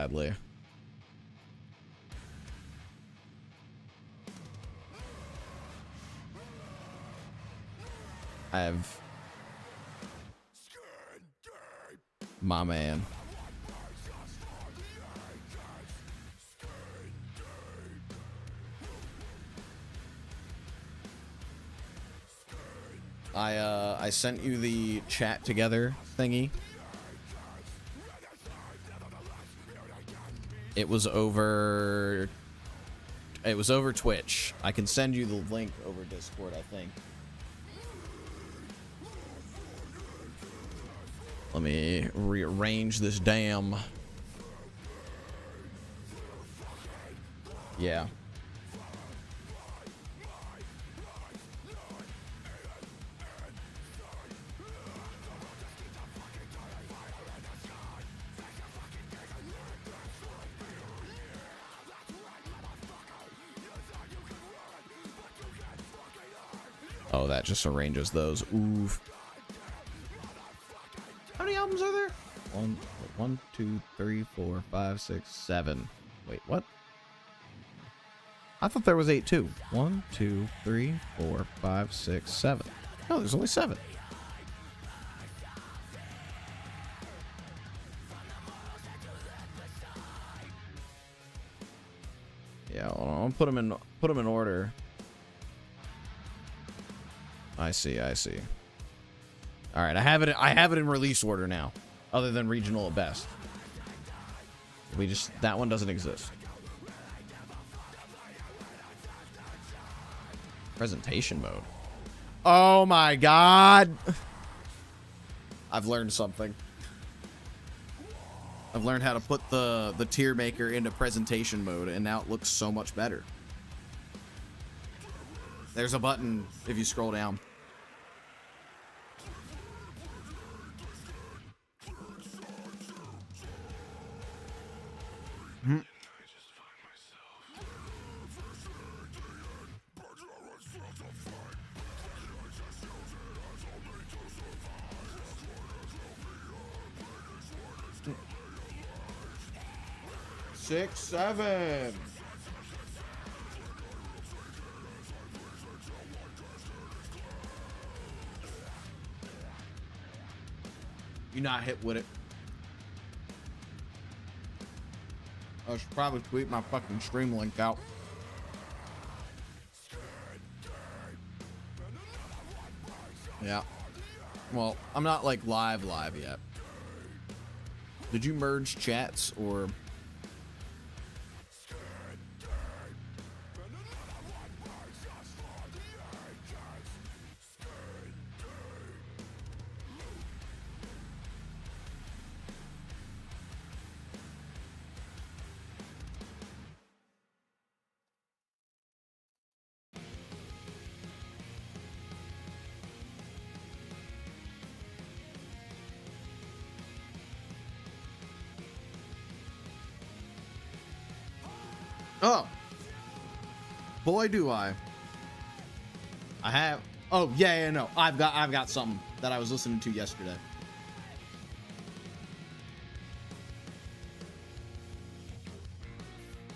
Sadly. I have my man. I sent you the chat together thingy. It was over Twitch. I can send you the link over Discord, I think. Let me rearrange this damn. Yeah. Oh, that just arranges those. Oof. How many albums are there? One, 2, 3, 4, 5, 6, 7. Wait, what? I thought there was 8 too. 1, 2, 3, 4, 5, 6, 7. No, there's only 7. Yeah, I'll put them in order. I see. All right, I have it in release order now, other than regional at best. That one doesn't exist. Presentation mode. Oh my god. I've learned something. I've learned how to put the tier maker into presentation mode, and now it looks so much better. There's a button if you scroll down. Hmm. 6, 7. You not hit with it. I should probably tweet my fucking stream link out. Yeah. Well, I'm not like live yet. Did you merge chats or? Oh, boy, do I have. Oh yeah, no, I've got something that I was listening to yesterday.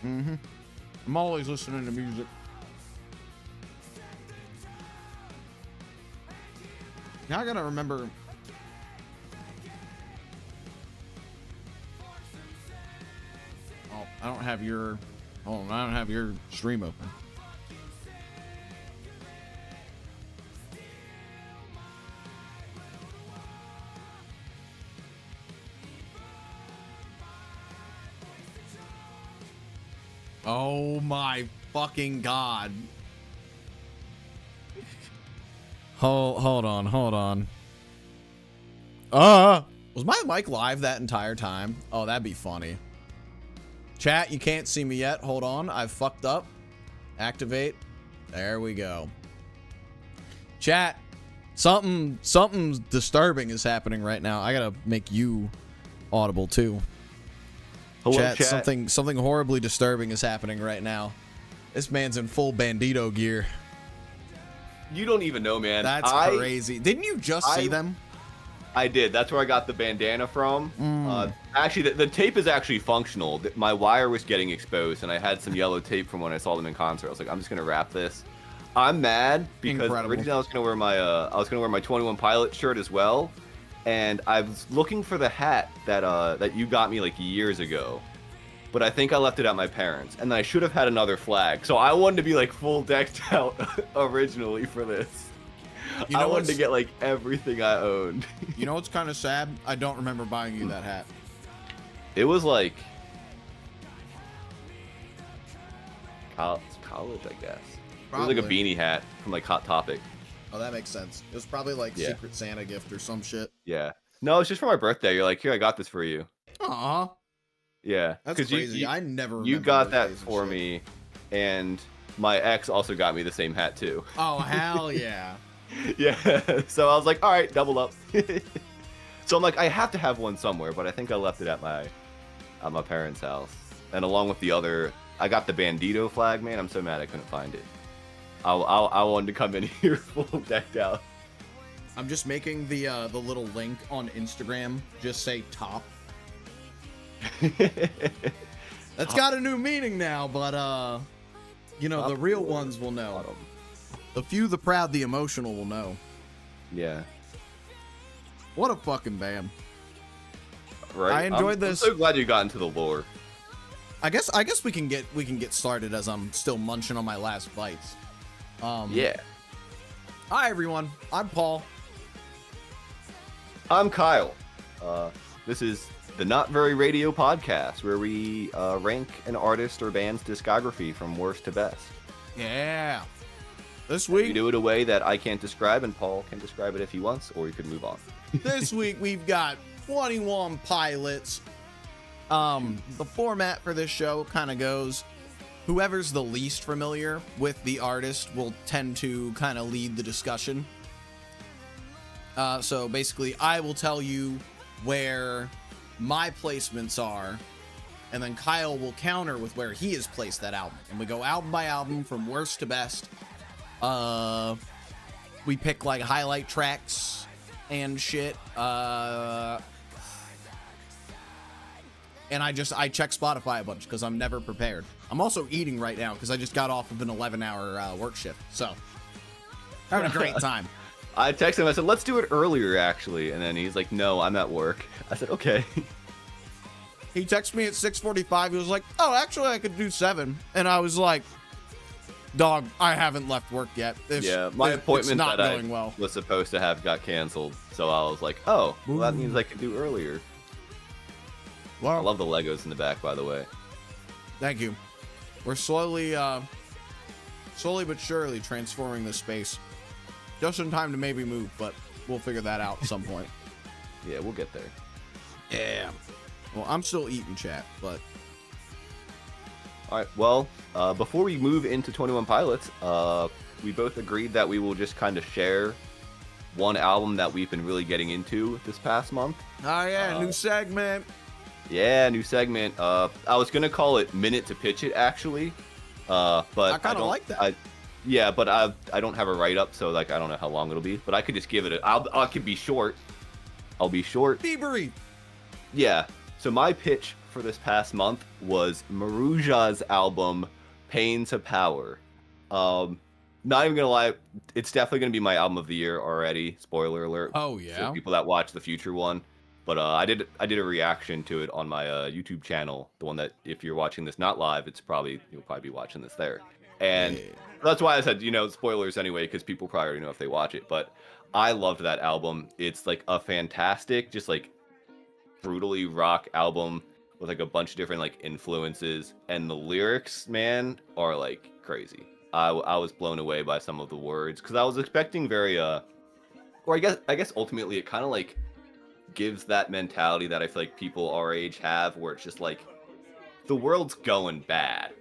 I'm always listening to music. Now I gotta remember. Oh, I don't have your. Oh, I don't have your stream open. Oh my fucking god. Hold on. Was my mic live that entire time? Oh, that'd be funny. Chat, you can't see me yet. Hold on. I've fucked up. Activate. There we go. Chat, something disturbing is happening right now. I gotta make you audible too. Hello, chat. chat. Something horribly disturbing is happening right now. This man's in full bandito gear. You don't even know, man. That's crazy. Didn't you just see them? I did. That's where I got the bandana from. Actually, the tape is actually functional. My wire was getting exposed, and I had some yellow tape from when I saw them in concert. I was like, I'm just gonna wrap this. I'm mad because originally I was gonna wear my 21 Pilot shirt as well, and I was looking for the hat that you got me like years ago, but I think I left it at my parents, and I should have had another flag. So I wanted to be like full decked out originally for this. You know, I wanted to get like everything I owned. You know what's kind of sad? I don't remember buying you that hat. It was like college, I guess. Probably. It was like a beanie hat from like Hot Topic. Oh, that makes sense. It was probably like Secret Santa gift or some shit. Yeah. No, it's just for my birthday. You're like, here, I got this for you. Aw. Yeah. That's crazy. I never. You got that for me, and my ex also got me the same hat too. Oh hell yeah. Yeah, so I was like, all right, double up. So I'm like, I have to have one somewhere, but I think I left it at my parents' house. And along with the other, I got the Bandito flag, man. I'm so mad I couldn't find it. I wanted to come in here full decked out. I'm just making the little link on Instagram just say top. That's got a new meaning now, but you know, the real ones will know. The few, the proud, the emotional will know. Yeah. What a fucking band. Right. I enjoyed this. I'm so glad you got into the lore. I guess we can get started as I'm still munching on my last bites. Yeah. Hi everyone. I'm Paul. I'm Kyle. This is the Not Very Radio podcast, where we rank an artist or band's discography from worst to best. Yeah. This week, we do it a way that I can't describe, and Paul can describe it if he wants, or you could move on. This week, we've got 21 Pilots. The format for this show kind of goes, whoever's the least familiar with the artist will tend to kind of lead the discussion. So basically, I will tell you where my placements are, and then Kyle will counter with where he has placed that album. And we go album by album from worst to best. We pick like highlight tracks and shit. And I check Spotify a bunch because I'm never prepared. I'm also eating right now because I just got off of an 11-hour work shift. So having a great time. I texted him, I said, let's do it earlier actually. And then he's like, no, I'm at work. I said, okay. He texted me at 6:45. He was like, oh, actually I could do 7. And I was like, dog, I haven't left work yet. My appointment not that going well. Was supposed to have got canceled, so I was like, oh, well, that means I could do earlier. Well, I love the Legos in the back, by the way. Thank you. We're slowly but surely transforming this space. Just in time to maybe move, but we'll figure that out at some point. Yeah, we'll get there. Yeah. Well, I'm still eating, chat, but... All right, well, before we move into 21 Pilots, we both agreed that we will just kind of share one album that we've been really getting into this past month. Oh, yeah, new segment. Yeah, new segment. I was going to call it Minute to Pitch It, actually. But I kind of like that. Yeah, but I don't have a write-up, so like I don't know how long it'll be. But I could just give it I could be short. I'll be short. Be brief. Yeah, so my pitch for this past month was Maruja's album Pain to Power. Not even gonna lie, it's definitely gonna be my album of the year already. Spoiler alert. Oh yeah. For people that watch the future one, but I did a reaction to it on my YouTube channel, the one that if you're watching this not live, you'll probably be watching this there, and that's why I said spoilers anyway, because people probably already know if they watch it. But I loved that album. It's like a fantastic, just like brutally rock album with like a bunch of different like influences, and the lyrics, man, are like crazy. I was blown away by some of the words because I was expecting very or I guess ultimately it kind of like gives that mentality that I feel like people our age have, where it's just like the world's going bad,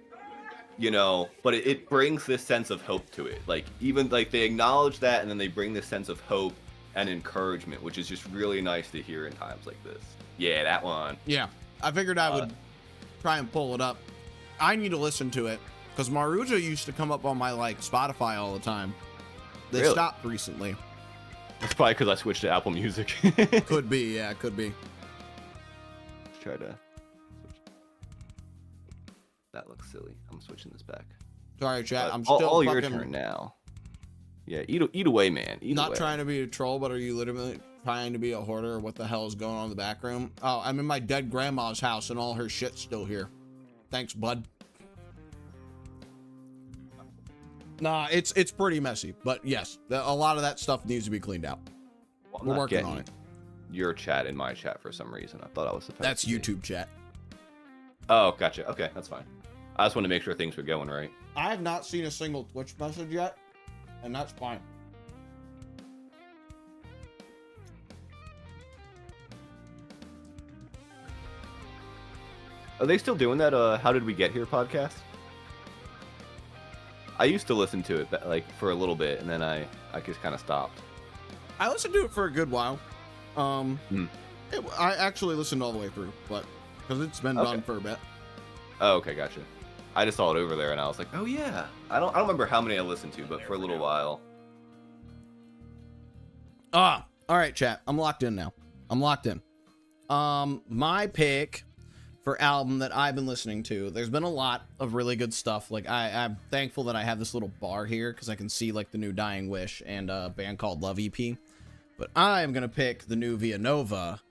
but it brings this sense of hope to it. Like even like they acknowledge that, and then they bring this sense of hope and encouragement, which is just really nice to hear in times like this. Yeah, that one. Yeah, I figured I would try and pull it up. I need to listen to it because Maruja used to come up on my like Spotify all the time. They stopped recently. It's probably because I switched to Apple Music. Could be, yeah, could be. Let's try to switch. That looks silly. I'm switching this back. Sorry, chat. I'm all, still all fucking... your turn now. Yeah, eat away, man. Eat Not away. trying to be a troll, but are you literally trying to be a hoarder? What the hell is going on in the back room? Oh, I'm in my dead grandma's house and all her shit's still here. Thanks, bud. Nah, it's pretty messy, but yes, a lot of that stuff needs to be cleaned out. Well, I'm We're not working on it. Your chat in my chat for some reason. I thought I was supposed That's to be. YouTube chat. Oh, gotcha. Okay, that's fine. I just want to make sure things were going right. I have not seen a single Twitch message yet, and that's fine. Are they still doing that How Did We Get Here podcast? I used to listen to it like for a little bit, and then I just kind of stopped. I listened to it for a good while. I actually listened all the way through, but because it's been done for a bit. Oh, okay, gotcha. I just saw it over there, and I was like, oh yeah. I don't remember how many I listened to, but for a little while. All right, chat. I'm locked in now. I'm locked in. My pick for album that I've been listening to, there's been a lot of really good stuff. Like I'm thankful that I have this little bar here because I can see like the new Dying Wish and a band called Love EP. But I am gonna pick the new Villanova.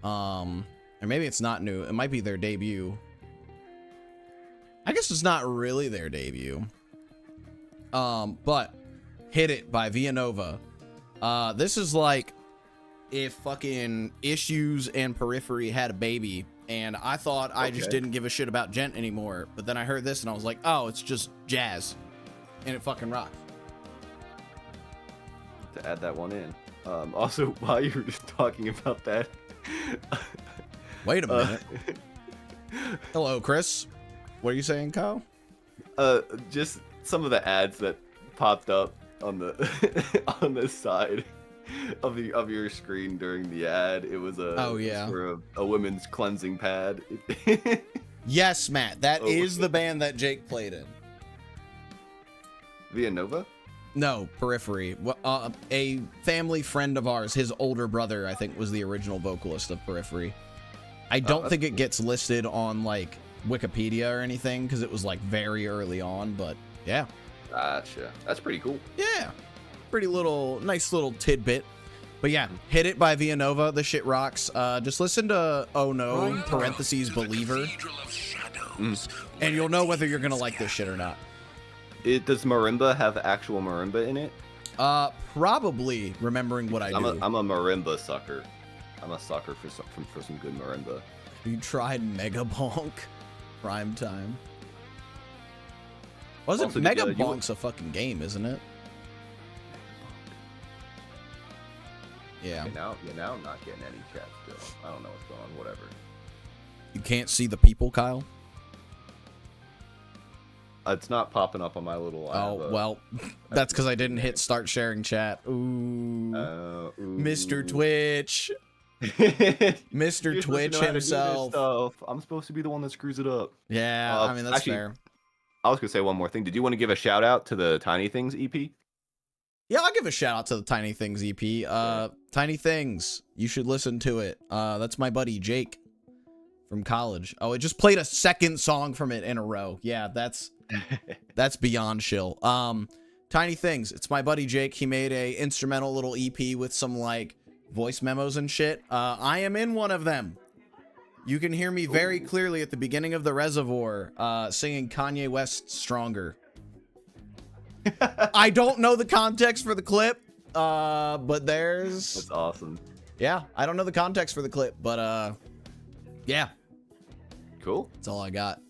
Or maybe it's not new. It might be their debut. I guess it's not really their debut. But Hit It by Villanova. This is like if fucking Issues and Periphery had a baby, and I thought I just didn't give a shit about Gent anymore, but then I heard this and I was like, oh, it's just jazz, and it fucking rocks. To add that one in. Also, while you were just talking about that. Wait a minute. Hello, Chris. What are you saying, Kyle? Just some of the ads that popped up on the on the side of your screen during the ad. It was for a women's cleansing pad. Yes, Matt. That is the band that Jake played in. Villanova? No, Periphery. A family friend of ours, his older brother, I think, was the original vocalist of Periphery. I don't think it gets listed on like Wikipedia or anything because it was like very early on, but yeah. Gotcha. That's pretty cool. Yeah. Pretty nice little tidbit. But yeah, Hit It by Villanova. The shit rocks. Just listen to Oh No, parentheses, Believer. And you'll know whether you're going to like this shit or not. Does marimba have actual marimba in it? Probably, remembering what I do. I'm a marimba sucker. I'm a sucker for some good marimba. You tried Mega Bonk? Prime time. Wasn't Mega Bonk's a fucking game, isn't it? Yeah. Okay, now I'm not getting any chat still. I don't know what's going on. Whatever. You can't see the people, Kyle? It's not popping up on my little. Well, that's because I didn't hit start sharing chat. Ooh. Mr. Twitch. Mr. Twitch himself. I'm supposed to be the one that screws it up. Yeah, I mean, that's actually, fair. I was going to say one more thing. Did you want to give a shout out to the Tiny Things EP? Yeah, I'll give a shout out to the Tiny Things EP. Tiny Things, you should listen to it. That's my buddy Jake from college. Oh, it just played a second song from it in a row. Yeah, that's beyond chill. Tiny Things, it's my buddy Jake. He made a instrumental little EP with some like voice memos and shit. I am in one of them. You can hear me very clearly at the beginning of The Reservoir singing Kanye West's Stronger. I don't know the context for the clip, but there's... That's awesome. Yeah, I don't know the context for the clip, but yeah. Cool. That's all I got.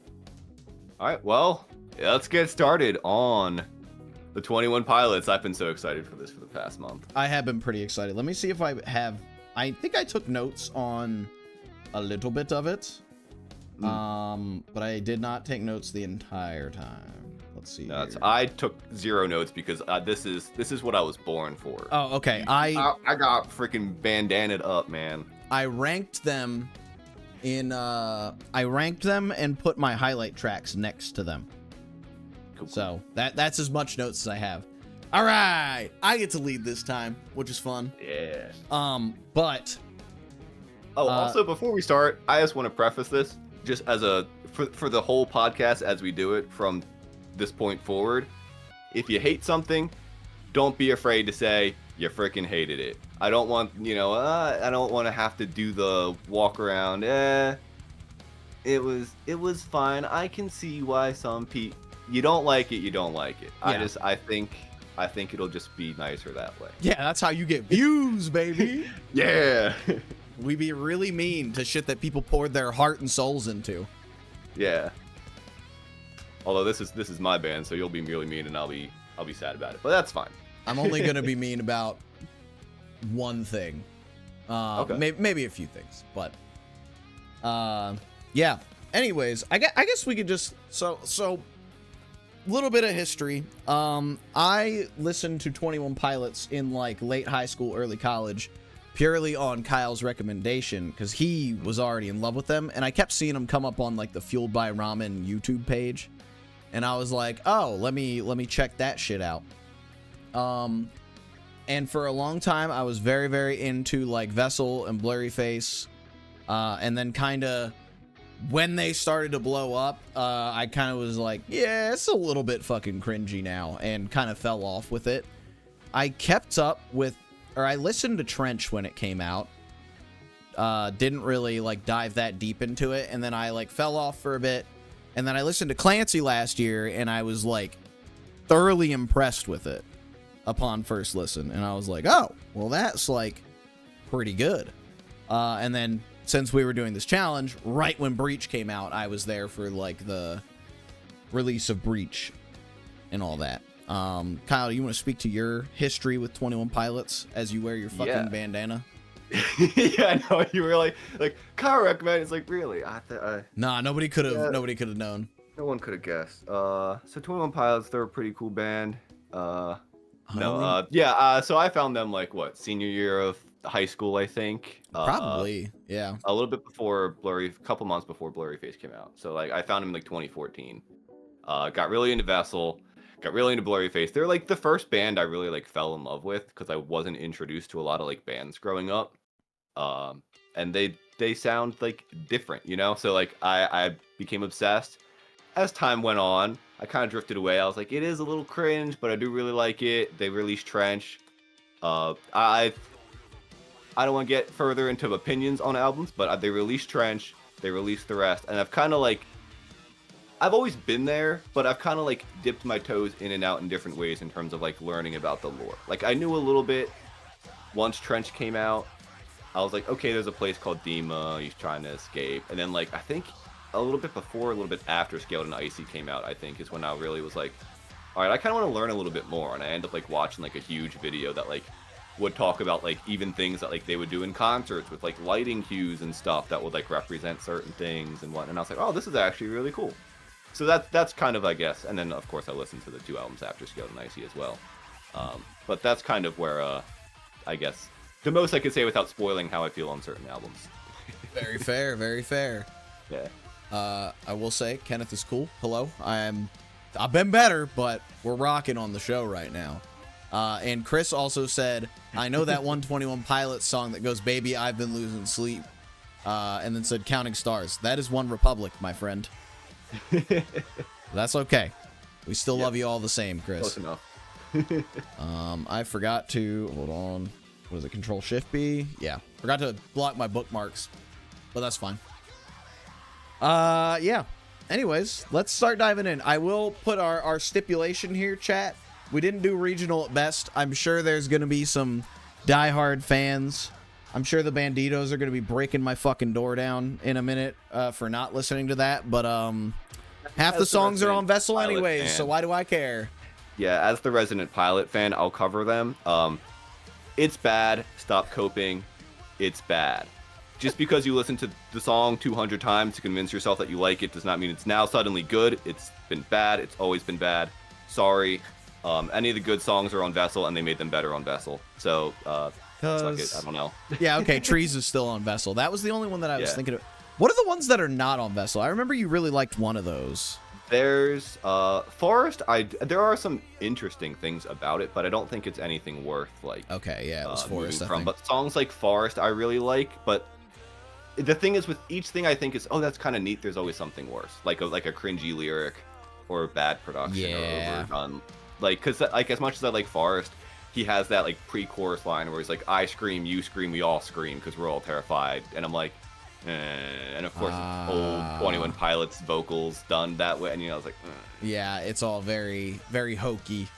All right, well, let's get started on the 21 Pilots. I've been so excited for this for the past month. I have been pretty excited. Let me see if I have... I think I took notes on a little bit of it, but I did not take notes the entire time. Let's see. I took 0 notes because this is what I was born for. Oh, okay. I got freaking bandanaed up, man. I ranked them in and put my highlight tracks next to them. Cool. So that's as much notes as I have. All right, I get to lead this time, which is fun. Yeah. But also before we start, I just want to preface this just as for the whole podcast as we do it from this point forward. If you hate something, don't be afraid to say you freaking hated it. I don't want, I don't want to have to do the walk around. It was fine. I can see why some people, you don't like it, you don't like it. Yeah. I think it'll just be nicer that way. Yeah, that's how you get views, baby. Yeah. We be really mean to shit that people poured their heart and souls into. Yeah. Although this is my band, so you'll be really mean and I'll be sad about it. But that's fine. I'm only gonna be mean about one thing. Okay. Maybe a few things, but yeah. Anyways, I guess we could just so little bit of history. I listened to 21 Pilots in like late high school, early college, purely on Kyle's recommendation because he was already in love with them, and I kept seeing them come up on like the Fueled by Ramen YouTube page, and I was like, oh, let me check that shit out. And for a long time, I was very, very into like Vessel and Blurryface, and then kind of when they started to blow up, I kind of was like, yeah, it's a little bit fucking cringy now, and kind of fell off with it. I kept up with, or I listened to Trench when it came out. Didn't really like dive that deep into it, and then I like fell off for a bit, and then I listened to Clancy last year, and I was like thoroughly impressed with it upon first listen, and I was like, oh, well, that's like pretty good. And then since we were doing this challenge, right when Breach came out, I was there for like the release of Breach and all that. Kyle, do you want to speak to your history with 21 Pilots as you wear your fucking bandana? Yeah, I know. You were like Kyle recommended. It's like, really? Nah, nobody could have. Nobody could have known. No one could have guessed. So 21 Pilots, they're a pretty cool band. So I found them like senior year of high school, I think. Probably, yeah. A little bit before a couple months before Blurryface came out. So like I found them in like 2014. Got really into Vessel, got really into Blurryface. They're like the first band I really like fell in love with because I wasn't introduced to a lot of like bands growing up. And they sound like different, So like I became obsessed. As time went on, I kind of drifted away. I was like, it is a little cringe, but I do really like it. They released Trench. I don't want to get further into opinions on albums, but they released Trench, they released the rest, and I've kind of like, I've always been there, but I've kind of like dipped my toes in and out in different ways in terms of like learning about the lore. Like I knew a little bit once Trench came out. I was like, okay, there's a place called Dima, he's trying to escape, and then like I think a little bit before, a little bit after Scaled and Icy came out, I think is when I really was like, all right, I kind of want to learn a little bit more, and I ended up like watching like a huge video that like would talk about like even things that like they would do in concerts with like lighting cues and stuff that would like represent certain things and whatnot. And I was like, oh, this is actually really cool. So that's kind of, I guess, and then of course I listened to the 2 albums after Scaled and Icy as well. But that's kind of where I guess the most I could say without spoiling how I feel on certain albums. Very fair, very fair. Yeah. I will say Kenneth is cool. Hello, I've been better, but we're rocking on the show right now. And Chris also said, I know that 121 Pilots song that goes, baby, I've been losing sleep. And then said, Counting Stars. That is One Republic, my friend. That's okay. We still love you all the same, Chris. Close enough. I forgot to, hold on. What is it? Control-Shift-B? Yeah. Forgot to block my bookmarks, but that's fine. Yeah. Anyways, let's start diving in. I will put our stipulation here, chat. We didn't do regional at best. I'm sure there's going to be some diehard fans. I'm sure the Banditos are going to be breaking my fucking door down in a minute for not listening to that. But half the songs are on Vessel anyways, so why do I care? Yeah, as the resident Pilot fan, I'll cover them. It's bad. Stop coping. It's bad. Just because you listen to the song 200 times to convince yourself that you like it does not mean it's now suddenly good. It's been bad. It's always been bad. Sorry. Any of the good songs are on Vessel, and they made them better on Vessel. So, suck it. I don't know. Yeah, okay, Trees is still on Vessel. That was the only one that I was thinking of. What are the ones that are not on Vessel? I remember you really liked one of those. There's Forest. There are some interesting things about it, but I don't think it's anything worth like. Okay, yeah, it was Forest. From. But songs like Forest, I really like. But the thing is, with each thing, I think is, oh, that's kind of neat. There's always something worse, like a cringy lyric, or bad production, or overdone. Like, cause like as much as I like Forest, he has that like pre-chorus line where he's like, "I scream, you scream, we all scream, because we're all terrified," and I'm like. And of course, it's old 21 Pilots vocals done that way, and I was like, yeah, it's all very, very hokey.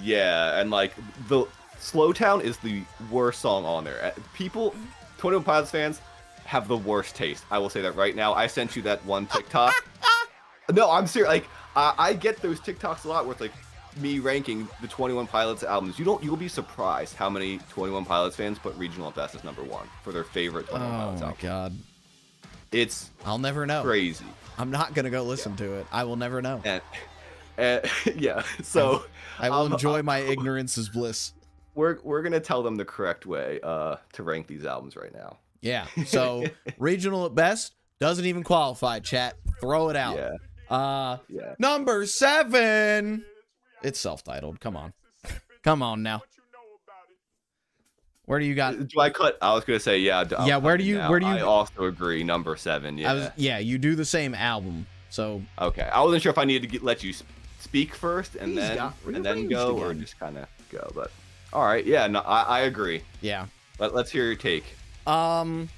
Yeah, and like the Slowtown is the worst song on there. People, 21 Pilots fans have the worst taste. I will say that right now. I sent you that one TikTok. No, I'm serious. Like I get those TikToks a lot where it's like me ranking the 21 Pilots albums. You'll be surprised how many 21 Pilots fans put Regional at Best as #1 for their favorite 21 Pilots album. Oh my god. I'll never know. Crazy. I'm not going to go listen to it. I will never know. And yeah, so I will enjoy my ignorance as bliss. We're going to tell them the correct way to rank these albums right now. Yeah. So, Regional at Best doesn't even qualify, chat. Throw it out. Yeah. Number 7. It's self-titled. Come on. Come on now. Where do you got? Do I cut? I was gonna say yeah. Yeah. Where do you? I also agree. Number 7. Yeah. Yeah. You do the same album. So. Okay. I wasn't sure if I needed to let you speak first and then go, or just kind of go. But all right. Yeah. No, I agree. Yeah. Let's hear your take. I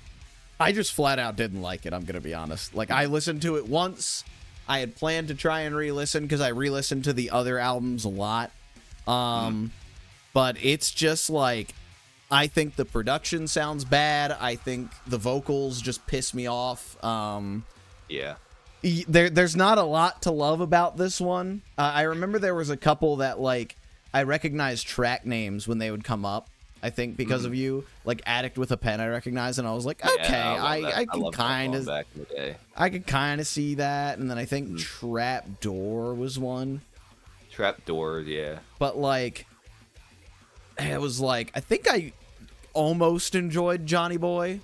just flat out didn't like it. I'm gonna be honest. Like I listened to it once. I had planned to try and re-listen because I re-listened to the other albums a lot. But it's just like, I think the production sounds bad. I think the vocals just piss me off. Yeah. There's not a lot to love about this one. I remember there was a couple that like I recognized track names when they would come up. I think because of you, like Addict with a Pen, I recognized, and I was like, okay, I can kind of, I could kind of see that. And then I think Trap Door was one. Trap Doors, yeah. But like, it was like, I think I almost enjoyed Johnny Boy.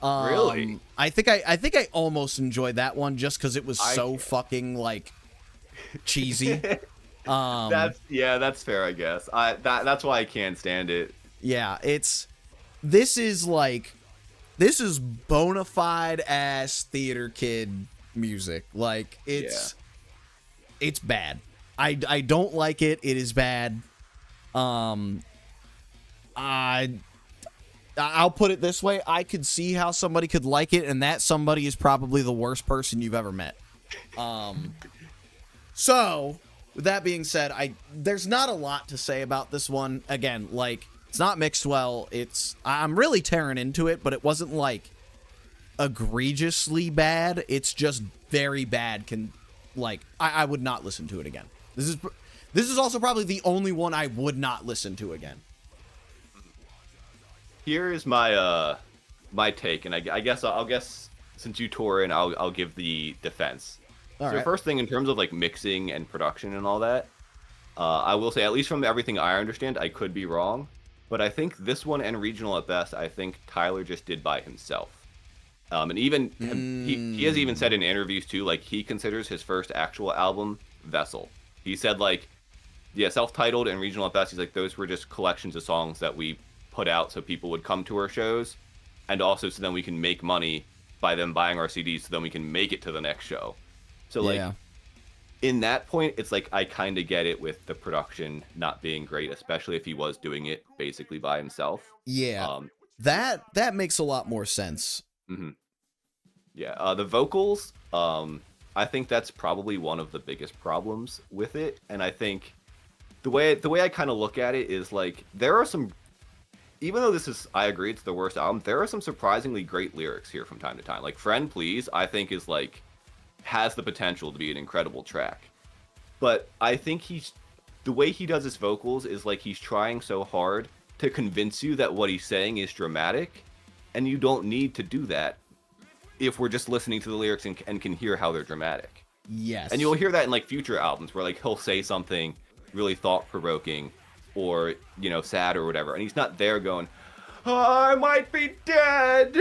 Really? I think I almost enjoyed that one just because it was so fucking like cheesy. That's fair, I guess. That's why I can't stand it. Yeah, this is bona fide ass theater kid music. Like it's bad. I don't like it. It is bad. I'll put it this way. I could see how somebody could like it, and that somebody is probably the worst person you've ever met. So with that being said, there's not a lot to say about this one. Again, like, it's not mixed well. I'm really tearing into it, but it wasn't like egregiously bad. It's just very bad. I would not listen to it again. This is also probably the only one I would not listen to again. Here is my my take, and I guess I'll guess since you tore in, I'll give the defense. So the first thing in terms of like mixing and production and all that, I will say, at least from everything I understand, I could be wrong, but I think this one and Regional at Best, I think Tyler just did by himself. And even he has even said in interviews too, like he considers his first actual album Vessel. He said like, yeah, self-titled and Regional at Best, he's like, those were just collections of songs that we put out so people would come to our shows, and also so then we can make money by them buying our CDs, so then we can make it to the next show. So like, in that point, it's like I kind of get it with the production not being great, especially if he was doing it basically by himself. Yeah, that makes a lot more sense. Yeah, the vocals, I think that's probably one of the biggest problems with it, and I think the way I kind of look at it is like there are some. Even though I agree it's the worst album, there are some surprisingly great lyrics here from time to time. Like Friend Please, I think is like, has the potential to be an incredible track. But I think the way he does his vocals is like he's trying so hard to convince you that what he's saying is dramatic, and you don't need to do that if we're just listening to the lyrics and can hear how they're dramatic. Yes. And you'll hear that in like future albums where like he'll say something really thought-provoking, or sad or whatever, and he's not there going, I might be dead.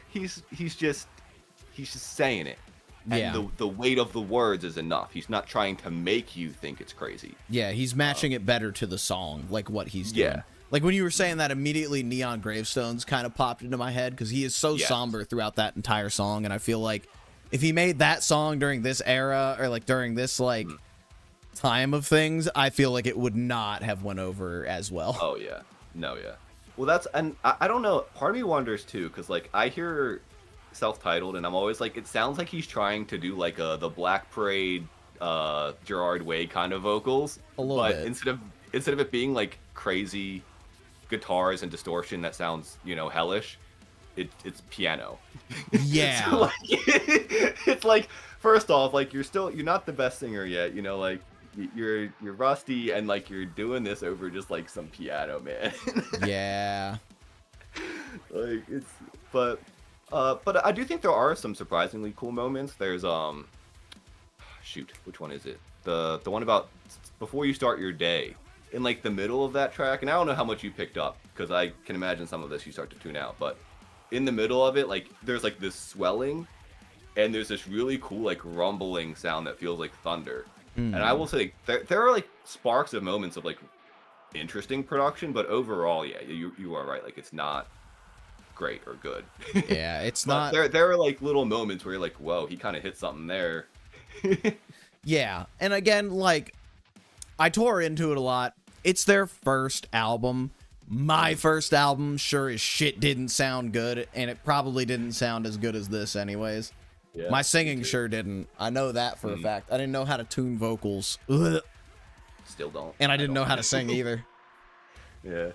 He's just saying it, and the weight of the words is enough. He's not trying to make you think it's crazy. Yeah, he's matching it better to the song, like what he's doing. Yeah. Like when you were saying that, immediately Neon Gravestones kind of popped into my head because he is so somber throughout that entire song, and I feel like if he made that song during this era or like during this like time of things, I feel like it would not have went over as well. Oh yeah, no, yeah. Well, that's, and I don't know. Part of me wonders too, because like I hear self-titled, and I'm always like, it sounds like he's trying to do like the Black Parade, Gerard Way kind of vocals, a little bit. Instead of it being like crazy guitars and distortion that sounds, you know, hellish, it's piano. Yeah. So, like, it's like, first off, like you're not the best singer yet, you know, like you're rusty, and like you're doing this over just like some piano, man. Yeah. Like it's, but I do think there are some surprisingly cool moments. There's shoot, which one is it? The one about before you start your day. In like the middle of that track, and I don't know how much you picked up because I can imagine some of this you start to tune out, but in the middle of it, like there's like this swelling, and there's this really cool like rumbling sound that feels like thunder. And I will say there are like sparks of moments of like interesting production, but overall, yeah, you are right. Like it's not great or good. Yeah, it's not. There are like little moments where you're like, whoa, he kind of hit something there. Yeah, and again, like I tore into it a lot. It's their first album. My first album sure as shit didn't sound good, and it probably didn't sound as good as this anyways. Yeah, my singing sure didn't. I know that for a fact. I didn't know how to tune vocals. Ugh. Still don't. And I didn't know how to sing either. Yeah.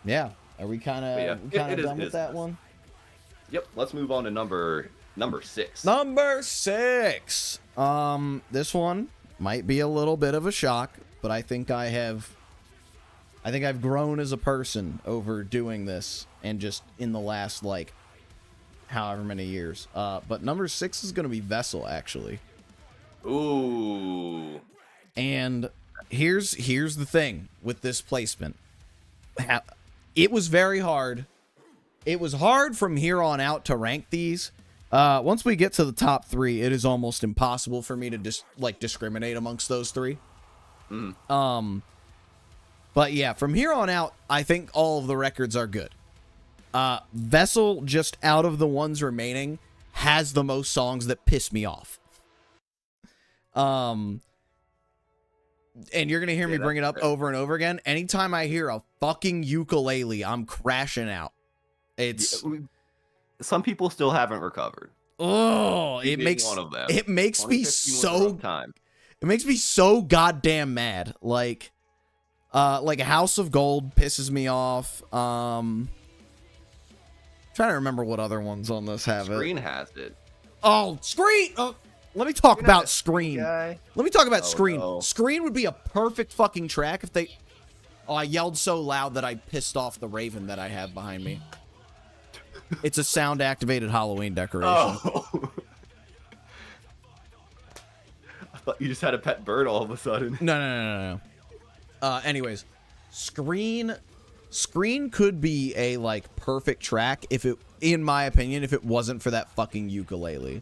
Yeah. Are we kind of done with that one? Yep. Let's move on to number 6. Number 6. This one might be a little bit of a shock, but I think I've grown as a person over doing this, and just in the last like however many years. But number 6 is going to be Vessel, actually. Ooh. And here's the thing with this placement. It was very hard. It was hard from here on out to rank these. Once we get to the top 3, it is almost impossible for me to just like discriminate amongst those 3. But yeah, from here on out, I think all of the records are good. Vessel, just out of the ones remaining, has the most songs that piss me off. And you're gonna hear me bring it up over and over again. Anytime I hear a fucking ukulele, I'm crashing out. It's some people still haven't recovered. Oh, it makes one of them. It makes me so It makes me so goddamn mad. Like a House of Gold pisses me off. Trying to remember what other ones on this have it. Screen has it. Oh, Screen! Let me talk about Screen. Let me talk about Screen. No. Screen would be a perfect fucking track if they... Oh, I yelled so loud that I pissed off the raven that I have behind me. It's a sound-activated Halloween decoration. Oh. I thought you just had a pet bird all of a sudden. No. Anyways, Screen could be a like perfect track if it, in my opinion, if it wasn't for that fucking ukulele.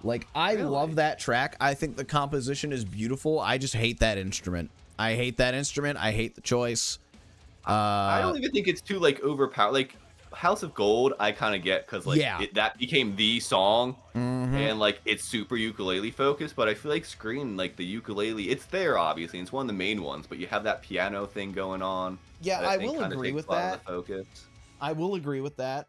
Like, I love that track. I think the composition is beautiful. I just hate that instrument. I hate the choice. I don't even think it's too like overpowered. Like House of Gold, I kind of get because like that became the song, and like it's super ukulele focused. But I feel like Screen, like the ukulele, it's there obviously. It's one of the main ones, but you have that piano thing going on. Yeah, I will agree with that. Focus. I will agree with that.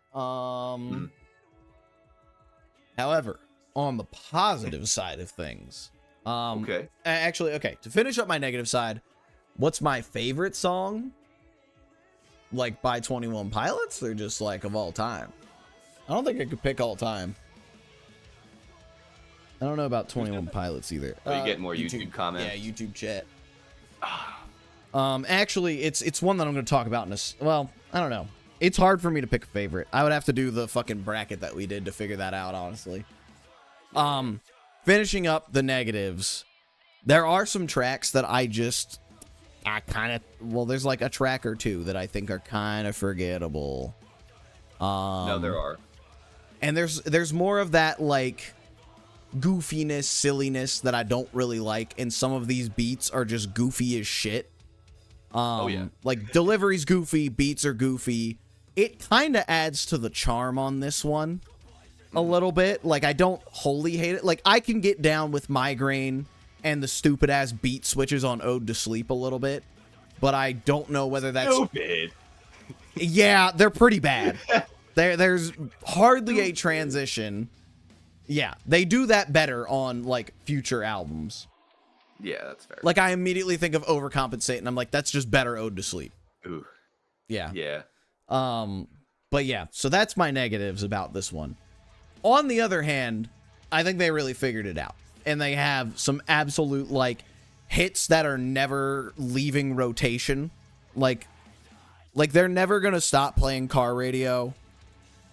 However, on the positive side of things, okay. Actually, okay. To finish up my negative side, what's my favorite song? Like by 21 Pilots, or just like of all time? I don't think I could pick all time. I don't know about 21 Pilots either. Oh, you get more YouTube comments. Yeah, YouTube chat. Actually, it's one that I'm going to talk about in well, I don't know. It's hard for me to pick a favorite. I would have to do the fucking bracket that we did to figure that out, honestly. Finishing up the negatives, there are some tracks that there's like a track or two that I think are kind of forgettable. No, there are. And there's more of that like goofiness, silliness that I don't really like, and some of these beats are just goofy as shit. Oh yeah. Like delivery's goofy, beats are goofy. It kind of adds to the charm on this one a little bit. Like, I don't wholly hate it. Like, I can get down with Migraine and the stupid ass beat switches on Ode to Sleep a little bit, but I don't know whether that's Stupid. Yeah, they're pretty bad. There's hardly a transition. Yeah, they do that better on like future albums. Yeah, that's fair. Like, I immediately think of Overcompensate, and I'm like, that's just better Ode to Sleep. Ooh. Yeah. Yeah. But yeah, so that's my negatives about this one. On the other hand, I think they really figured it out. And they have some absolute, like, hits that are never leaving rotation. Like they're never going to stop playing car radio.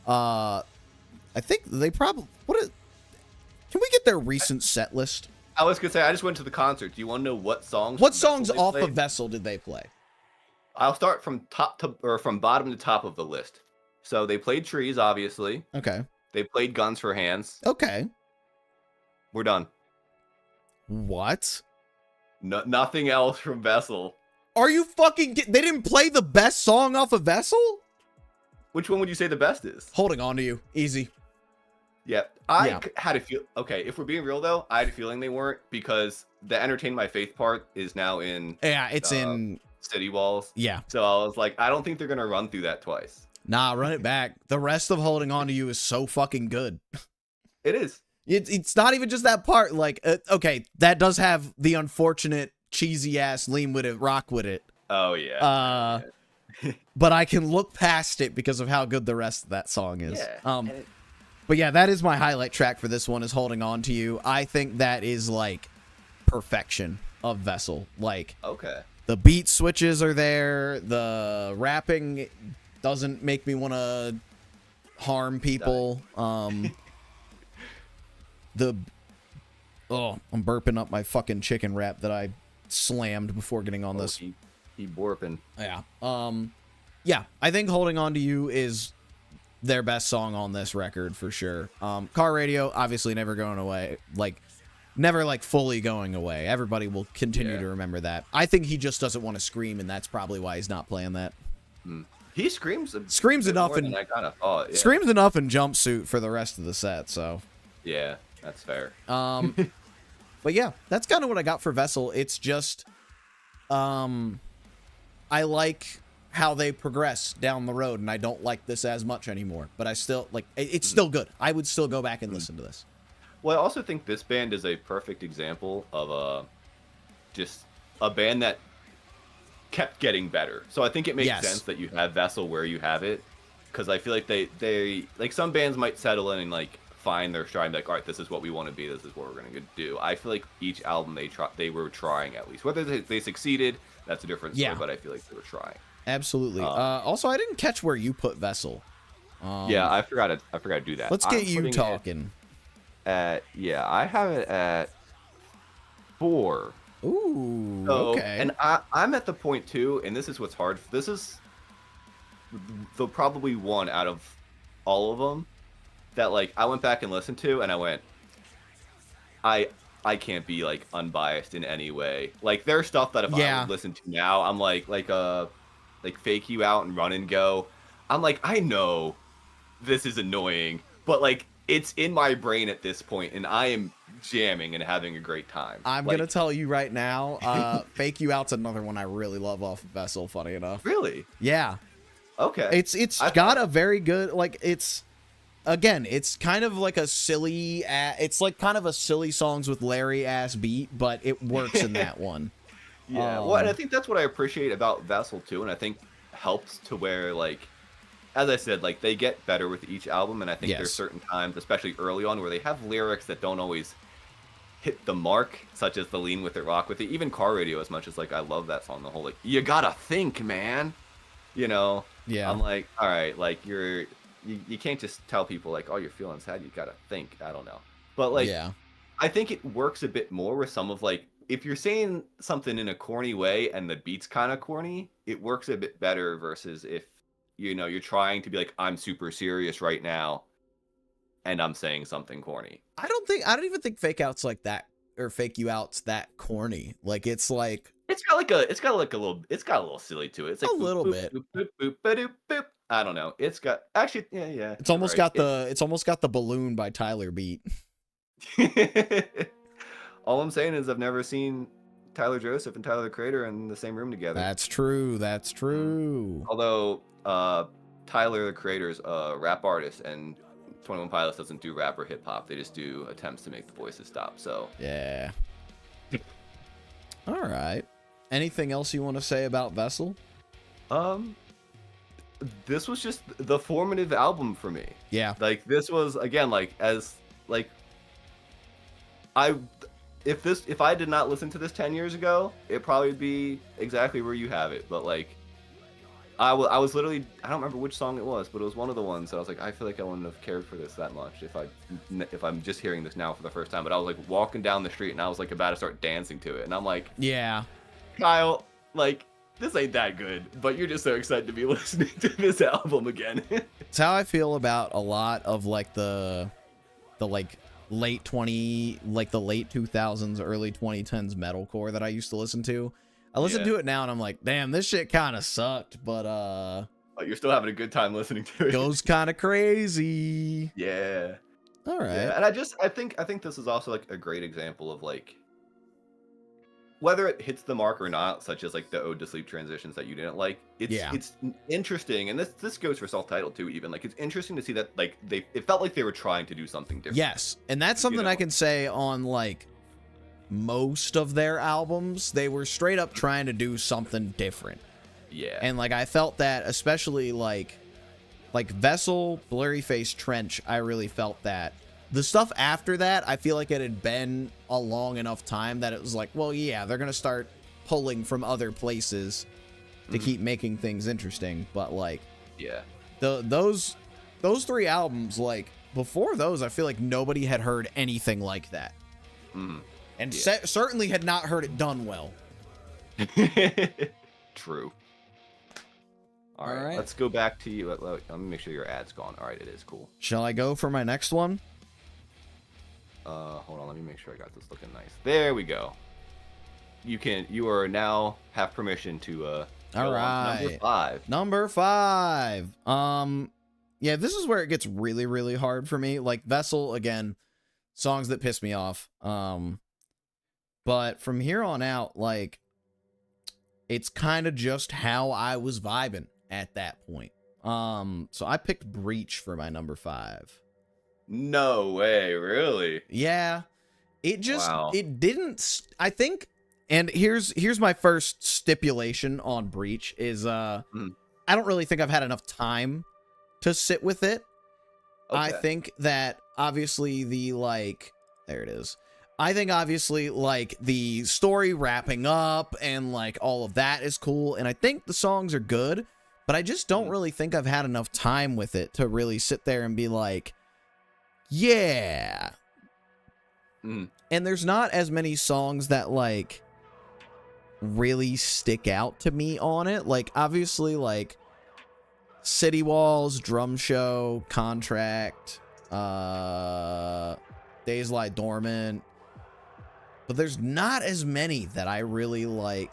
I think they probably... Can we get their recent set list? I was going to say, I just went to the concert. Do you want to know what songs... What songs off of Vessel did they play? I'll start from from bottom to top of the list. So they played Trees, obviously. Okay. They played Guns for Hands. Okay. We're done. What? No, nothing else from Vessel. Are you fucking... They didn't play the best song off of Vessel? Which one would you say the best is? Holding On to You. Easy. Yeah. I had a feel... Okay, if we're being real, though, I had a feeling they weren't, because the Entertain My Faith part is now in... Yeah, it's in... City Walls. Yeah. So I was like, I don't think they're going to run through that twice. Nah, run it back. The rest of Holding On to You is so fucking good. It is. It's not even just that part. Like, okay, that does have the unfortunate cheesy ass lean with it, rock with it. Oh, yeah. But I can look past it because of how good the rest of that song is. Yeah. But yeah, that is my highlight track for this one, is Holding On to You. I think that is like perfection of Vessel. Like, okay. The beat switches are there. The rapping doesn't make me want to harm people. I'm burping up my fucking chicken wrap that I slammed before getting on this. He borping. Yeah. Yeah, I think Holding On to You is their best song on this record for sure. Car Radio, obviously never going away. Never fully going away. Everybody will continue to remember that. I think he just doesn't want to scream, and that's probably why he's not playing that. He screams enough, and I kind of thought. Yeah. Screams enough in Jumpsuit for the rest of the set. So yeah, that's fair. But yeah, that's kind of what I got for Vessel. It's just, I like how they progress down the road, and I don't like this as much anymore. But I still it's still good. I would still go back and listen to this. Well, I also think this band is a perfect example of just a band that kept getting better. So I think it makes sense that you have Vessel where you have it, because I feel like they like, some bands might settle in and find their stride, all right, this is what we want to be, this is what we're going to do. I feel like each album they were trying, at least. Whether they succeeded, that's a different story, but I feel like they were trying. Absolutely. Also, I didn't catch where you put Vessel. Yeah, I forgot to do that. Let's get you talking. I have it at 4. Ooh, so, okay. And I'm at the point too, and this is what's hard. This is the probably one out of all of them that I went back and listened to, and I went, I can't be unbiased in any way. There's stuff that if I would listen to now, I'm like Fake You Out and Run and Go. I'm I know this is annoying, but it's in my brain at this point, and I am jamming and having a great time. I'm gonna tell you right now, Fake You Out's another one I really love off of Vessel, funny enough. Really? Yeah. Okay. It's got a very good, it's kind of a silly, it's kind of a silly songs with Larry ass beat, but it works in that one. Yeah. Well, and I think that's what I appreciate about Vessel too, and I think helps to where as I said, they get better with each album, and I think there's certain times, especially early on, where they have lyrics that don't always hit the mark, such as the Lean With It, Rock With It, even Car Radio, as much as I love that song, the whole you gotta think, man, Yeah. I'm all right, you can't just tell people oh, you're feeling sad, you gotta think. I don't know, but I think it works a bit more with some of if you're saying something in a corny way and the beat's kind of corny, it works a bit better versus if you're trying to be I'm super serious right now, and I'm saying something corny. I don't even think fake outs like that or fake you outs that corny. Like it's like It's got a little silly to it. It's like a little boop, bit. boop, boop, boop, ba-doop, boop. I don't know. It's got actually, yeah. It's almost right. got the balloon by Tyler beat. All I'm saying is I've never seen Tyler Joseph and Tyler the Creator in the same room together. That's true. That's true. Although Tyler the Creator's a rap artist, and 21 Pilots doesn't do rap or hip hop. They just do attempts to make the voices stop. So yeah. All right. Anything else you want to say about Vessel? This was just the formative album for me. Yeah. Like this was again if I did not listen to this 10 years ago, it'd probably be exactly where you have it. But like I was literally, I don't remember which song it was, but it was one of the ones that I was like, I feel like I wouldn't have cared for this that much if I'm just hearing this now for the first time. But I was like walking down the street and I was like about to start dancing to it, and I'm like, yeah, Kyle, like this ain't that good, but you're just so excited to be listening to this album again. It's how I feel about a lot of like the like late 2000s, early 2010s metalcore that I used to listen to. I listen to it now and I'm like, damn, this shit kind of sucked, but oh, you're still having a good time listening to it. Goes kind of crazy. Yeah. All right. Yeah. And I think this is also like a great example of like whether it hits the mark or not, such as like the Ode to Sleep transitions that you didn't like. It's interesting, and this goes for self-titled too. Even like it's interesting to see that like it felt like they were trying to do something different. Yes, and that's something I can say on like most of their albums. They were straight up trying to do something different. Yeah. And like I felt that, especially like Vessel, Blurry Face, Trench, I really felt that. The stuff after that, I feel like it had been a long enough time that it was like, well, yeah, they're gonna start pulling from other places to keep making things interesting. But like, yeah, those three albums, like before those, I feel like nobody had heard anything like that. And certainly had not heard it done well. True. All right, let's go back to you. Let me make sure your ad's gone. All right, it is cool. Shall I go for my next one? Hold on, let me make sure I got this looking nice. There we go. You are now have permission to all right. Number 5. Yeah, this is where it gets really, really hard for me. Like Vessel, again, songs that piss me off. But from here on out, like, it's kind of just how I was vibing at that point. So I picked Breach for my number 5. No way, really? Yeah. It just, it didn't, I think, and here's my first stipulation on Breach is, I don't really think I've had enough time to sit with it. Okay. I think that obviously there it is. I think obviously like the story wrapping up and like all of that is cool. And I think the songs are good, but I just don't really think I've had enough time with it to really sit there and be like, yeah. And there's not as many songs that like really stick out to me on it. Like obviously like City Walls, Drum Show, Contract, Days Lie Dormant. But there's not as many that I really like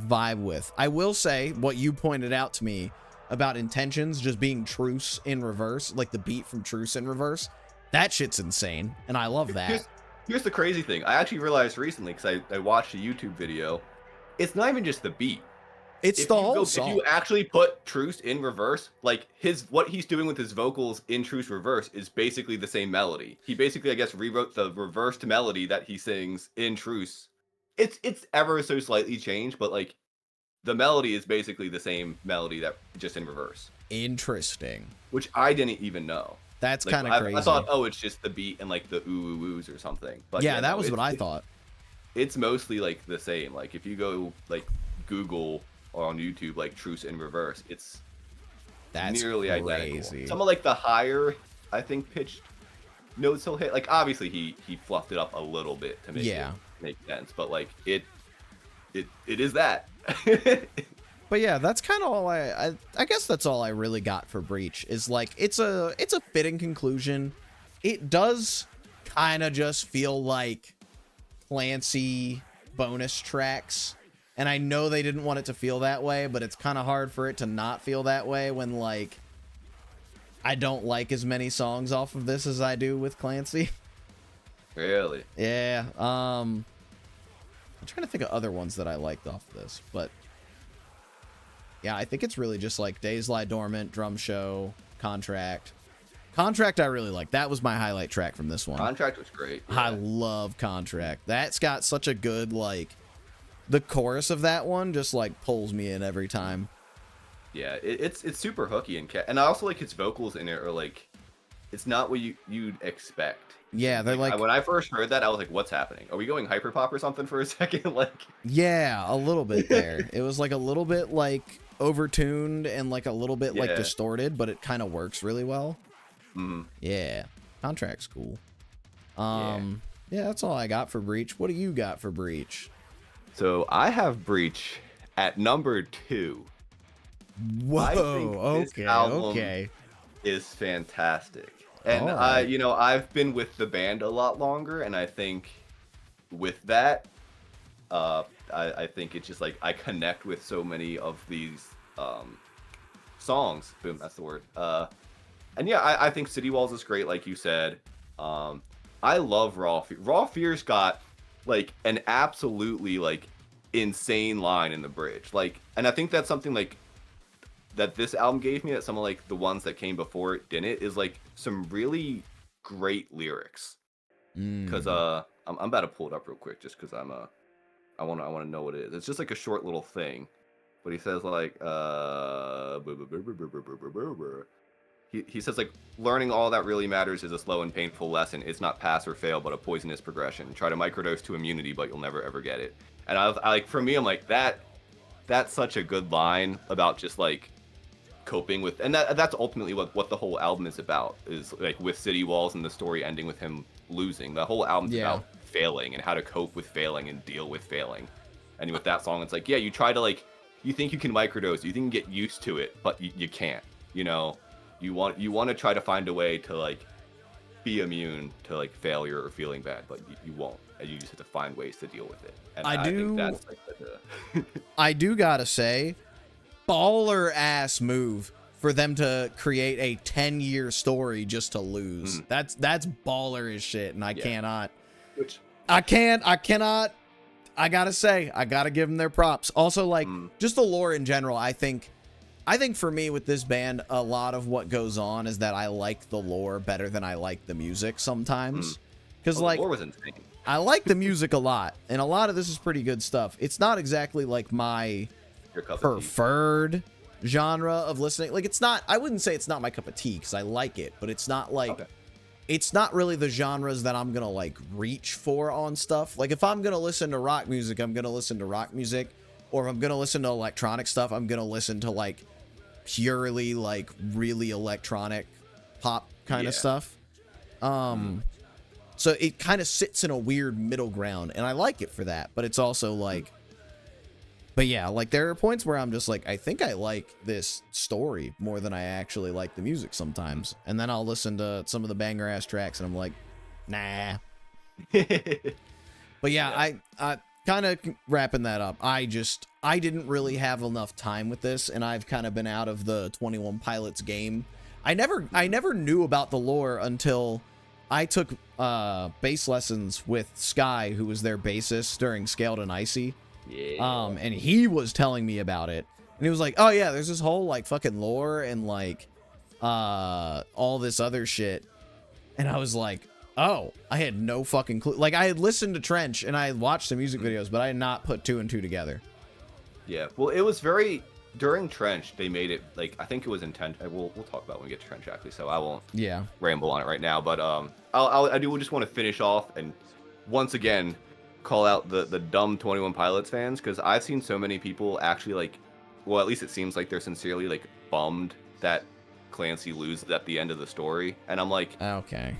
vibe with. I will say what you pointed out to me about Intentions just being Truce in reverse, like the beat from Truce in reverse. That shit's insane, and I love that. Here's the crazy thing. I actually realized recently, because I watched a YouTube video, it's not even just the beat. It's the whole song. If you actually put Truce in reverse, like what he's doing with his vocals in Truce reverse is basically the same melody. He basically, I guess, rewrote the reversed melody that he sings in Truce. It's ever so slightly changed, but like the melody is basically the same melody that just in reverse. Interesting. Which I didn't even know. That's kind of crazy. I thought, oh, it's just the beat and like the ooh-oohs or something. But yeah, that was what I thought. It's mostly like the same. Like if you go like Google or on YouTube like Truce in reverse, that's nearly crazy. Identical. Some of like the higher, I think, pitched notes he'll hit. Like obviously he fluffed it up a little bit to make it make sense, but like it is that. But yeah, that's kind of all I guess that's all I really got for Breach is like it's a fitting conclusion it does kind of just feel like Clancy bonus tracks. And I know they didn't want it to feel that way, but it's kind of hard for it to not feel that way when, like, I don't like as many songs off of this as I do with Clancy. Really? Yeah. I'm trying to think of other ones that I liked off of this, but yeah, I think it's really just like Days Lie Dormant, Drum Show, Contract. Contract I really like. That was my highlight track from this one. Contract was great. Yeah. I love Contract. That's got such a good, like, the chorus of that one just like pulls me in every time. Yeah, it's super hooky and I also like his vocals in it are like, it's not what you'd expect. Yeah, they're like, when I first heard that, I was like, what's happening? Are we going hyperpop or something for a second? Like, yeah, a little bit there. It was like a little bit like overtuned and like a little bit like distorted, but it kind of works really well. Yeah, Contract's cool. Yeah, that's all I got for Breach. What do you got for Breach? So I have Breach at number 2. Whoa, I think this album is fantastic. And I've been with the band a lot longer, and I think with that, I think it's just like I connect with so many of these songs. Boom, that's the word. And yeah, I think City Walls is great, like you said. I love Raw Fear. Raw Fear's got like an absolutely like insane line in the bridge. Like, and I think that's something like that this album gave me that some of like the ones that came before it didn't, is like some really great lyrics. Because I'm about to pull it up real quick just because I want to know what it is. It's just like a short little thing, but he says like he says like, learning all that really matters is a slow and painful lesson. It's not pass or fail, but a poisonous progression. Try to microdose to immunity, but you'll never ever get it. And I like, for me, I'm like, that's such a good line about just like coping with, and that's ultimately what the whole album is about, is like with City Walls and the story ending with him losing. The whole album's about failing and how to cope with failing and deal with failing. And with that song, it's like, yeah, you try to like, you think you can microdose, you think you can get used to it, but you can't. You know, you want to try to find a way to like be immune to like failure or feeling bad, but you won't. And you just have to find ways to deal with it. And I think that's like I do gotta say, baller ass move for them to create a 10-year story just to lose. That's baller as shit, and I cannot. I gotta say, I gotta give them their props. Also, like, just the lore in general, I think for me with this band, a lot of what goes on is that I like the lore better than I like the music sometimes. Because like, the lore was insane. I like the music a lot, and a lot of this is pretty good stuff. It's not exactly like my preferred genre of listening. Like, it's not, I wouldn't say it's not my cup of tea, because I like it, but it's not like, it's not really the genres that I'm gonna like reach for on stuff. Like, if I'm gonna listen to rock music, I'm gonna listen to rock music, or if I'm gonna listen to electronic stuff, I'm gonna listen to like purely like really electronic pop kind of stuff. So it kind of sits in a weird middle ground, and I like it for that, but it's also like, but yeah, like there are points where I'm just like, I think I like this story more than I actually like the music sometimes. And then I'll listen to some of the banger ass tracks and I'm like, nah. But yeah, I kind of wrapping that up. I didn't really have enough time with this, and I've kind of been out of the 21 Pilots game. I never knew about the lore until I took bass lessons with Sky, who was their bassist during Scaled and Icy. Yeah. And he was telling me about it, and he was like, oh yeah, there's this whole like fucking lore and like all this other shit. And I was like, oh, I had no fucking clue. Like, I had listened to Trench and I had watched the music videos, but I had not put 2 and 2 together. Yeah, well, it was very, during Trench, they made it, like, I think it was intent. We'll talk about it when we get to Trench, actually, so I won't ramble on it right now. But I do just want to finish off and once again call out the dumb 21 Pilots fans, because I've seen so many people actually, like, well, at least it seems like they're sincerely, like, bummed that Clancy loses at the end of the story. And I'm like, okay.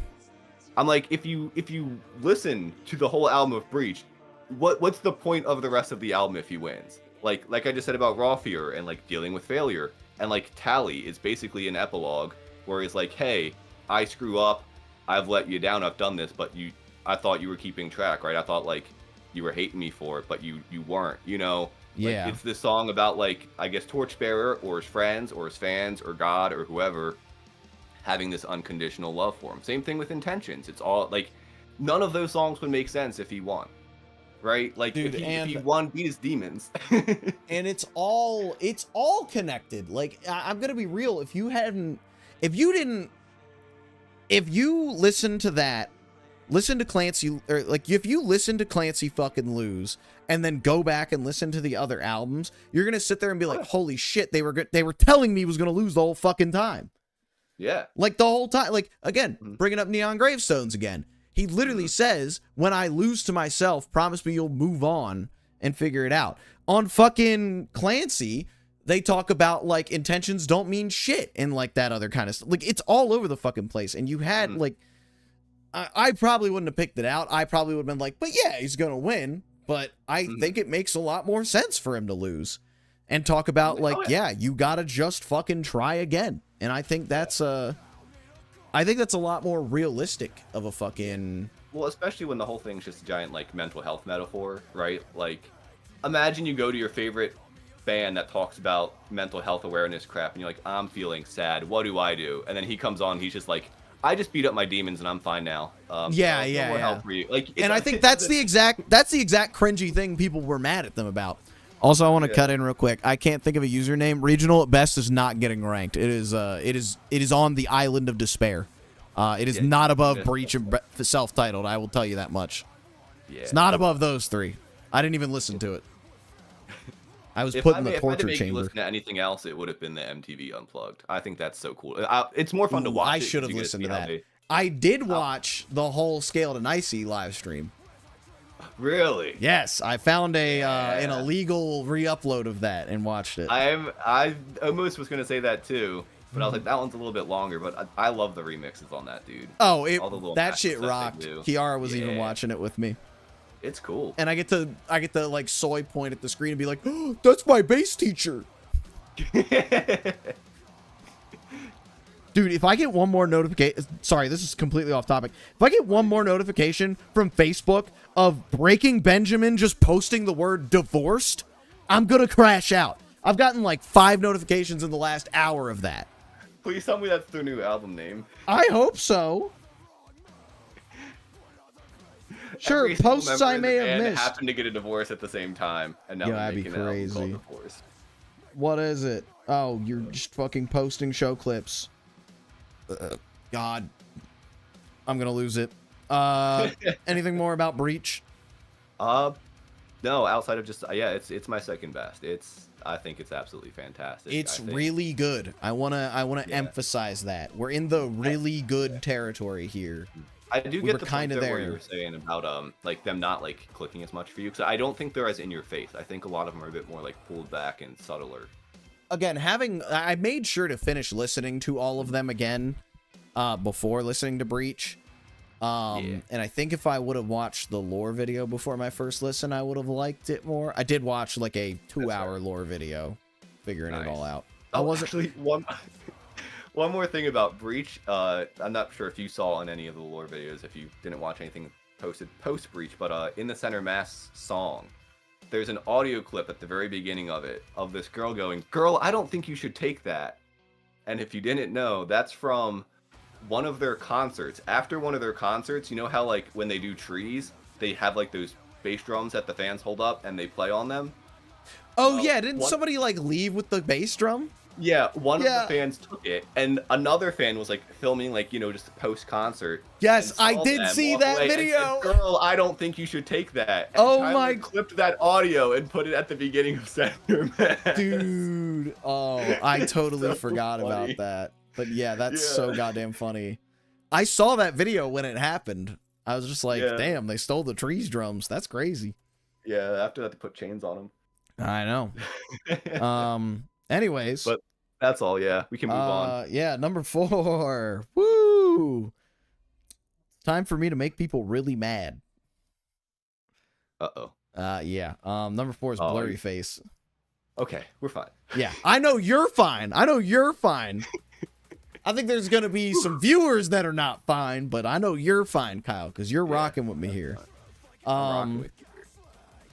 I'm like, if you listen to the whole album of Breach, what's the point of the rest of the album if he wins? Like I just said about Raw Fear and like dealing with failure, and like Tally is basically an epilogue where he's like, hey, I screw up, I've let you down. I've done this, but I thought you were keeping track, right? I thought like you were hating me for it, but you weren't, you know? Yeah. Like, it's this song about like, I guess, Torchbearer or his friends or his fans or God or whoever having this unconditional love for him. Same thing with Intentions. It's all like, none of those songs would make sense if he won, right? Like, Dude, if he won, beat his demons. And it's all connected. Like, I'm gonna be real. If you listen to that, listen to Clancy, or like if you listen to Clancy fucking lose and then go back and listen to the other albums, you're gonna sit there and be like, holy shit, they were telling me he was gonna lose the whole fucking time. Yeah. Like the whole time. Like, again, bringing up Neon Gravestones again. He literally says, when I lose to myself, promise me you'll move on and figure it out. On fucking Clancy, they talk about, like, intentions don't mean shit and, like, that other kind of stuff. Like, it's all over the fucking place. And you had, like, I probably wouldn't have picked it out. I probably would have been like, but yeah, he's going to win. But I think it makes a lot more sense for him to lose. And talk about, like, yeah, you got to just fucking try again. And I think that's a lot more realistic of a fucking... Well, especially when the whole thing's just a giant, like, mental health metaphor, right? Like, imagine you go to your favorite band that talks about mental health awareness crap, and you're like, I'm feeling sad. What do I do? And then he comes on, he's just like, I just beat up my demons and I'm fine now. No more help for you. Like, and I think that's the exact cringy thing people were mad at them about. Also, I want to cut in real quick. I can't think of a username. Regional at best is not getting ranked. It is on the island of despair. It is not above Breach and Self-Titled. I will tell you that much. Yeah. It's not above those three. I didn't even listen to it. I was put in the torture chamber. If I didn't listen to anything else, it would have been the MTV Unplugged. I think that's so cool. It's more fun to watch. I should have listened to that. I did watch the whole Scale to Nicey live stream. Really? Yes, I found an illegal re-upload of that and watched it. I almost was gonna say that too, but I was like, that one's a little bit longer. But I love the remixes on that, dude. Oh, that shit rocked. Kiara was even watching it with me. It's cool. And I get to like soy point at the screen and be like, oh, that's my bass teacher. Dude, if I get one more notification, sorry, this is completely off topic. If I get one more notification from Facebook of Breaking Benjamin just posting the word divorced, I'm going to crash out. I've gotten like 5 notifications in the last hour of that. Please tell me that's their new album name. I hope so. Sure, posts I may have missed. Happened to get a divorce at the same time, and now that'd be crazy. What is it? Oh, you're just fucking posting show clips. God, I'm gonna lose it. Anything more about Breach? No, outside of just it's my second best. I think it's absolutely fantastic. It's really good. I wanna emphasize that we're in the really good territory here. I do get the point there where you were saying about like them not like clicking as much for you, because I don't think they're as in your face. I think a lot of them are a bit more like pulled back and subtler. Again, I made sure to finish listening to all of them again before listening to Breach. And I think if I would have watched the lore video before my first listen, I would have liked it more. I did watch like a 2-hour lore video figuring it all out. Actually, one more thing about Breach. I'm not sure if you saw in any of the lore videos, if you didn't watch anything posted post Breach, but in the Center Mass song, there's an audio clip at the very beginning of it, of this girl going, "Girl, I don't think you should take that." And if you didn't know, that's from one of their concerts. After one of their concerts, you know how like when they do trees, they have like those bass drums that the fans hold up and they play on them? Oh yeah, didn't somebody like leave with the bass drum? Yeah, one of the fans took it, and another fan was like filming, like, you know, just post-concert. Yes, I did see that video. Said, "Girl, I don't think you should take that." And oh Tyler my! Clipped that audio and put it at the beginning of Center Mass. Dude, oh, I totally forgot about that. But yeah, that's so goddamn funny. I saw that video when it happened. I was just like, damn, they stole the trees drums. That's crazy. Yeah, after that, they put chains on them. I know. Anyways. But that's all, we can move on. Yeah, number 4. Woo! It's time for me to make people really mad. Uh-oh. Yeah. Number 4 is Blurry Face. Okay, we're fine. Yeah, I know you're fine. I think there's gonna be some viewers that are not fine, but I know you're fine, Kyle, because you're rocking with me here.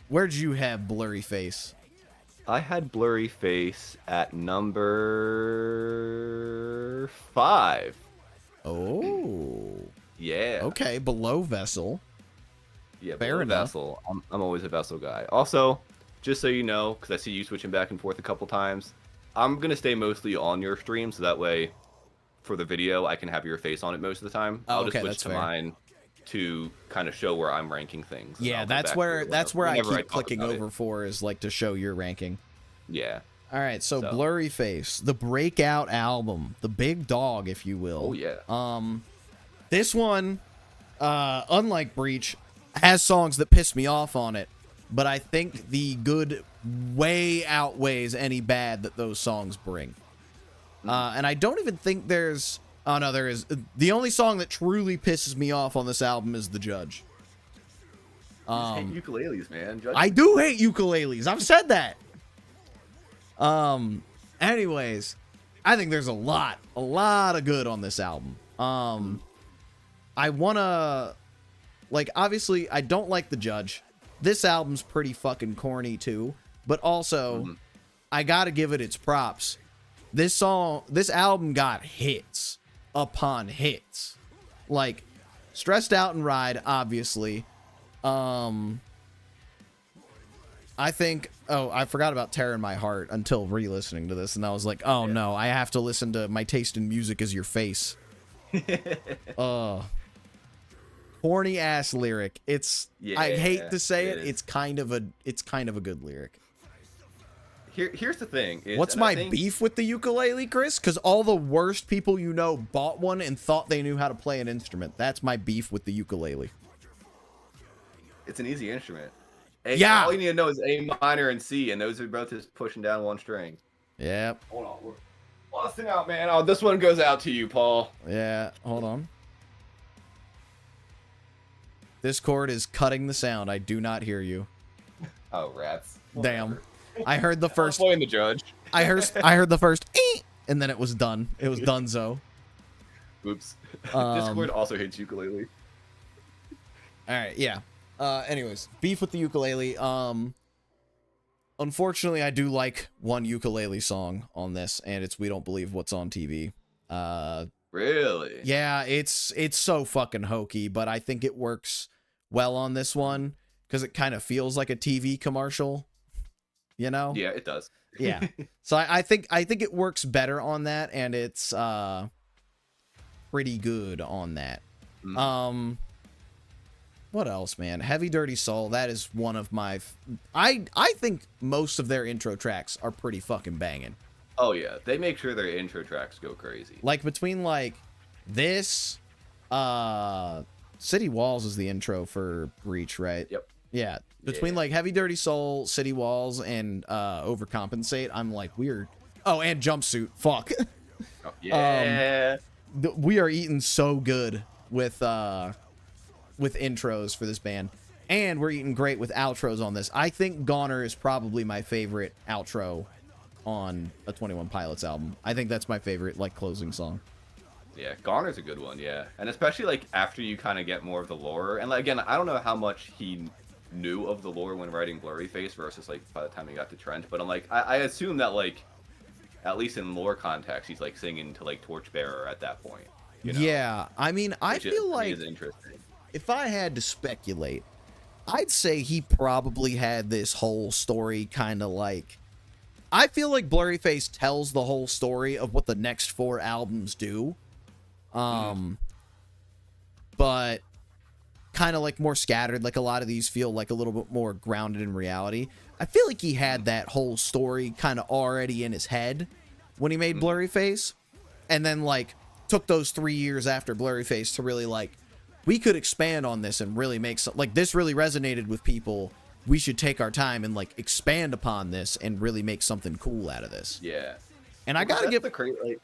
Where'd you have Blurry Face? I had Blurry Face at number 5. Oh. Yeah. Okay, below Vessel. Yeah, fair enough. Vessel. I'm always a Vessel guy. Also, just so you know, because I see you switching back and forth a couple times, I'm going to stay mostly on your stream, so that way, for the video, I can have your face on it most of the time. Oh, I'll okay, just switch that's to fair. mine to kind of show where I'm ranking things. Yeah, that's where I keep clicking over for, is like to show your ranking. Yeah. All right, so Blurry Face, the breakout album, the big dog, if you will. Oh yeah. This one, unlike Breach, has songs that piss me off on it, but I think the good way outweighs any bad that those songs bring. And I don't even think there's... Oh, no, there is. The only song that truly pisses me off on this album is The Judge. You just hate ukuleles, man. I do hate ukuleles. I've said that. Anyways, I think there's a lot of good on this album. I wanna, like, obviously, I don't like The Judge. This album's pretty fucking corny, too. But also, I gotta give it its props. This album got hits upon hits. Like, Stressed Out and Ride, obviously. I think, I forgot about Terror in My Heart until re-listening to this, and I was like, oh no, I have to listen to My Taste in Music Is Your Face. Corny ass lyric. It's, I hate to say it, it's kind of a good lyric. Here's the thing. What's my beef with the ukulele, Chris? Because all the worst people you know bought one and thought they knew how to play an instrument. That's my beef with the ukulele. It's an easy instrument. Yeah. All you need to know is A minor and C, and those are both just pushing down one string. Yep. Hold on. We're busting out, man. Oh, this one goes out to you, Paul. Yeah. Hold on. This chord is cutting the sound. I do not hear you. Oh, rats. Damn. I heard the first. Playing The Judge. I heard the first, and then it was done. It was donezo. Oops. Discord also hates ukulele. All right, yeah. Anyways, beef with the ukulele. Unfortunately, I do like one ukulele song on this, and it's "We Don't Believe What's on TV." Really? Yeah, it's so fucking hokey, but I think it works well on this one because it kind of feels like a TV commercial. You know? Yeah, it does. Yeah. So I think it works better on that, and it's pretty good on that. What else, man? Heavy Dirty Soul, that is one of my I think most of their intro tracks are pretty fucking banging. Oh yeah, they make sure their intro tracks go crazy. Like between like this City Walls is the intro for Breach, right? Yep. Yeah. Between like Heavy Dirty Soul, City Walls, and Overcompensate, I'm like weird. Oh, and Jumpsuit. Fuck. Oh, yeah. We are eating so good with intros for this band, and we're eating great with outros on this. I think Goner is probably my favorite outro on a 21 Pilots album. I think that's my favorite like closing song. Yeah, Goner's a good one, yeah. And especially like after you kind of get more of the lore. And like, again, I don't know how much he knew of the lore when writing Blurry Face versus like by the time he got to Trench, but I'm like, I assume that like at least in lore context he's like singing to like Torchbearer at that point, you know? Yeah, I mean, I feel like is interesting. If I had to speculate, I'd say he probably had this whole story kind of like, I feel like Blurry Face tells the whole story of what the next 4 albums do, but kind of like more scattered. Like a lot of these feel like a little bit more grounded in reality. I feel like he had that whole story kind of already in his head when he made Blurry Face, and then like took those 3 years after Blurry Face to really like, we could expand on this and really make some, like, this really resonated with people. We should take our time and like expand upon this and really make something cool out of this. Yeah. And I gotta give the crazy, like,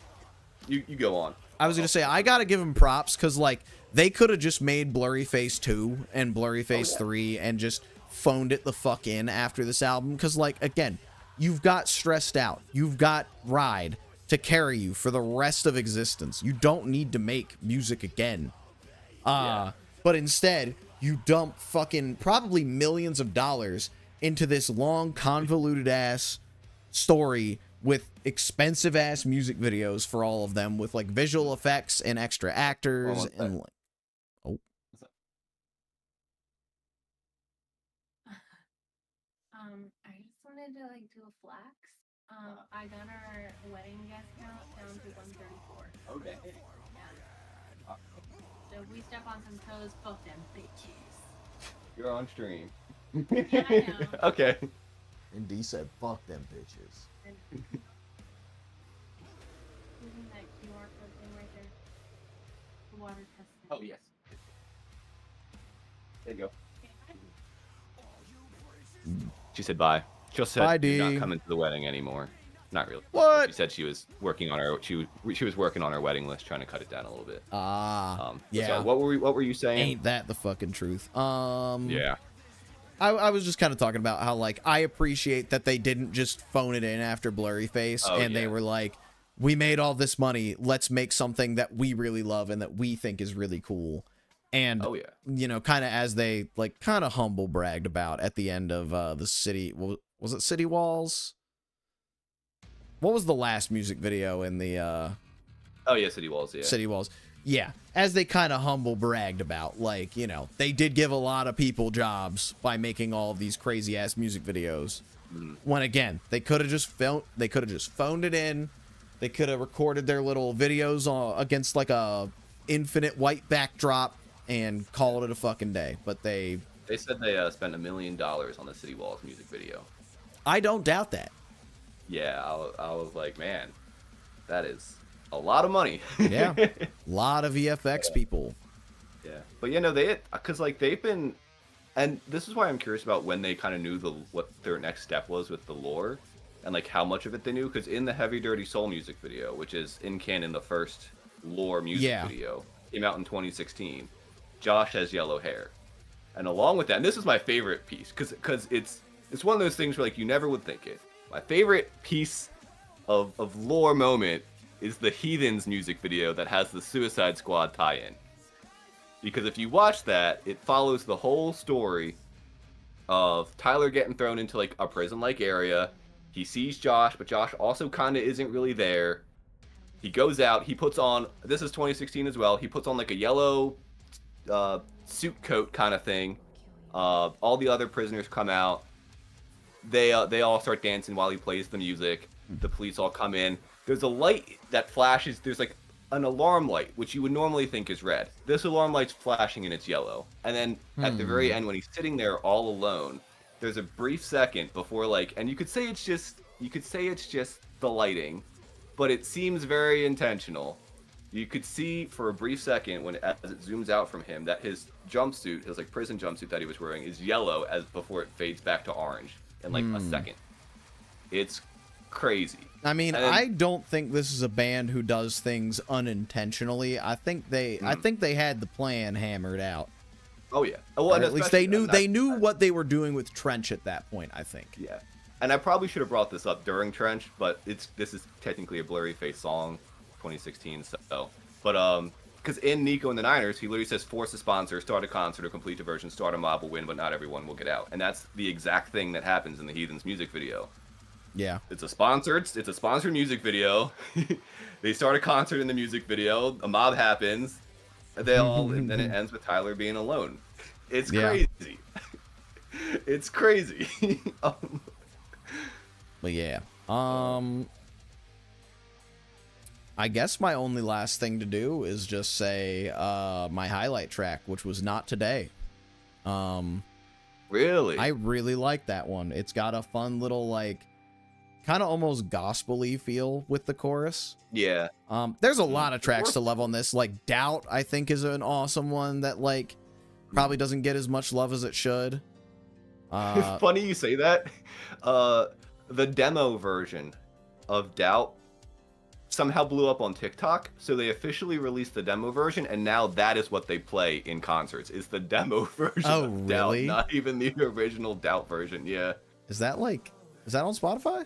you go on. I was gonna say, I gotta give him props because like they could have just made Blurry Face 2 and Blurry Face 3 and just phoned it the fuck in after this album. Because like, again, you've got Stressed Out, you've got Ride, to carry you for the rest of existence. You don't need to make music again. But instead, you dump fucking probably millions of dollars into this long, convoluted ass story with expensive ass music videos for all of them, with like visual effects and extra actors and like, oh. I just wanted to like do a flex. I got our wedding guest count down to 134. Okay. Yeah. So if we step on some toes, fuck them bitches. You're on stream. Yeah, I know. Okay. And D said, fuck them bitches. Using that QR code thing right there. The water test. Oh, yes. There you go. She said bye. She said Bye, she's not D. coming to the wedding anymore. Not really. What? She said she was working on her. She was working on her wedding list, trying to cut it down a little bit. Yeah. So what were you saying? Ain't that the fucking truth? Yeah. I was just kind of talking about how, like, I appreciate that they didn't just phone it in after Blurry Face, and they were like, we made all this money, let's make something that we really love and that we think is really cool. And, you know, kind of as they, like, kind of humble bragged about at the end of the City, was it City Walls? What was the last music video in the... Oh, yeah, City Walls, yeah. City Walls. Yeah, as they kind of humble bragged about, like, you know, they did give a lot of people jobs by making all of these crazy ass music videos. When again, they could have just phoned it in. They could have recorded their little videos against like a infinite white backdrop and called it a fucking day. But they said they spent $1 million on the City Walls music video. I don't doubt that. Yeah, I was like, man, that is a lot of money. Yeah, a lot of VFX people. Yeah, but you know because like they've been, and this is why I'm curious about when they kind of knew what their next step was with the lore, and like how much of it they knew. Because in the Heavy Dirty Soul music video, which is in canon the first lore music video, came out in 2016. Josh has yellow hair, and along with that, and this is my favorite piece because it's one of those things where like you never would think it. My favorite piece of lore moment is the Heathens music video that has the Suicide Squad tie-in. Because if you watch that, it follows the whole story of Tyler getting thrown into like a prison-like area. He sees Josh, but Josh also kind of isn't really there. He goes out, he puts on, this is 2016 as well, he puts on like a yellow suit coat kind of thing. All the other prisoners come out. They all start dancing while he plays the music. The police all come in. There's a light that flashes. There's like an alarm light, which you would normally think is red. This alarm light's flashing and it's yellow. And then at the very end, when he's sitting there all alone, there's a brief second before like, and you could say it's just the lighting, but it seems very intentional. You could see for a brief second as it zooms out from him that his jumpsuit, his like prison jumpsuit that he was wearing, is yellow before it fades back to orange in like a second. It's crazy. I mean, I don't think this is a band who does things unintentionally. I think they had the plan hammered out. Oh yeah. Well, or at least they knew what they were doing with Trench at that point, I think. Yeah. And I probably should have brought this up during Trench, but this is technically a Blurry Face song, 2016. So, but because in Nico and the Niners, he literally says, "Force a sponsor, start a concert, or complete diversion, start a mob will win, but not everyone will get out." And that's the exact thing that happens in the Heathens music video. Yeah, it's a sponsored music video. They start a concert in the music video. A mob happens. And then it ends with Tyler being alone. It's crazy. It's crazy. But yeah, I guess my only last thing to do is just say my highlight track, which was Not Today. Really? I really like that one. It's got a fun little like kind of almost gospel-y feel with the chorus. Yeah. There's a lot of tracks to love on this. Like Doubt, I think, is an awesome one that like probably doesn't get as much love as it should. Funny you say that. The demo version of Doubt somehow blew up on TikTok, so they officially released the demo version, and now that is what they play in concerts. Is the demo version of really? Doubt, not even the original Doubt version. Yeah. Is that on Spotify?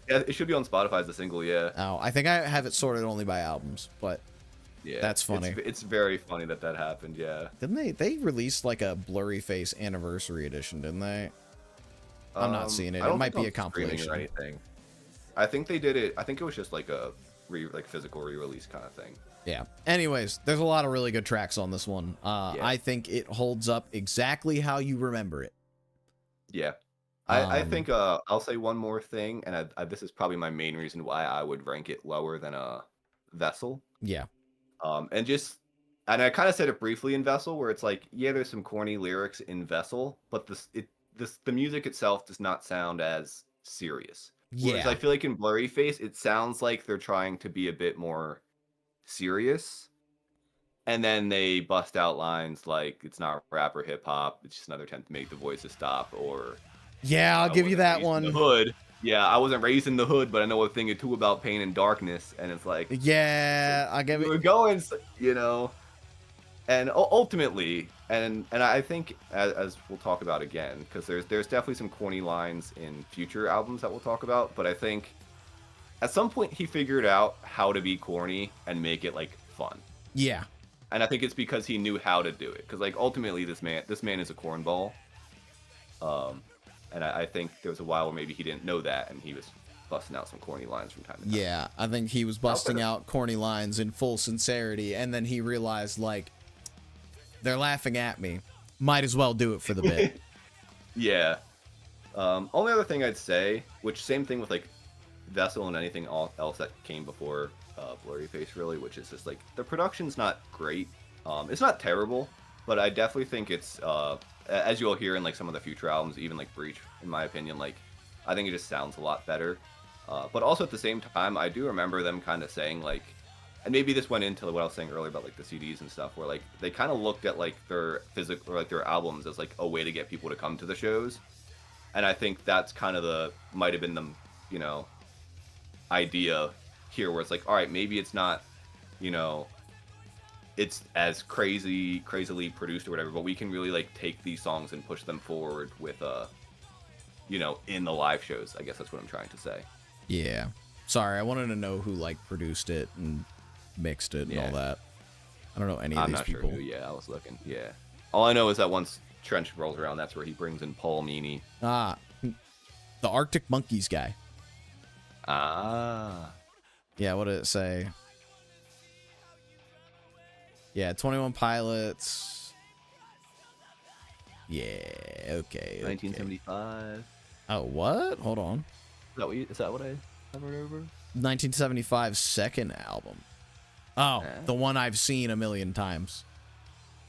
Yeah, it should be on Spotify as a single. Yeah. Oh, I think I have it sorted only by albums, but Yeah. that's funny. It's very funny that happened. Yeah. Didn't they released like a Blurry Face anniversary edition, didn't they? I'm not seeing it. I It don't might think be a on streaming compilation. or anything. I think they did it. I think it was just like a physical re-release kind of thing. Yeah. Anyways, there's a lot of really good tracks on this one. Yeah. I think it holds up exactly how you remember it. Yeah. I think I'll say one more thing, and this is probably my main reason why I would rank it lower than Vessel. Yeah. And I kind of said it briefly in Vessel, where it's like, yeah, there's some corny lyrics in Vessel, but the music itself does not sound as serious. Whereas Yeah. I feel like in Blurry Face, it sounds like they're trying to be a bit more serious. And then they bust out lines like, it's not rap or hip hop, it's just another attempt to make the voices stop, or Yeah, I'll I give you wasn't that raised in one. the hood. Yeah, I wasn't raised in the hood, but I know a thing or two about pain and darkness, and it's like, Yeah, I'll give we're it. going, and ultimately, and I think as we'll talk about again, because there's definitely some corny lines in future albums that we'll talk about, but I think at some point he figured out how to be corny and make it like fun. Yeah. And I think it's because he knew how to do it. Because like ultimately, this man is a cornball. And I think there was a while where maybe he didn't know that, and he was busting out some corny lines from time to time. Yeah, I think he was busting out corny lines in full sincerity, and then he realized, like, they're laughing at me. Might as well do it for the bit. Yeah. Only other thing I'd say, which same thing with like Vessel and anything else that came before Blurry Face, really, which is just like the production's not great. It's not terrible, but I definitely think it's as you'll hear in like some of the future albums, even like Breach, in my opinion, like I think it just sounds a lot better. But also at the same time, I do remember them kind of saying like, and maybe this went into what I was saying earlier about like the CDs and stuff, where like they kind of looked at like their physical or like their albums as like a way to get people to come to the shows. And I think that's kind of might have been the, idea here, where it's like, all right, maybe it's not, it's as crazily produced or whatever, but we can really like take these songs and push them forward with, in the live shows. I guess that's what I'm trying to say. Yeah. Sorry, I wanted to know who, like, produced it and mixed it and all that. I don't know any of these people. I'm not sure who, I was looking, All I know is that once Trench rolls around, that's where he brings in Paul Meany. Ah, the Arctic Monkeys guy. Ah. Yeah, what did it say? Yeah, 21 Pilots. Yeah, okay. 1975. Oh, what? Hold on. Is that what I have heard over? 1975's second album. Oh, the one I've seen a million times.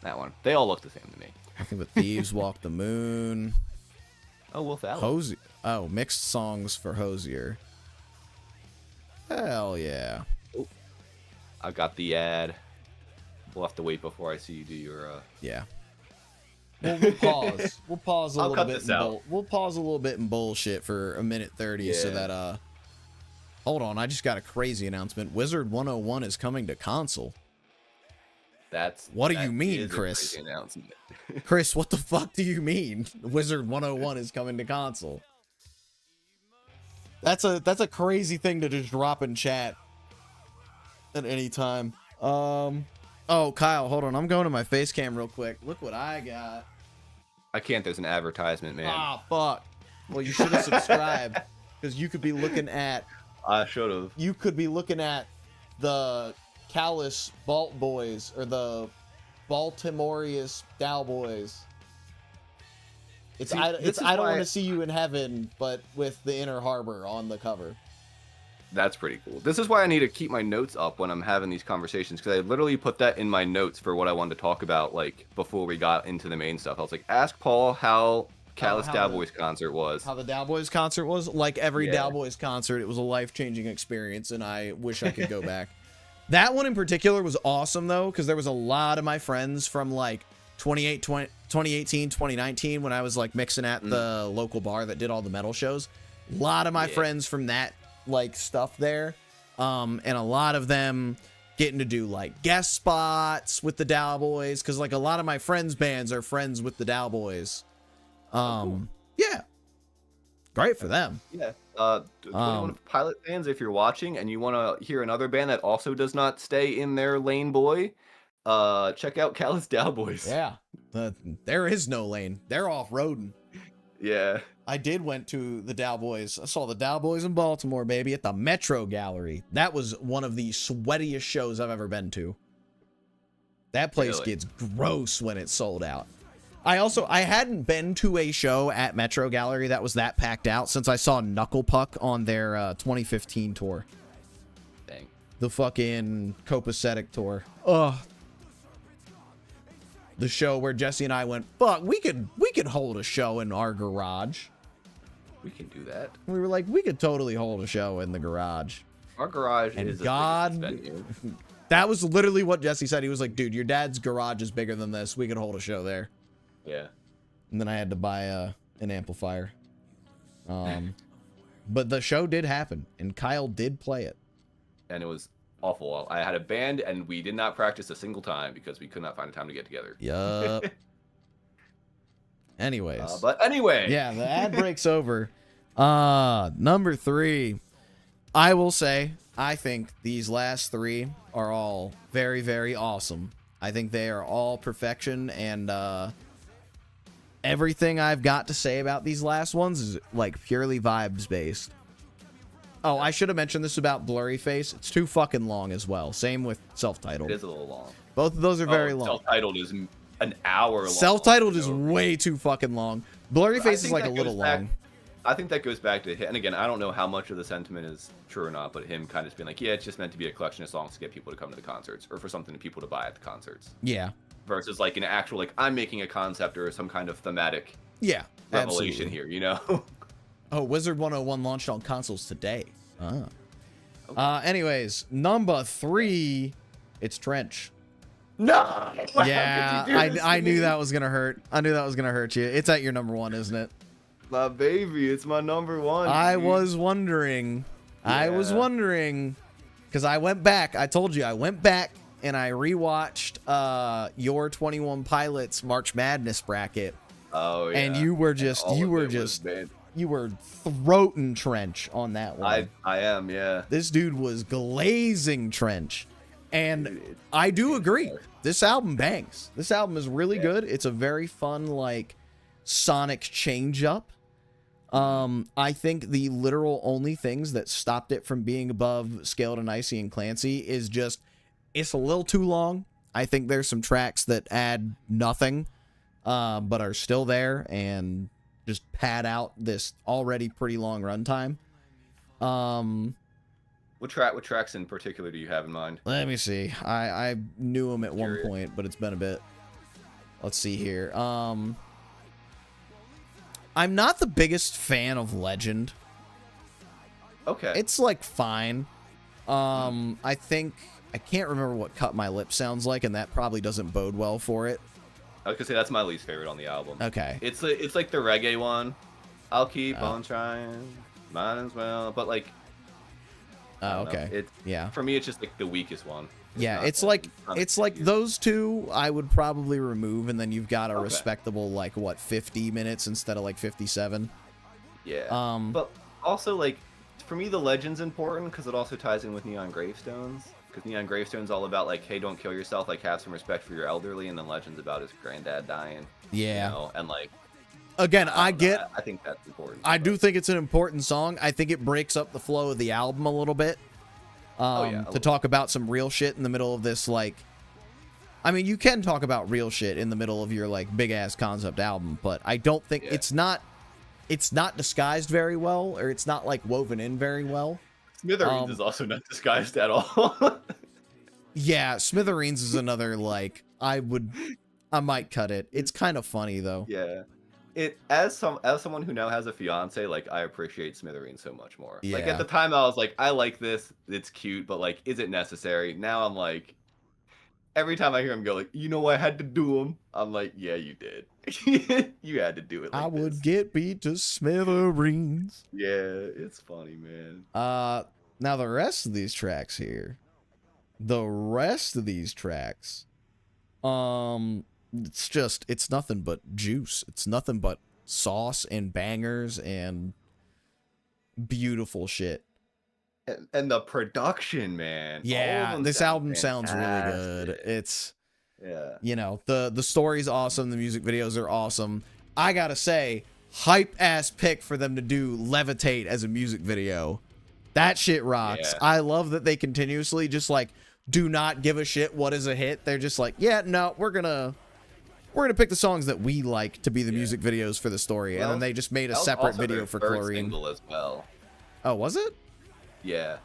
That one. They all look the same to me. I think the Thieves Walk the Moon. Oh, Wolf Alley. Hosier. Oh, mixed songs for Hosier. Hell yeah. Oh, I got the ad. We'll have to wait before I see you do your. Yeah. We'll pause. We'll pause a I'll little cut bit. this out. We'll pause a little bit in bullshit for a minute 30 so that Hold on, I just got a crazy announcement. Wizard 101 is coming to console. What do you mean, Chris? Chris, what the fuck do you mean? Wizard 101 is coming to console. That's a crazy thing to just drop in chat at any time. Oh, Kyle, hold on. I'm going to my face cam real quick. Look what I got. I can't. There's an advertisement, man. Ah, fuck. Well, you should have subscribed because you could be looking at. I should have. You could be looking at the Callous Vault Boys or the Baltimoreus Dow Boys. It's I don't want to see you in heaven, but with the Inner Harbor on the cover. That's pretty cool. This is why I need to keep my notes up when I'm having these conversations, because I literally put that in my notes for what I wanted to talk about, like, before we got into the main stuff. I was like, ask Paul how Callous Dow Boys concert was. How the Dow Boys concert was? Like every Dow Boys concert, it was a life-changing experience, and I wish I could go back. That one in particular was awesome, though, because there was a lot of my friends from, like, 2018, 2019, when I was, like, mixing at the local bar that did all the metal shows. A lot of my friends from that like stuff there, and a lot of them getting to do like guest spots with the Dow Boys, because like a lot of my friends' bands are friends with the Dow Boys. Yeah, Great for them. Yeah. 21 Pilot fans, if you're watching and you want to hear another band that also does not stay in their lane, boy, check out Callous Cowboys. Yeah. There is no lane. They're off-roading. Yeah. I went to the Cowboys. I saw the Cowboys in Baltimore, baby, at the Metro Gallery. That was one of the sweatiest shows I've ever been to. That place Really? gets gross when it's sold out. I hadn't been to a show at Metro Gallery that was that packed out since I saw Knuckle Puck on their 2015 tour. Dang. The fucking Copacetic tour. Ugh. The show where Jesse and I went, fuck, we could hold a show in our garage. We can do that. We were like, we could totally hold a show in the garage. Our garage And is God, a venue. that was literally what Jesse said. He was like, dude, your dad's garage is bigger than this. We could hold a show there. Yeah. And then I had to buy an amplifier. But the show did happen, and Kyle did play it. And it was awful. I had a band, and we did not practice a single time because we could not find a time to get together. Yup. Anyways. But anyway. Yeah, the ad break's over. Number 3. I will say, I think these last 3 are all very, very awesome. I think they are all perfection, and everything I've got to say about these last ones is like purely vibes based. Oh, I should have mentioned this about Blurry Face. It's too fucking long as well. Same with Self-Titled. It is a little long. Both of those are very long. Self-Titled is an hour long. Self-Titled is way too fucking long. Blurry Face is like a little long. I think that goes back to him. And again, I don't know how much of the sentiment is true or not, but him kind of being like, yeah, it's just meant to be a collection of songs to get people to come to the concerts or for something to people to buy at the concerts. Yeah. Versus like an actual, like, I'm making a concept or some kind of thematic revelation absolutely. here, you know? Oh, Wizard 101 launched on consoles today. Okay. Anyways, number 3, it's Trench. No! Yeah, I knew that was gonna hurt. I knew that was gonna hurt you. It's at your number 1, isn't it? My baby, it's my number 1. I dude. was wondering. Yeah. I was wondering. Because I went back. I told you, I went back and I rewatched your 21 Pilots March Madness bracket. Oh, yeah. And you were just, you were throating Trench on that one. I am, yeah. This dude was glazing Trench. And I do agree. This album bangs. This album is really good. It's a very fun, like, sonic change up. I think the literal only things that stopped it from being above Skeleton Icy and Clancy is just, it's a little too long. I think there's some tracks that add nothing, but are still there and just pad out this already pretty long runtime. What tracks in particular do you have in mind? Let me see. I knew him at one point, but it's been a bit. Let's see here. I'm not the biggest fan of Legend. Okay. It's like fine. I think I can't remember what Cut My Lip sounds like, and that probably doesn't bode well for it. I was gonna say that's my least favorite on the album. Okay. It's like the reggae one. I'll keep on trying, might as well. But like, Oh, okay. Yeah. For me, it's just like the weakest one. Yeah, it's like those two I would probably remove, and then you've got a respectable like what 50 minutes instead of like 57. Yeah. But also like for me, the Legend's important because it also ties in with Neon Gravestones. Because Neon Gravestone's all about like, hey, don't kill yourself, like have some respect for your elderly, and then Legend's about his granddad dying. Yeah. You know? And like. Again, I think that's important. I do think it's an important song. I think it breaks up the flow of the album a little bit. To talk about some real shit in the middle of this, like, I mean, you can talk about real shit in the middle of your like big ass concept album, but I don't think it's not disguised very well, or it's not like woven in very well. Smithereens is also not disguised at all. Yeah, Smithereens is another like I might cut it. It's kind of funny though. Yeah. As someone who now has a fiance, like I appreciate Smithereens so much more. Yeah. Like at the time I was like, I like this, it's cute, but like, is it necessary? Now I'm like, every time I hear him go like, you know, I had to do them. I'm like, yeah, you did. You had to do it. Like I would get beat to smithereens. Yeah, it's funny, man. Now the rest of these tracks here, it's nothing but juice. It's nothing but sauce and bangers, and beautiful shit. And the production, man. All of Yeah, them this sound album sounds really good. fantastic. It's, Yeah. you know, the story's awesome, the music videos are awesome. I gotta say, hype ass pick for them to do Levitate as a music video. That shit rocks. Yeah. I love that they continuously just like do not give a shit what is a hit. They're just like, yeah, no, we're gonna pick the songs that we like to be the music videos for the story. Well, and then they just made a that was separate also video their for third Chlorine. single as well. Oh, was it? Yeah.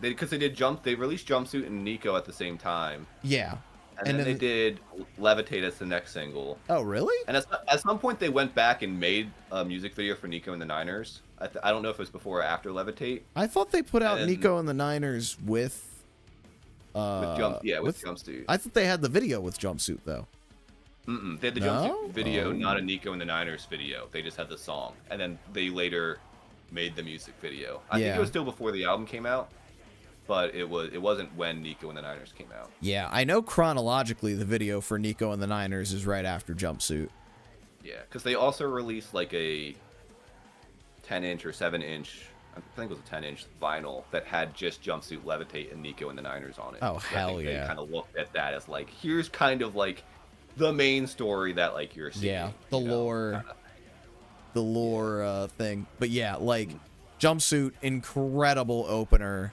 Because they released Jumpsuit and Nico at the same time. Yeah. And then they did Levitate as the next single. Oh, really? And at some point, they went back and made a music video for Nico and the Niners. I don't know if it was before or after Levitate. I thought they put out And- Nico and the Niners with Jumpsuit. I thought they had the video with Jumpsuit though. They had the No? Jumpsuit video, Oh. not a Nico and the Niners video. They just had the song. And then they later made the music video. I think Yeah. it was still before the album came out. But it wasn't when Nico and the Niners came out. Yeah, I know chronologically the video for Nico and the Niners is right after Jumpsuit. Yeah, because they also released like a 10-inch or 7-inch, I think it was a 10-inch vinyl that had just Jumpsuit, Levitate, and Nico and the Niners on it. Oh, So hell I think yeah. They kind of looked at that as like, here's kind of like the main story that like you're seeing. Yeah, the you know, lore, kinda. thing. But yeah, like Jumpsuit, incredible opener.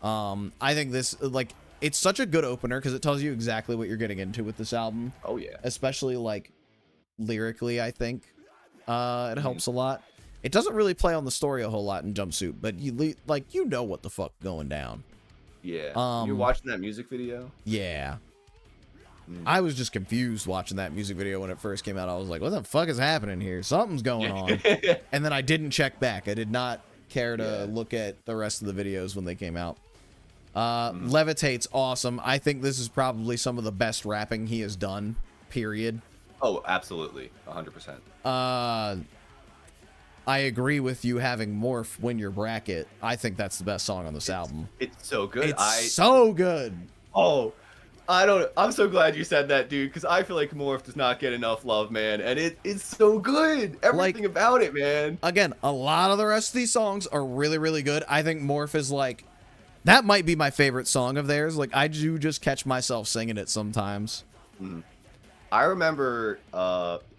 I think this, like, it's such a good opener because it tells you exactly what you're getting into with this album. Oh yeah. Especially like lyrically, I think it helps a lot. It doesn't really play on the story a whole lot in Jumpsuit, but you know what the fuck going down. Yeah. You're watching that music video? Yeah. I was just confused watching that music video when it first came out. I was like, what the fuck is happening here? Something's going on. And then I didn't check back. I did not care to look at the rest of the videos when they came out. Levitate's awesome. I think this is probably some of the best rapping he has done, period. Oh, absolutely. 100%. I agree with you having Morph win your bracket. I think that's the best song on this album. It's so good. It's so good. Oh, I'm so glad you said that, dude, because I feel like Morph does not get enough love, man. And it's so good. Everything about it, man. Again, a lot of the rest of these songs are really, really good. I think Morph is like, that might be my favorite song of theirs. Like, I do just catch myself singing it sometimes. I remember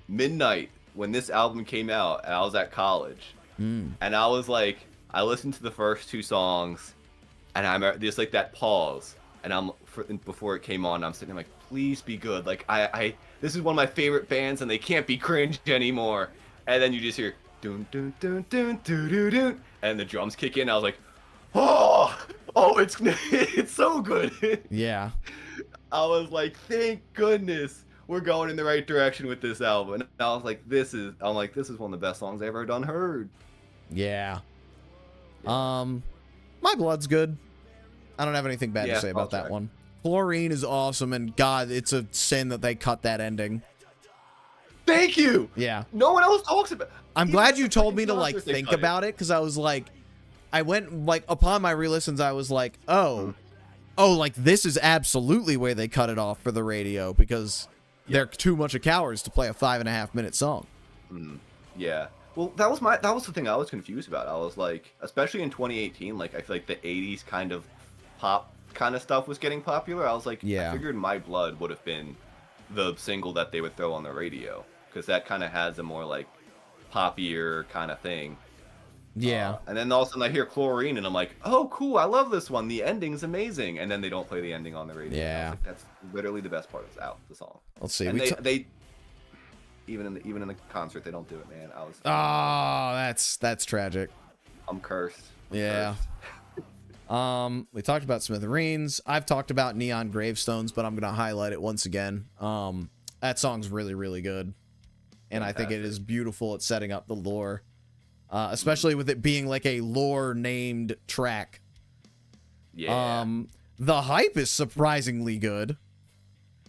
midnight when this album came out, and I was at college. And I was like, I listened to the first two songs, and I remember there's like that pause. And before it came on, I'm sitting there like, please be good. Like, this is one of my favorite bands, and they can't be cringe anymore. And then you just hear, dun dun dun dun dun dun dun, and the drums kick in. I was like, oh, it's so good. Yeah. I was like, thank goodness we're going in the right direction with this album. And I was like, this is one of the best songs I've ever done heard. Yeah. My Blood's good. I don't have anything bad to say about that one. Chlorine is awesome, and God, it's a sin that they cut that ending. Thank you. Yeah. No one else talks about it. I'm glad you told me to like think about it, because I was like, I went like upon my re-listens, I was like, oh, like this is absolutely where they cut it off for the radio, because they're too much of cowards to play a 5.5-minute song. Yeah. Well, that was the thing I was confused about. I was like, especially in 2018, like I feel like the 80s kind of pop kind of stuff was getting popular. I was like, I figured My Blood would have been the single that they would throw on the radio, because that kind of has a more like poppier kind of thing. Yeah. And then all of a sudden I hear Chlorine, and I'm like, oh, cool, I love this one. The ending's amazing. And then they don't play the ending on the radio. Yeah. Like, that's literally the best part of the song. Let's see. And they even in the concert they don't do it, man. That's tragic. I'm cursed. Yeah. We talked about Smithereens. I've talked about Neon Gravestones, but I'm gonna highlight it once again. That song's really, really good, and I think it is beautiful at setting up the lore, especially with it being like a lore named track. Yeah. The hype is surprisingly good.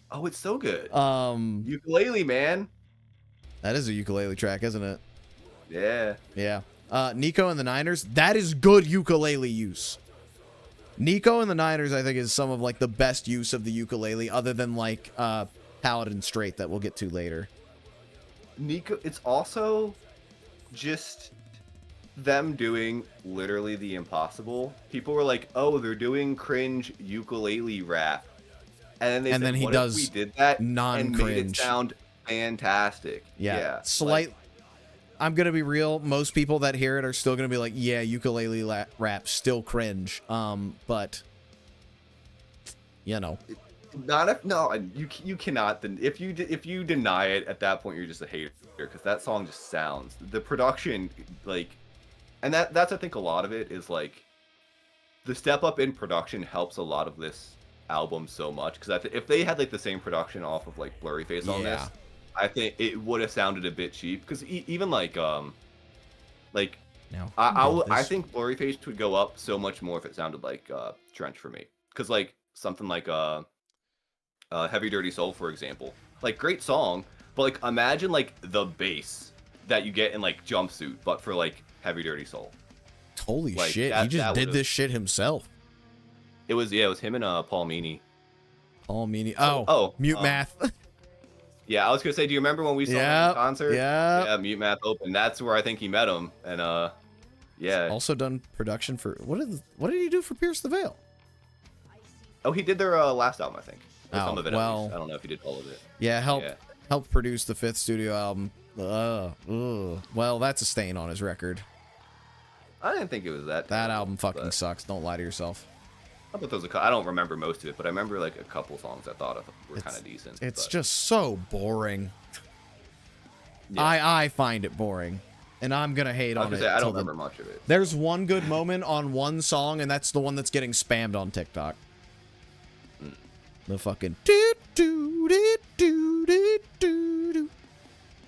Oh, it's so good. Ukulele, man. That is a ukulele track, isn't it? Yeah. Yeah. Nico and the Niners. That is good ukulele use. Nico and the Niners, I think, is some of like the best use of the ukulele, other than like Paladin Straight that we'll get to later. Nico, it's also just them doing literally the impossible. People were like, "Oh, they're doing cringe ukulele rap," and then they said, he "What does if we did that and made it non-cringe. sound fantastic?" Yeah. Like, I'm gonna be real. Most people that hear it are still gonna be like, "Yeah, ukulele rap still cringe." But you know, you cannot. If you deny it at that point, you're just a hater because that song just sounds. The production, like, and that's I think a lot of it is like the step up in production helps a lot of this album so much because if they had like the same production off of like Blurryface on this, I think it would have sounded a bit cheap because even like no, I think Blurryface would go up so much more if it sounded like Trench for me because like something like Heavy Dirty Soul, for example, like great song, but like imagine like the bass that you get in like Jumpsuit but for like Heavy Dirty Soul. Holy like, shit, he just did this shit himself. It was him and Paul Meany. Mute Math. Yeah, I was gonna say, do you remember when we saw him in concert? Yeah, Mute Math opened. That's where I think he met him, and yeah. Also done production for what did he do for Pierce the Veil? Oh, he did their last album, I think. Or some of it, well, at least. I don't know if he did all of it. Yeah, helped produce the 5th studio album. Well, that's a stain on his record. I didn't think it was that. That album fucking sucks. Don't lie to yourself. I thought there was I don't remember most of it, but I remember like a couple songs I thought were kind of decent. It's just so boring. Yeah. I find it boring, and I'm gonna hate on it. I don't remember much of it. There's one good moment on one song, and that's the one that's getting spammed on TikTok. The fucking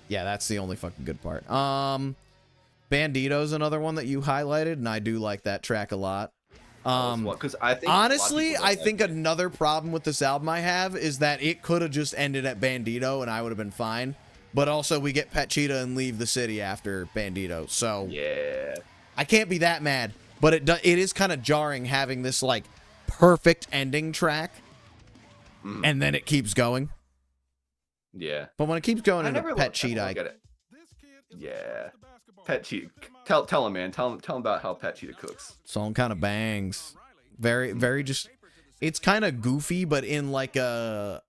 yeah, that's the only fucking good part. Bandito's another one that you highlighted, and I do like that track a lot. Because I think honestly, I think another problem with this album I have is that it could have just ended at Bandito and I would have been fine. But also, we get Pet Cheetah and Leave the City after Bandito, so yeah, I can't be that mad. But it is kind of jarring having this like perfect ending track, and then it keeps going. Yeah, but when it keeps going into Pet Cheetah, I get it. Yeah. Pet Cheetah. Tell him, man. Tell him about how Pet Cheetah cooks. Song kind of bangs. Very, very just. It's kind of goofy, but in like a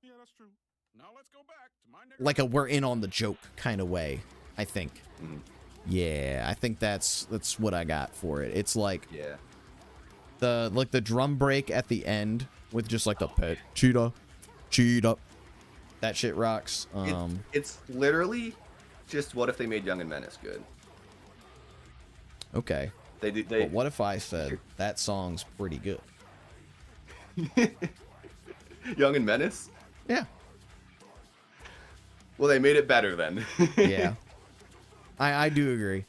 we're in on the joke kind of way. I think. Yeah, I think that's what I got for it. It's like the drum break at the end with just like the Pet Cheetah. That shit rocks. It's literally just what if they made Young and Menace good. Okay. But what if I said that song's pretty good? Young and Menace? Yeah. Well, they made it better then. Yeah. I do agree.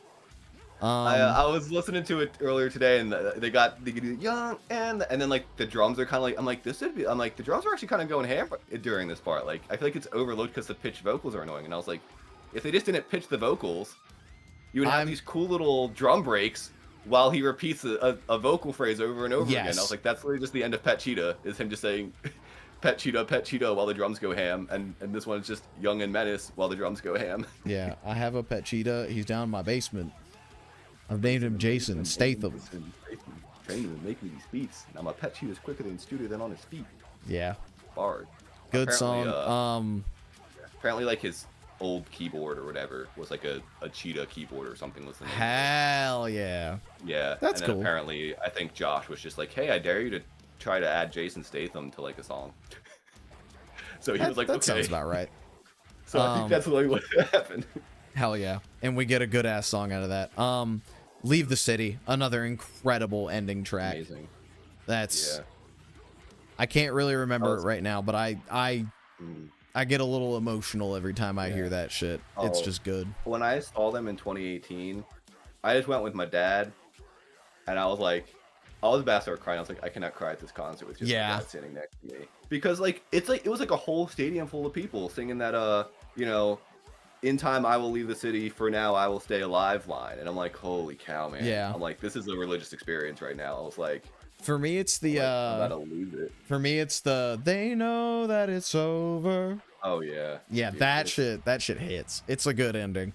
I was listening to it earlier today, and they do young and then like the drums are kind of like the drums are actually kind of going ham during this part. Like I feel like it's overlooked because the pitch vocals are annoying, and I was like, if they just didn't pitch the vocals, you would have these cool little drum breaks while he repeats a vocal phrase over and over again. I was like, that's literally just the end of Pet Cheetah, is him just saying Pet Cheetah while the drums go ham, and this one is just Young and Menace while the drums go ham. Yeah, I have a Pet Cheetah. He's down in my basement. I've named him Jason Statham. Trained him to make me these beats. Now my Pet Cheetah's quicker than Studio than on his feet. Yeah. Bard. Good song. Apparently, like his old keyboard or whatever was like a cheetah keyboard or something. Was the name. Hell yeah. Yeah. That's and then cool. Apparently, I think Josh was just like, "Hey, I dare you to try to add Jason Statham to like a song." So he was like, that "Okay." sounds about right. So I think that's what happened. Hell yeah. And we get a good ass song out of that. Leave the City, another incredible ending track. Amazing. That's I can't really remember it right now, but I get a little emotional every time I hear that shit. It's just good. When I saw them in 2018, I just went with my dad, and I was like, I was about to start crying. I was like, I cannot cry at this concert with just my dad sitting next to me, because like it was like a whole stadium full of people singing that "In time I will leave the city, for now I will stay alive" line, and I'm like, holy cow, man. Yeah. I'm like, this is a religious experience right now. I was like, for me it's the I'm about to lose it. For me it's the "They know that it's over." Oh yeah. Yeah, that shit hits. It's a good ending.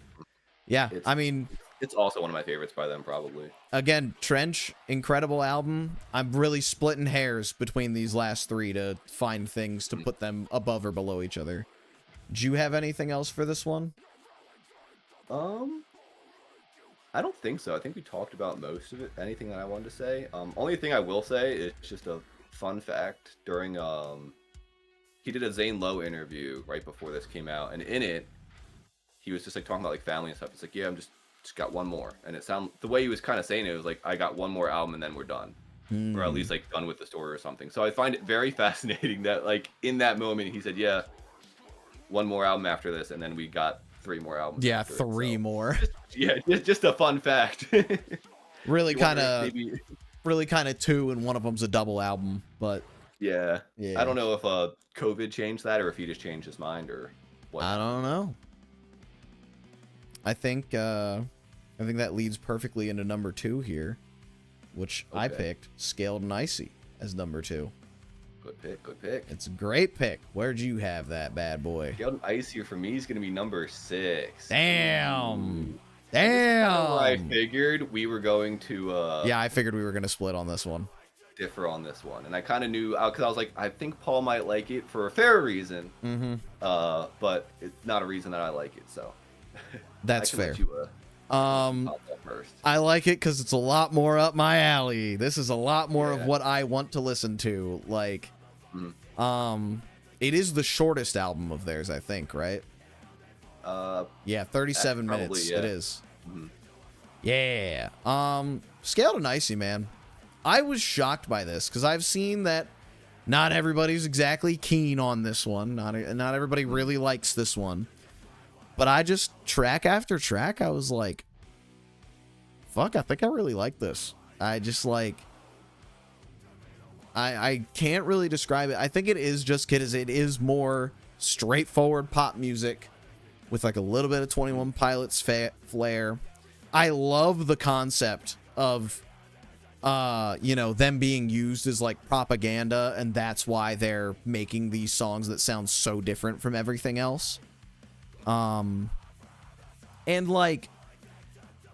Yeah, I mean, It's also one of my favorites by them, probably. Again, Trench, incredible album. I'm really splitting hairs between these last three to find things to put them above or below each other. Do you have anything else for this one? I don't think so. I think we talked about most of it. Anything that I wanted to say. Only thing I will say is just a fun fact. During he did a Zane Lowe interview right before this came out, and in it, he was just like talking about like family and stuff. It's like, yeah, I'm just got one more, and it sound the way he was kind of saying it was like, I got one more album and then we're done, or at least like done with the story or something. So I find it very fascinating that like in that moment he said, yeah, one more album after this, and then we got 3 more albums. Yeah, 3 more. Just a fun fact. Really kind of 2, and one of them's a double album, but yeah. I don't know if COVID changed that or if he just changed his mind or what. I don't know. I think that leads perfectly into number 2 here, which I picked Scaled and Icy as number 2. Good pick. It's a great pick. Where'd you have that bad boy? Scaled and Icy for me is going to be number 6. Damn. I figured we were going to... yeah, I figured we were going to split on this one. Differ on this one. And I kind of knew, because I was like, I think Paul might like it for a fair reason. But it's not a reason that I like it, so... That's fair. First. I like it because it's a lot more up my alley. This is a lot more of what I want to listen to. Like, it is the shortest album of theirs, I think, right? Yeah, 37 minutes. Yeah. It is. Yeah. Scaled and Icy, man. I was shocked by this because I've seen that not everybody's exactly keen on this one. Not everybody really likes this one. But I just, track after track, I was like, fuck, I think I really like this. I just like, I can't really describe it. I think it is just because it is more straightforward pop music with like a little bit of 21 Pilots flair. I love the concept of, them being used as like propaganda, and that's why they're making these songs that sound so different from everything else. And like,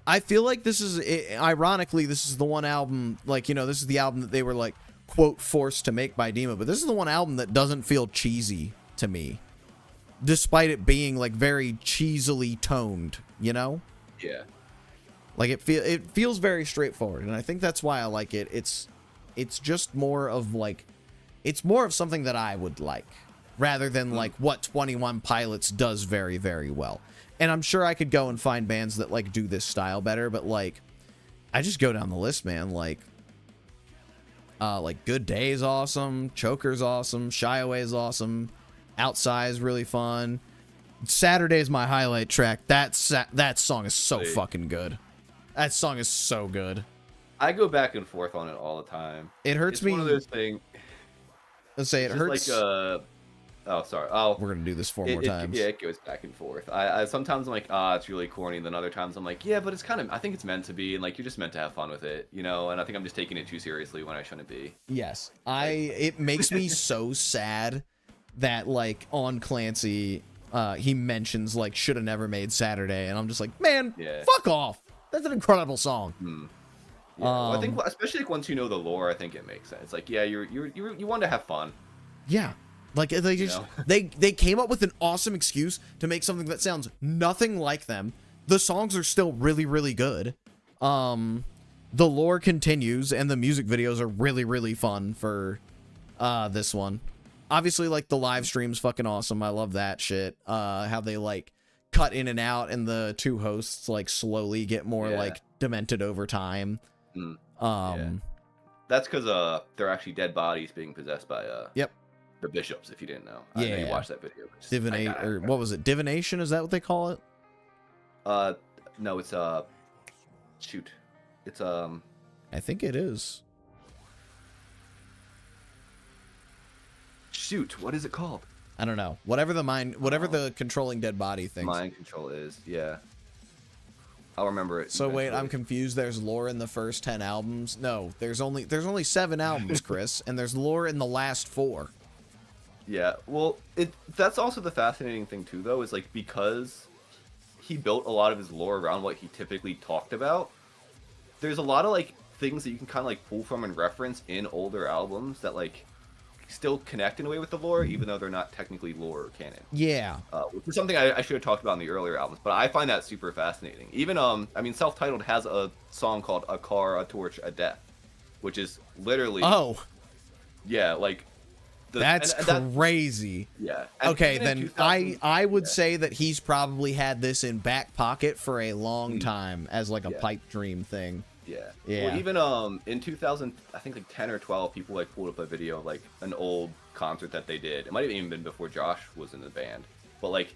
I feel like this is, ironically, this is the one album, like, this is the album that they were like, quote, forced to make by Dima, but this is the one album that doesn't feel cheesy to me, despite it being like very cheesily toned, Yeah. Like it feels very straightforward, and I think that's why I like it. It's just more of like, it's more of something that I would like, rather than like what 21 Pilots does very, very well. And I'm sure I could go and find bands that like do this style better, but like, I just go down the list, man. Like Good Day is awesome, Choker's awesome, Shy Away is awesome, Outside is really fun. Saturday is my highlight track. That song is so fucking good. That song is so good. I go back and forth on it all the time. It hurts me. One of those things. Let's say it hurts. Like sorry. We're gonna do this 4 more times. Yeah, it goes back and forth. I sometimes I'm like, it's really corny. Then other times I'm like, yeah, but it's kind of. I think it's meant to be, and like you're just meant to have fun with it, And I think I'm just taking it too seriously when I shouldn't be. Yes, it makes me so sad that like on Clancy, he mentions like should have never made Saturday, and I'm just like, man, fuck off. That's an incredible song. Yeah, well, I think especially like once you know the lore, I think it makes sense. Like, yeah, you want to have fun. Yeah, like they just they came up with an awesome excuse to make something that sounds nothing like them. The songs are still really, really good. The lore continues, and the music videos are really, really fun for this one. Obviously, like the live stream's fucking awesome. I love that shit. How they like cut in and out, and the 2 hosts like slowly get more like demented over time. That's because they're actually dead bodies being possessed by the bishops. If you didn't know, I know you watched that video. Or what was it? Divination? Is that what they call it? No, it's shoot, it's I think it is. Shoot, what is it called? I don't know. Whatever the controlling dead body thing. Mind control is, yeah. I'll remember it. So wait, I'm confused. There's lore in the first 10 albums. No, there's only 7 albums, Chris, and there's lore in the last 4. Yeah, well, that's also the fascinating thing too, though, is like because he built a lot of his lore around what he typically talked about. There's a lot of like things that you can kind of like pull from and reference in older albums that like still connect in a way with the lore, even though they're not technically lore or canon. Yeah. Which is something I should have talked about in the earlier albums, but I find that super fascinating. Even I mean, Self-Titled has a song called "A Car, a Torch, a Death," which is literally yeah, like that's crazy. Yeah. Okay, then I would say that he's probably had this in back pocket for a long time as like a pipe dream thing. Yeah. Yeah. Well, even in 2000, I think like 10 or 12, people like pulled up a video of like an old concert that they did. It might have even been before Josh was in the band, but like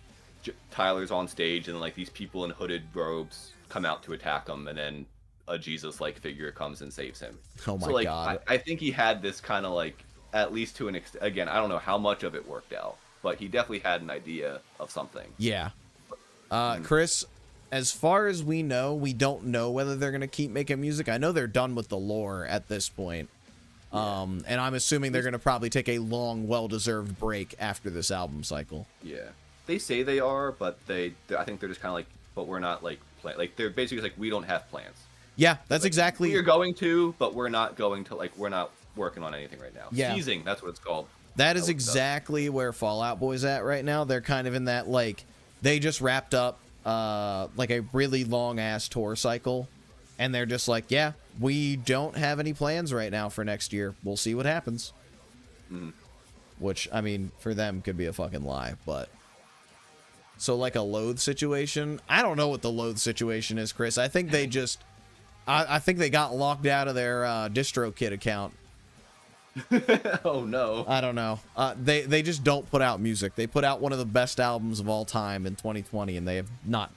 Tyler's on stage and like these people in hooded robes come out to attack him, and then a Jesus-like figure comes and saves him. Oh my so, like, God. I think he had this kind of like, at least to an extent. Again, I don't know how much of it worked out, but he definitely had an idea of something. Yeah. Chris, as far as we know, we don't know whether they're going to keep making music. I know they're done with the lore at this point. And I'm assuming they're going to probably take a long, well-deserved break after this album cycle. Yeah. They say they are, but I think they're just kind of like, but we're not like, like they're basically like, we don't have plans. Yeah, that's like, exactly. We're going to, but we're not going to, like, we're not working on anything right now. Yeah. Teasing, that's what it's called. That is exactly where Fall Out Boy's at right now. They're kind of in that, like, they just wrapped up like a really long ass tour cycle, and they're just like, yeah, we don't have any plans right now for next year. We'll see what happens. Which, I mean, for them could be a fucking lie, but so like a Loathe situation, I don't know what the Loathe situation is, Chris. I think they just I think they got locked out of their DistroKid account. Oh no. I don't know. They just don't put out music. They put out one of the best albums of all time in 2020, and they have not.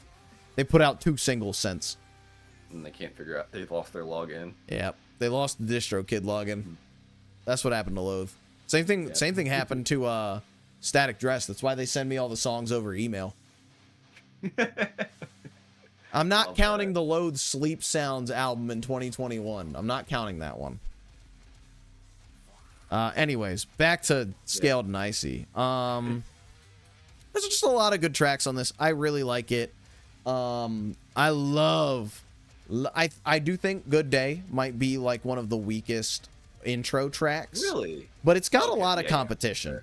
They put out 2 singles since. And they can't figure out. They've lost their login. Yep. They lost the DistroKid login. That's what happened to Loathe. Same thing. Yeah. Same thing happened to Static Dress. That's why they send me all the songs over email. I'm not counting the Loathe Sleep Sounds album in 2021. I'm not counting that one. Anyways, back to Scaled and Icy. There's just a lot of good tracks on this. I really like it. I do think Good Day might be like one of the weakest intro tracks. Really? But it's got a lot of competition.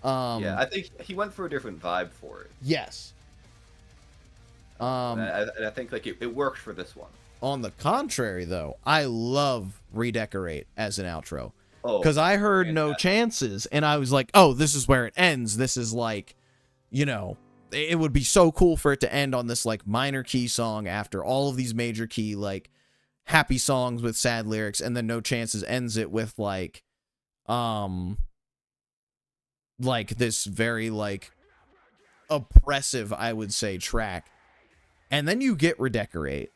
Yeah, I think he went for a different vibe for it. Yes. And I think like it worked for this one. On the contrary, though, I love Redecorate as an outro. Because I heard No Chances, and I was like, oh, this is where it ends. This is like, you know, it would be so cool for it to end on this, like, minor key song after all of these major key, like, happy songs with sad lyrics, and then No Chances ends it with, like this very, like, oppressive, I would say, track. And then you get Redecorate,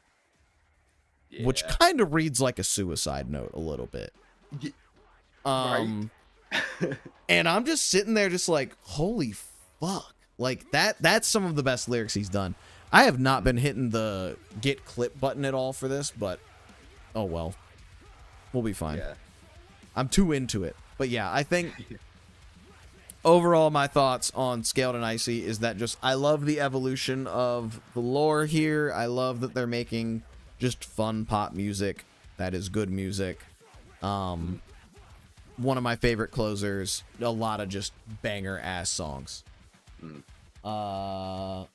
which kind of reads like a suicide note a little bit. And I'm just sitting there just like, holy fuck. Like that's some of the best lyrics he's done. I have not been hitting the get clip button at all for this, but oh well. We'll be fine. Yeah. I'm too into it. But yeah, I think overall my thoughts on Scaled and Icy is that just I love the evolution of the lore here. I love that they're making just fun pop music that is good music. One of my favorite closers, a lot of just banger ass songs. Now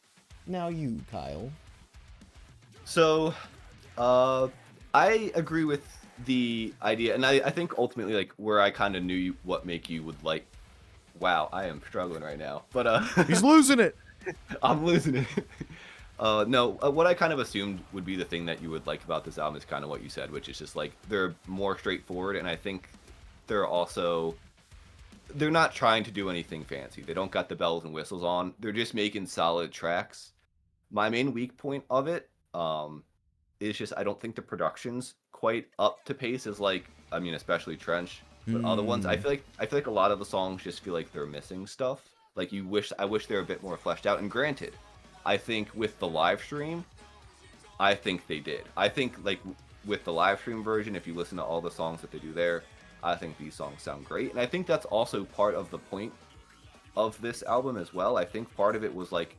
you, Kyle. So, I agree with the idea, and I think ultimately, like, where I kind of knew what make you would like. Wow, I am struggling right now, but he's losing it. I'm losing it. No, what I kind of assumed would be the thing that you would like about this album is kind of what you said, which is just like they're more straightforward, and I think they're not trying to do anything fancy. They don't got the bells and whistles on. They're just making solid tracks. My main weak point of it is just I don't think the production's quite up to pace as like, I mean, especially Trench, but other ones. I feel like a lot of the songs just feel like they're missing stuff. Like I wish they were a bit more fleshed out. And granted, I think with the live stream, I think they did. I think like with the live stream version, if you listen to all the songs that they do there, I think these songs sound great. And I think that's also part of the point of this album as well. I think part of it was like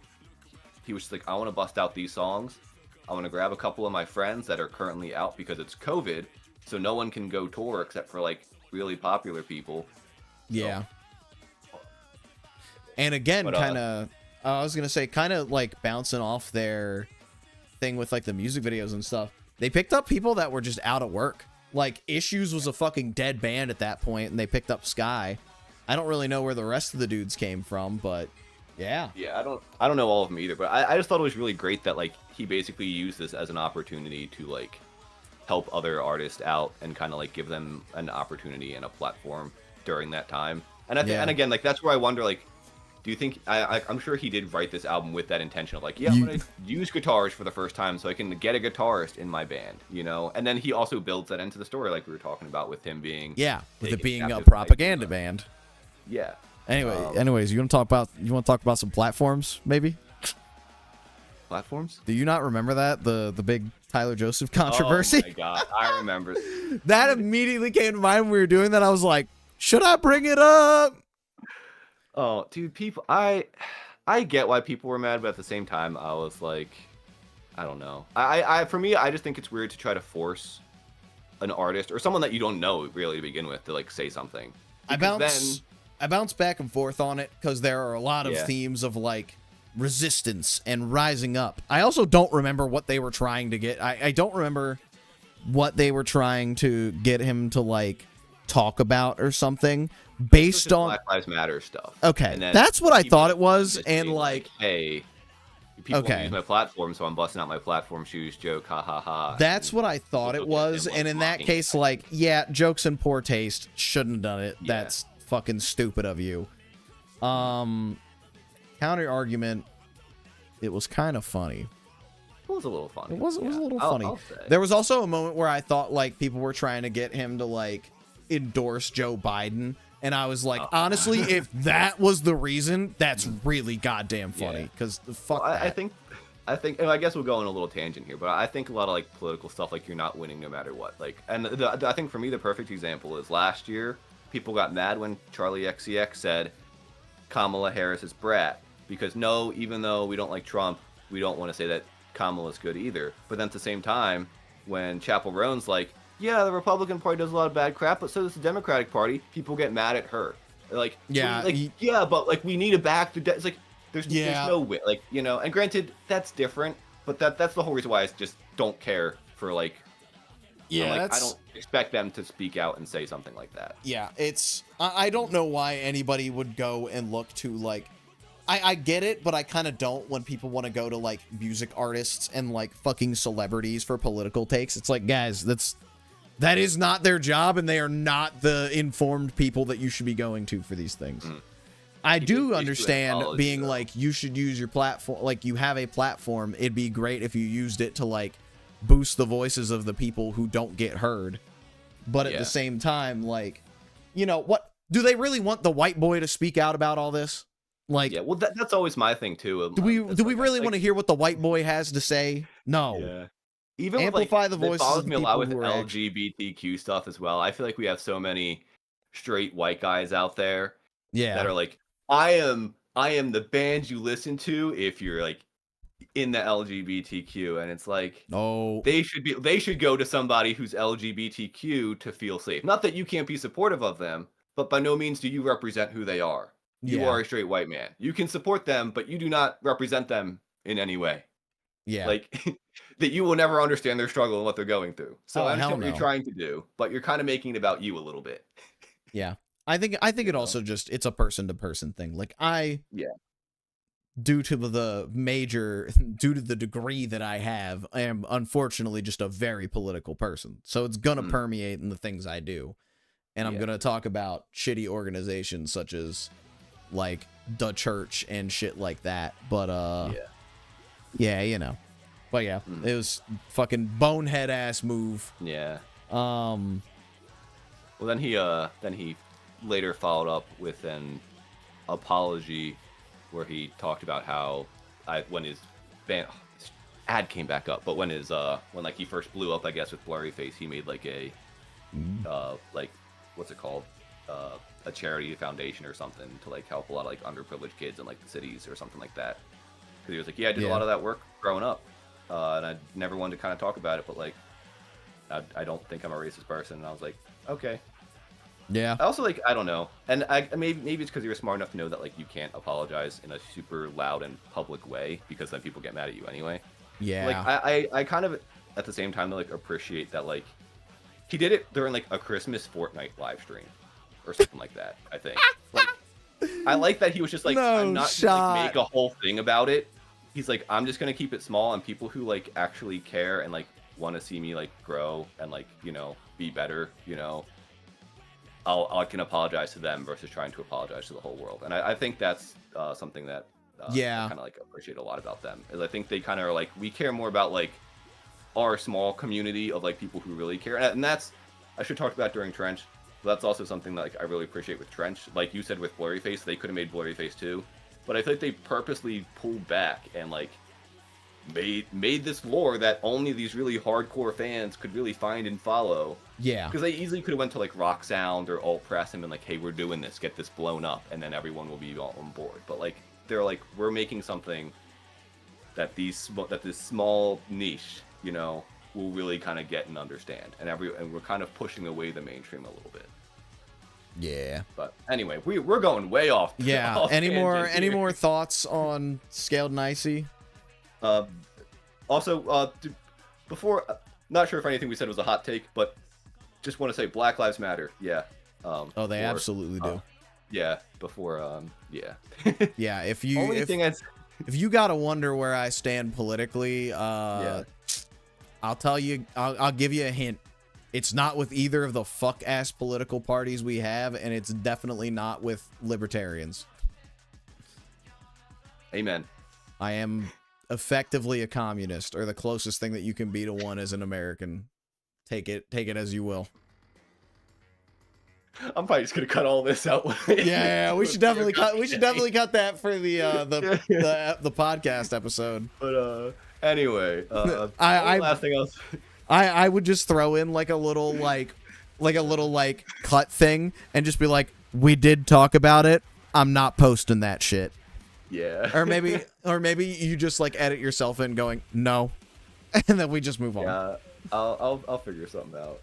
he was just like, I want to bust out these songs. I want to grab a couple of my friends that are currently out because it's COVID, so no one can go tour except for like really popular people. Yeah. And again, kind of, I was gonna say, kind of like bouncing off their thing with like the music videos and stuff. They picked up people that were just out of work. Like Issues was a fucking dead band at that point, and they picked up Sky. I don't really know where the rest of the dudes came from, but yeah. Yeah, I don't know all of them either, but I just thought it was really great that like he basically used this as an opportunity to like help other artists out and kind of like give them an opportunity and a platform during that time. And I think, and again, like that's where I wonder, like, do you think I'm sure he did write this album with that intention of like, yeah, I'm gonna use guitars for the first time so I can get a guitarist in my band, you know? And then he also builds that into the story, like we were talking about with him being with it being a propaganda band. Yeah. Anyways, you want to talk about some platforms, maybe? Platforms? Do you not remember that the big Tyler Joseph controversy? Oh my god, I remember. That immediately came to mind when we were doing that. I was like, should I bring it up? Oh, dude, people, I get why people were mad, but at the same time, I was like, I don't know. For me, I just think it's weird to try to force an artist or someone that you don't know really to begin with to like say something. I bounce back and forth on it because there are a lot of themes of like resistance and rising up. I also don't remember what they were trying to get. I don't remember what they were trying to get him to like talk about or something based on Black Lives Matter stuff. Okay, that's what I thought it was, and like, hey, people use my platform, so I'm busting out my platform shoes joke, ha ha ha. That's what I thought it was, and in that case, like, yeah, jokes in poor taste, shouldn't have done it. Yeah. That's fucking stupid of you. Counter argument, it was kind of funny. It was a little funny. It was a little funny. There was also a moment where I thought like people were trying to get him to like endorse Joe Biden, and I was like, honestly, if that was the reason, that's really goddamn funny. Because fuck that. I think, and I guess we'll go on a little tangent here, but I think a lot of like political stuff, like you're not winning no matter what. Like, and I think for me the perfect example is last year. People got mad when Charlie XCX said Kamala Harris is brat because no, even though we don't like Trump, we don't want to say that Kamala's good either. But then at the same time, when Chappell Roan's like, yeah, the Republican Party does a lot of bad crap, but so does the Democratic Party, people get mad at her. They're like, but like we need to back the it's like there's no way, like, you know. And granted, that's different, but that's the whole reason why I just don't care for like. I don't expect them to speak out and say something like that. Yeah, it's I don't know why anybody would go and look to like I get it, but I kind of don't when people want to go to like music artists and like fucking celebrities for political takes. It's like, guys, that is not their job, and they are not the informed people that you should be going to for these things. I do understand being like, you should use your platform, like you have a platform. It'd be great if you used it to like boost the voices of the people who don't get heard. But at the same time, like, you know, what do they really want the white boy to speak out about all this? Like, yeah, well, that's always my thing too. Do we really want to hear what the white boy has to say? No. Yeah. Even amplify with, like, the voices. It bothers of me a lot with who LGBTQ stuff as well. I feel like we have so many straight white guys out there that are like, I am the band you listen to if you're like in the LGBTQ, and it's like, they should go to somebody who's LGBTQ to feel safe. Not that you can't be supportive of them, but by no means do you represent who they are. You are a straight white man. You can support them, but you do not represent them in any way. Yeah. Like that you will never understand their struggle and what they're going through. So I understand what you're trying to do, but you're kind of making it about you a little bit. Yeah. I think it also just, it's a person to person thing. Like due to the degree that I have, I am unfortunately just a very political person. So it's going to permeate in the things I do. And I'm going to talk about shitty organizations such as like the church and shit like that. But yeah, you know. But yeah, it was fucking bonehead ass move. Yeah. Well, then he later followed up with an apology where he talked about how when his band his ad came back up, but when like he first blew up, I guess, with Blurry Face, he made like a like, what's it called, a charity foundation or something to like help a lot of like underprivileged kids in like the cities or something like that. because he was like, yeah, I did a lot of that work growing up, and I never wanted to kind of talk about it, but like, I don't think I'm a racist person. And I was like, okay. Yeah. I also like, I don't know, and maybe it's because you're smart enough to know that like you can't apologize in a super loud and public way because then people get mad at you anyway. Yeah. Like I kind of at the same time like appreciate that like he did it during like a Christmas Fortnite live stream or something like that. I think. Like, I like that he was just like, I'm not gonna like, make a whole thing about it. He's like, I'm just gonna keep it small, and people who like actually care and like want to see me like grow and like, you know, be better, you know, I can apologize to them versus trying to apologize to the whole world. And I think that's something that I kind of like appreciate a lot about them. Is I think they kind of are like, we care more about like our small community of like people who really care, and that's I should talk about during Trench. But that's also something that like I really appreciate with Trench. Like you said with Blurryface, they could have made Blurryface too, but I feel like they purposely pulled back and like made this lore that only these really hardcore fans could really find and follow. Yeah. Because they easily could have went to like Rock Sound or Alt Press and been like, hey, we're doing this, get this blown up, and then everyone will be all on board. But like they're like, we're making something that this small niche, you know, will really kind of get and understand, and we're kind of pushing away the mainstream a little bit. Yeah. But anyway, we're going way off. Yeah. Off Any tangent more thoughts on Scaled and Icy? Also, before, not sure if anything we said was a hot take, but just want to say Black Lives Matter. Yeah. Oh, they absolutely do. Yeah. Before, yeah. Yeah. If you gotta wonder where I stand politically, I'll tell you. I'll give you a hint. It's not with either of the fuck ass political parties we have, and it's definitely not with libertarians. Amen. I am effectively a communist, or the closest thing that you can be to one as an American. Take it as you will. I'm probably just gonna cut all this out. Yeah, we should definitely cut. We should definitely cut that for the podcast episode. But anyway, last thing else. I would just throw in like a little cut thing and just be like, we did talk about it. I'm not posting that shit. Yeah. Or maybe you just like edit yourself in going no, and then we just move on. Yeah, I'll figure something out.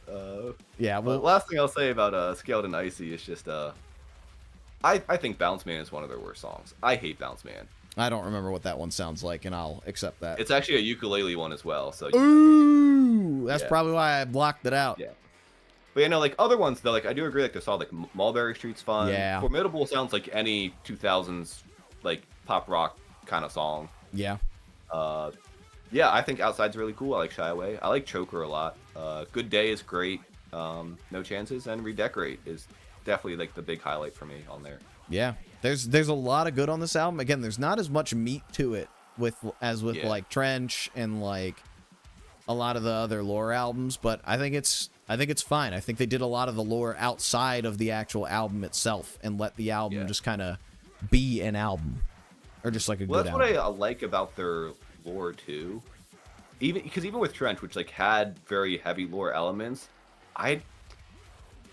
Yeah. Well, last thing I'll say about Scaled and Icy is just I think Bounce Man is one of their worst songs. I hate Bounce Man. I don't remember what that one sounds like, and I'll accept that. It's actually a ukulele one as well. So ooh, that's probably why I blocked it out. Yeah. But you know, like other ones though, like I do agree. Like the song, like Mulberry Street's fun. Yeah. Formidable sounds like any 2000s like pop rock kind of song. Yeah. Yeah, I think Outside's really cool. I like Shy Away. I like Choker a lot. Good Day is great. No Chances and Redecorate is definitely like the big highlight for me on there. Yeah. There's a lot of good on this album. Again, there's not as much meat to it with like Trench and like a lot of the other lore albums, but I think it's fine. I think they did a lot of the lore outside of the actual album itself and let the album just kind of be an album, or just like a good album. That's what I like about their lore too. Even with Trench, which like had very heavy lore elements,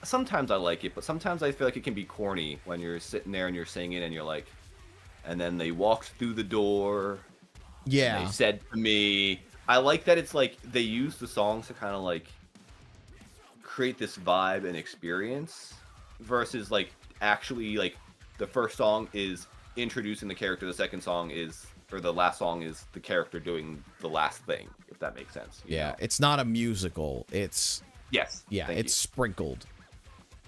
sometimes I like it, but sometimes I feel like it can be corny when you're sitting there and you're singing and you're like, and then they walked through the door. Yeah. And they said to me, I like that it's like they use the songs to kind of like create this vibe and experience versus like actually like the first song is introducing the character, the second song is, or the last song is the character doing the last thing, if that makes sense. You know? It's not a musical. It's it's sprinkled.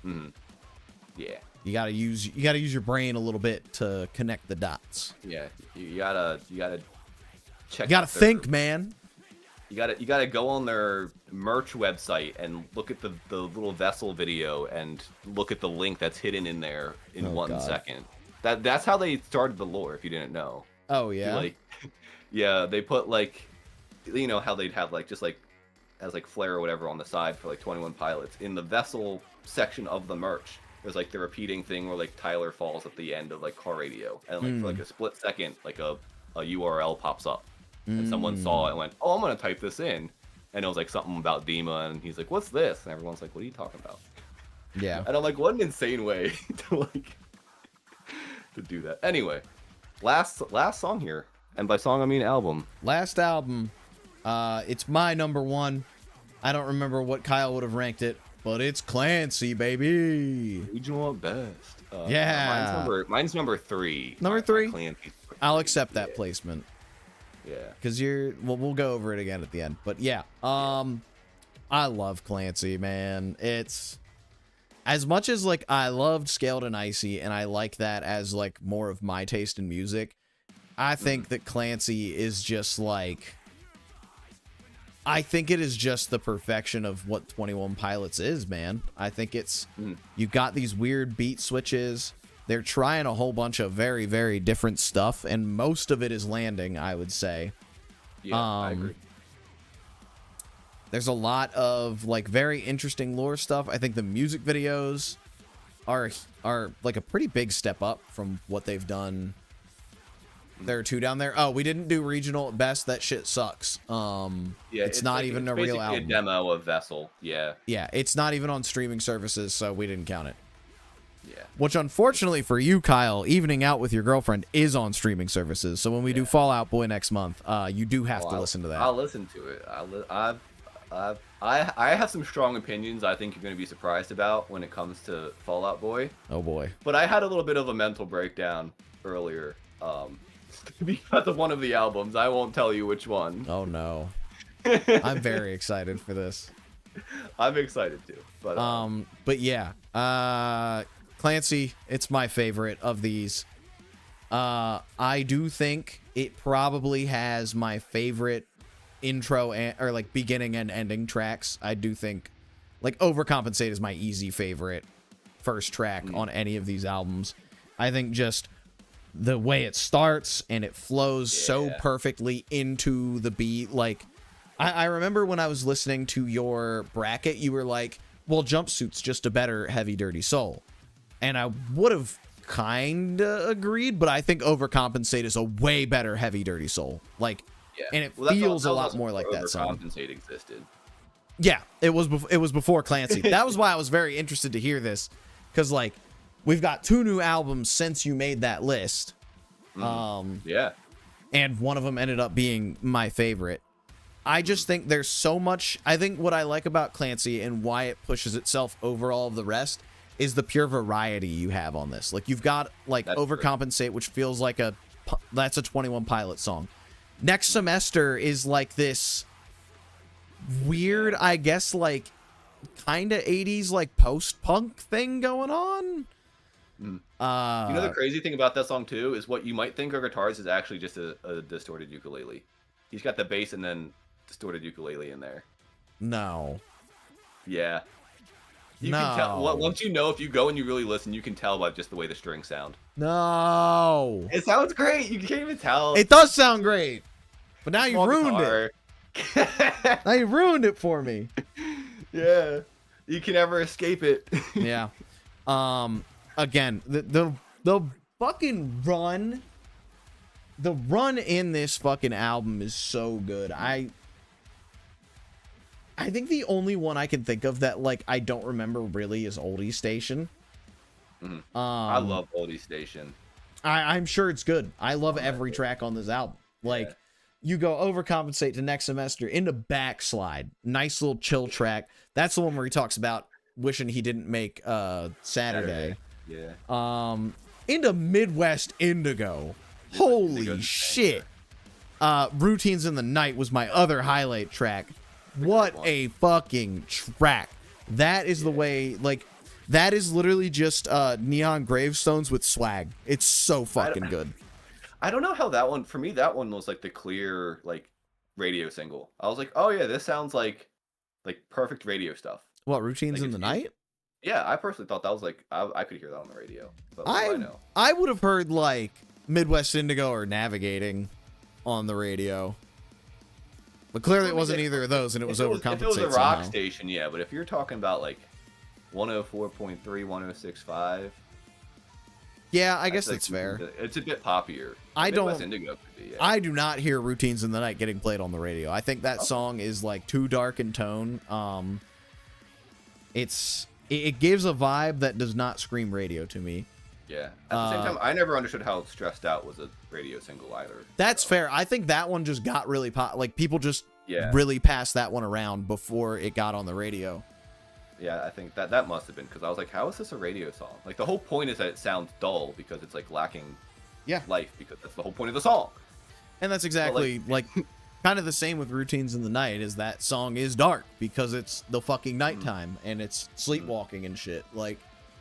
Mm-hmm. Yeah. You gotta use your brain a little bit to connect the dots. Yeah. You gotta check. You gotta think, man. You gotta go on their merch website and look at the little vessel video and look at the link that's hidden in there in 1 second. That's how they started the lore, if you didn't know. Oh yeah. Like, yeah, they put like, you know how they'd have like just like as like flair or whatever on the side for like 21 Pilots in the vessel section of the merch. There's like the repeating thing where like Tyler falls at the end of like car radio, and like for like a split second, like a URL pops up, and someone saw it and went, "Oh, I'm gonna type this in," and it was like something about Dima, and he's like, "What's this?" And everyone's like, "What are you talking about?" Yeah. And I'm like, what an insane way to do that. Anyway, last song here. And by song, I mean album. Last album. It's my number 1. I don't remember what Kyle would have ranked it, but it's Clancy, baby. Regional at best. Yeah. Mine's number 3. Number 3? Clancy's I'll accept that placement. Yeah. Because we'll go over it again at the end. But yeah, I love Clancy, man. It's as much as like I loved Scaled and Icy, and I like that as like more of my taste in music. I think that Clancy is just like, I think it is just the perfection of what 21 Pilots is, man. I think it's, you got these weird beat switches. They're trying a whole bunch of very, very different stuff, and most of it is landing, I would say. Yeah, I agree. There's a lot of like very interesting lore stuff. I think the music videos are like a pretty big step up from what they've done. There are 2 down there. Oh, we didn't do regional at best. That shit sucks. Yeah, it's not like, even a real album. A demo of Vessel. Yeah. Yeah, it's not even on streaming services, so we didn't count it. Yeah. Which, unfortunately for you, Kyle, Evening Out with Your Girlfriend is on streaming services. So when we do Fall Out Boy next month, you do have to listen to that. I'll listen to it. I have some strong opinions I think you're going to be surprised about when it comes to Fall Out Boy. Oh, boy. But I had a little bit of a mental breakdown earlier because of one of the albums. I won't tell you which one. Oh, no. I'm very excited for this. I'm excited too. But yeah. Clancy, it's my favorite of these. I do think it probably has my favorite intro or like beginning and ending tracks. I do think like Overcompensate is my easy favorite first track on any of these albums. I think just the way it starts and it flows so perfectly into the beat. Like I remember when I was listening to your bracket, you were like, well, Jumpsuit's just a better Heavy Dirty Soul. And I would have kind of agreed, but I think Overcompensate is a way better Heavy Dirty Soul. Like, and it feels a lot more like that song. Overcompensate existed. Yeah, it was before Clancy. That was why I was very interested to hear this, because like we've got 2 new albums since you made that list. Yeah, and one of them ended up being my favorite. I just think there's so much. I think what I like about Clancy and why it pushes itself over all of the rest is the pure variety you have on this. Like you've got like Overcompensate, which feels like that's a 21 Pilot song. Next Semester is like this weird, I guess, like kind of 80s like post-punk thing going on. You know the crazy thing about that song too is what you might think are guitars is actually just a distorted ukulele. He's got the bass and then distorted ukulele in there. No. Yeah. You can tell, once you know, if you go and you really listen, you can tell by just the way the strings sound. No. It sounds great. You can't even tell. It does sound great. But now you ruined it. Now you ruined it for me. Yeah. You can never escape it. Yeah. Again, the fucking run. The run in this fucking album is so good. I think the only one I can think of that like I don't remember really is Oldie Station. I love Oldie Station. I'm sure it's good. I love every track on this album. Like you go Overcompensate to Next Semester into Backslide. Nice little chill track. That's the one where he talks about wishing he didn't make Saturday. Yeah. Into Midwest Indigo. Holy shit. Routines in the Night was my other highlight track. What a fucking track. That is the way, like, that is literally just Neon Gravestones with swag. It's so fucking good. I don't know how that one, for me, that one was like the clear, like, radio single. I was like, oh yeah, this sounds like perfect radio stuff. What, Routines like in the Night? Yeah, I personally thought that was like, I could hear that on the radio. But I know. I would have heard like Midwest Indigo or Navigating on the radio. But clearly it wasn't either of those, and it was Overcompensate. If it was a rock station, yeah, but if you're talking about like 104.3, 106.5. Yeah, I guess that's fair. It's a bit poppier. Midwest Indigo could be, yeah. I do not hear Routines in the Night getting played on the radio. I think that song is like too dark in tone. It gives a vibe that does not scream radio to me. Yeah. At the same time, I never understood how Stressed Out was a radio single either. That's fair. I think that one just got really like people just really passed that one around before it got on the radio. Yeah, I think that must have been because I was like, how is this a radio song? Like the whole point is that it sounds dull because it's like lacking life because that's the whole point of the song. And that's exactly like kind of the same with Routines in the Night is that song is dark because it's the fucking nighttime and it's sleepwalking and shit. Like,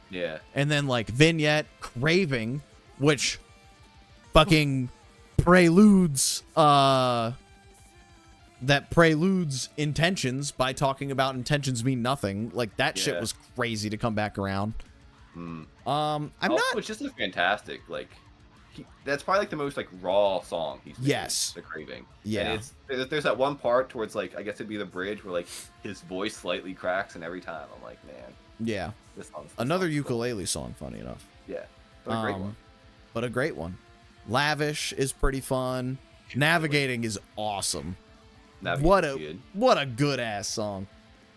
yeah. And then like Vignette, Craving, which fucking preludes intentions by talking about intentions mean nothing. Like that shit was crazy to come back around. It's just a fantastic like that's probably like the most like raw song he's made, the Craving. And there's that one part towards like I guess it'd be the bridge where like his voice slightly cracks and every time I'm like, man, this song's another ukulele song, funny enough. But a great one. But a great one. Lavish is pretty fun. Navigating is awesome. What a good ass song.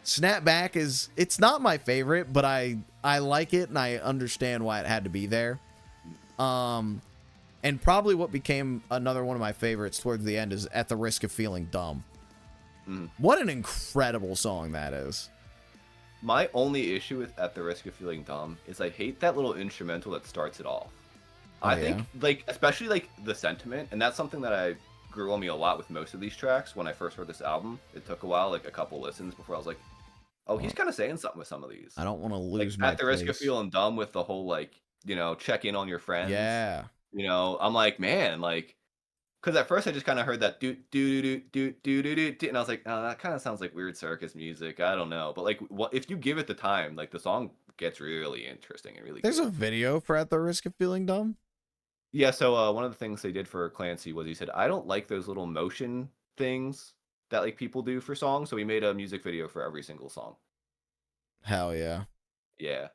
Snapback it's not my favorite, but I like it and I understand why it had to be there. And probably what became another one of my favorites towards the end is At the Risk of Feeling Dumb. What an incredible song that is. My only issue with At the Risk of Feeling Dumb is I hate that little instrumental that starts it off. I think like especially like the sentiment, and that's something that I grew on me a lot with most of these tracks when I first heard this album. It took a while, like a couple listens before I was like, oh, he's kind of saying something with some of these. I don't want to lose like, my At the Risk of Feeling Dumb with the whole like, you know, check in on your friends. Yeah. You know, I'm like, man, like, because at first I just kind of heard that do do do do do do do, and I was like, oh, that kind of sounds like Weird Circus music. I don't know, but like, if you give it the time, like the song gets really interesting and really. There's a video for At the Risk of Feeling Dumb. Yeah, so one of the things they did for Clancy was he said, I don't like those little motion things that like people do for songs, so he made a music video for every single song. Hell yeah. Yeah.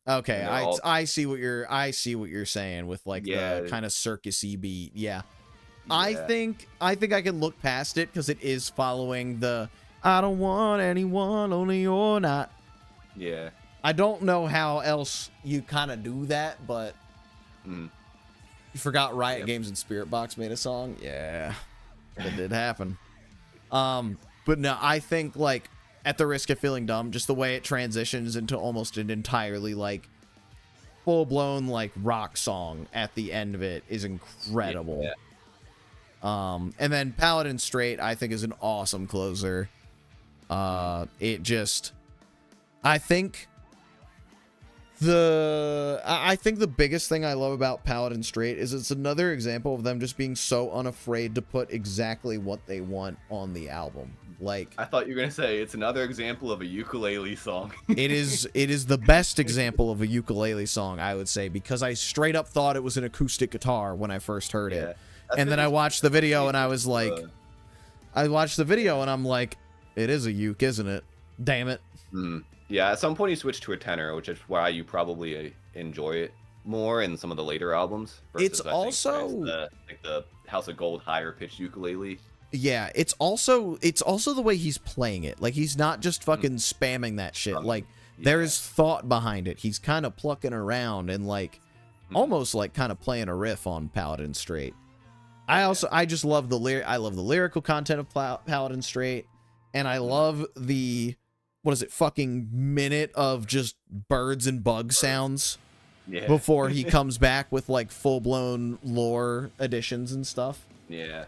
Okay, I see what you're saying with like the kind of circusy beat. Yeah. I think I can look past it because it is following the I don't want anyone, only you're not. Yeah. I don't know how else you kind of do that, but you forgot Riot Games and Spirit Box made a song. Yeah, that did happen. But no, I think like At the Risk of Feeling Dumb, just the way it transitions into almost an entirely like full-blown like rock song at the end of it is incredible. And then Paladin Straight I think is an awesome closer. It just I think the biggest thing I love about Paladin Straight is it's another example of them just being so unafraid to put exactly what they want on the album. Like, I thought you were gonna say it's another example of a ukulele song. it is the best example of a ukulele song, I would say, because I straight up thought it was an acoustic guitar when I first heard it. And then I watched the video and I was like, I'm like, it is a uke, isn't it? Damn it. Yeah, at some point he switched to a tenor, which is why you probably enjoy it more in some of the later albums. It's also like the House of Gold higher pitched ukulele. Yeah, it's also the way he's playing it. Like he's not just fucking spamming that shit. Like there is thought behind it. He's kind of plucking around and like almost like kind of playing a riff on Paladin Straight. I just love the lyrical content of Paladin Straight, and I love the fucking minute of just birds and bug sounds before he comes back with like full-blown lore additions and stuff. Yeah.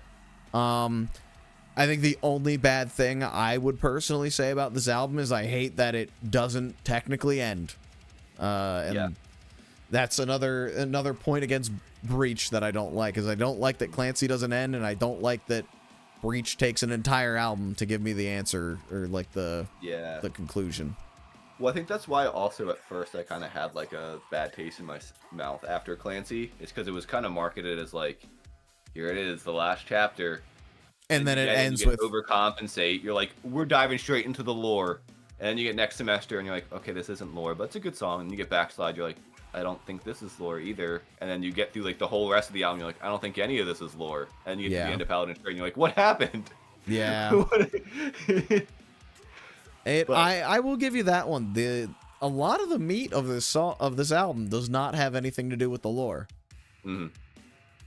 I think the only bad thing I would personally say about this album is I hate that it doesn't technically end. And that's another point against Breach that I don't like, is I don't like that Clancy doesn't end, and I don't like that Breach takes an entire album to give me the answer or like the conclusion. Well, I think that's why also at first I kind of had like a bad taste in my mouth after Clancy. It's because it was kind of marketed as like, here it is, the last chapter. And then it ends with overcompensate. You're like, we're diving straight into the lore. And then you get next semester and you're like, okay, this isn't lore, but it's a good song. And you get Backslide, you're like, I don't think this is lore either. And then you get through like the whole rest of the album, you're like, I don't think any of this is lore. And you get to the end of Paladin Straight and you're like, what happened? Yeah. I will give you that one. a lot of the meat of this album does not have anything to do with the lore.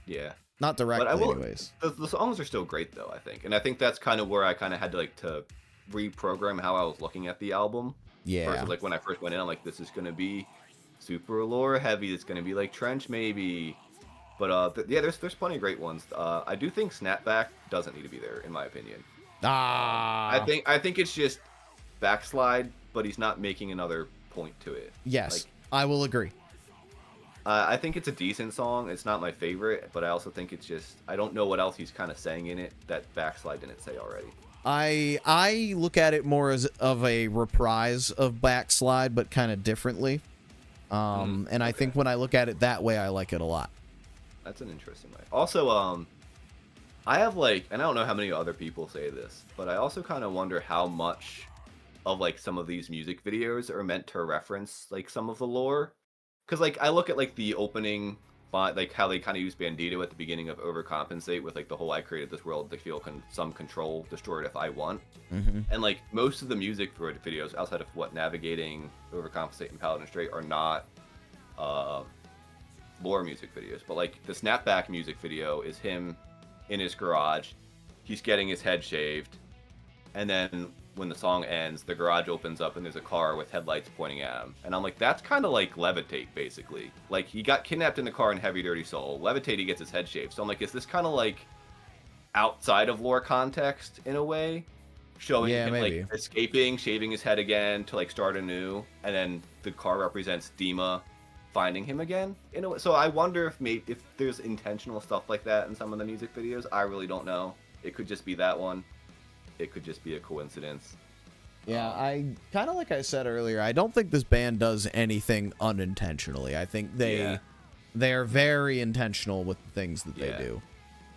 Yeah. Not directly, anyways. The songs are still great, though, I think. And I think that's kind of where I kind of had to reprogram how I was looking at the album. Yeah. Versus, like, when I first went in, I'm like, this is going to be super lore heavy. It's going to be, like, Trench, maybe. But, yeah, there's plenty of great ones. I do think Snapback doesn't need to be there, in my opinion. I think it's just Backslide, but he's not making another point to it. Yes, like, I will agree. I think it's a decent song. It's not my favorite, but I also think it's just, I don't know what else he's kind of saying in it that Backslide didn't say already. I look at it more as of a reprise of Backslide, but kind of differently. And I think when I look at it that way, I like it a lot. That's an interesting way. Also, I have, like, and I don't know how many other people say this, but I also kind of wonder how much of, like, some of these music videos are meant to reference, like, some of the lore. Because, like, I look at, like, the opening, like, how they kind of use Bandito at the beginning of Overcompensate with, like, the whole I created this world to feel some control, destroy it if I want. And, like, most of the music for videos, outside of, Navigating, Overcompensate, and Paladin Strait, are not lore music videos. But, like, the Snapback music video is him in his garage. He's getting his head shaved. And then when the song ends, the garage opens up and there's a car with headlights pointing at him. And I'm like, that's kind of like Levitate, basically. Like, he got kidnapped in the car in Heavy Dirty Soul. Levitate, he gets his head shaved. So I'm like, is this kind of like outside of lore context in a way? Showing him maybe, like, escaping, shaving his head again to, like, start anew. And then the car represents Dima finding him again in a way. So I wonder if there's intentional stuff like that in some of the music videos. I really don't know. It could just be that one. It could just be a coincidence. Yeah, I kind of, like I said earlier, I don't think this band does anything unintentionally. I think they're very intentional with the things that they do.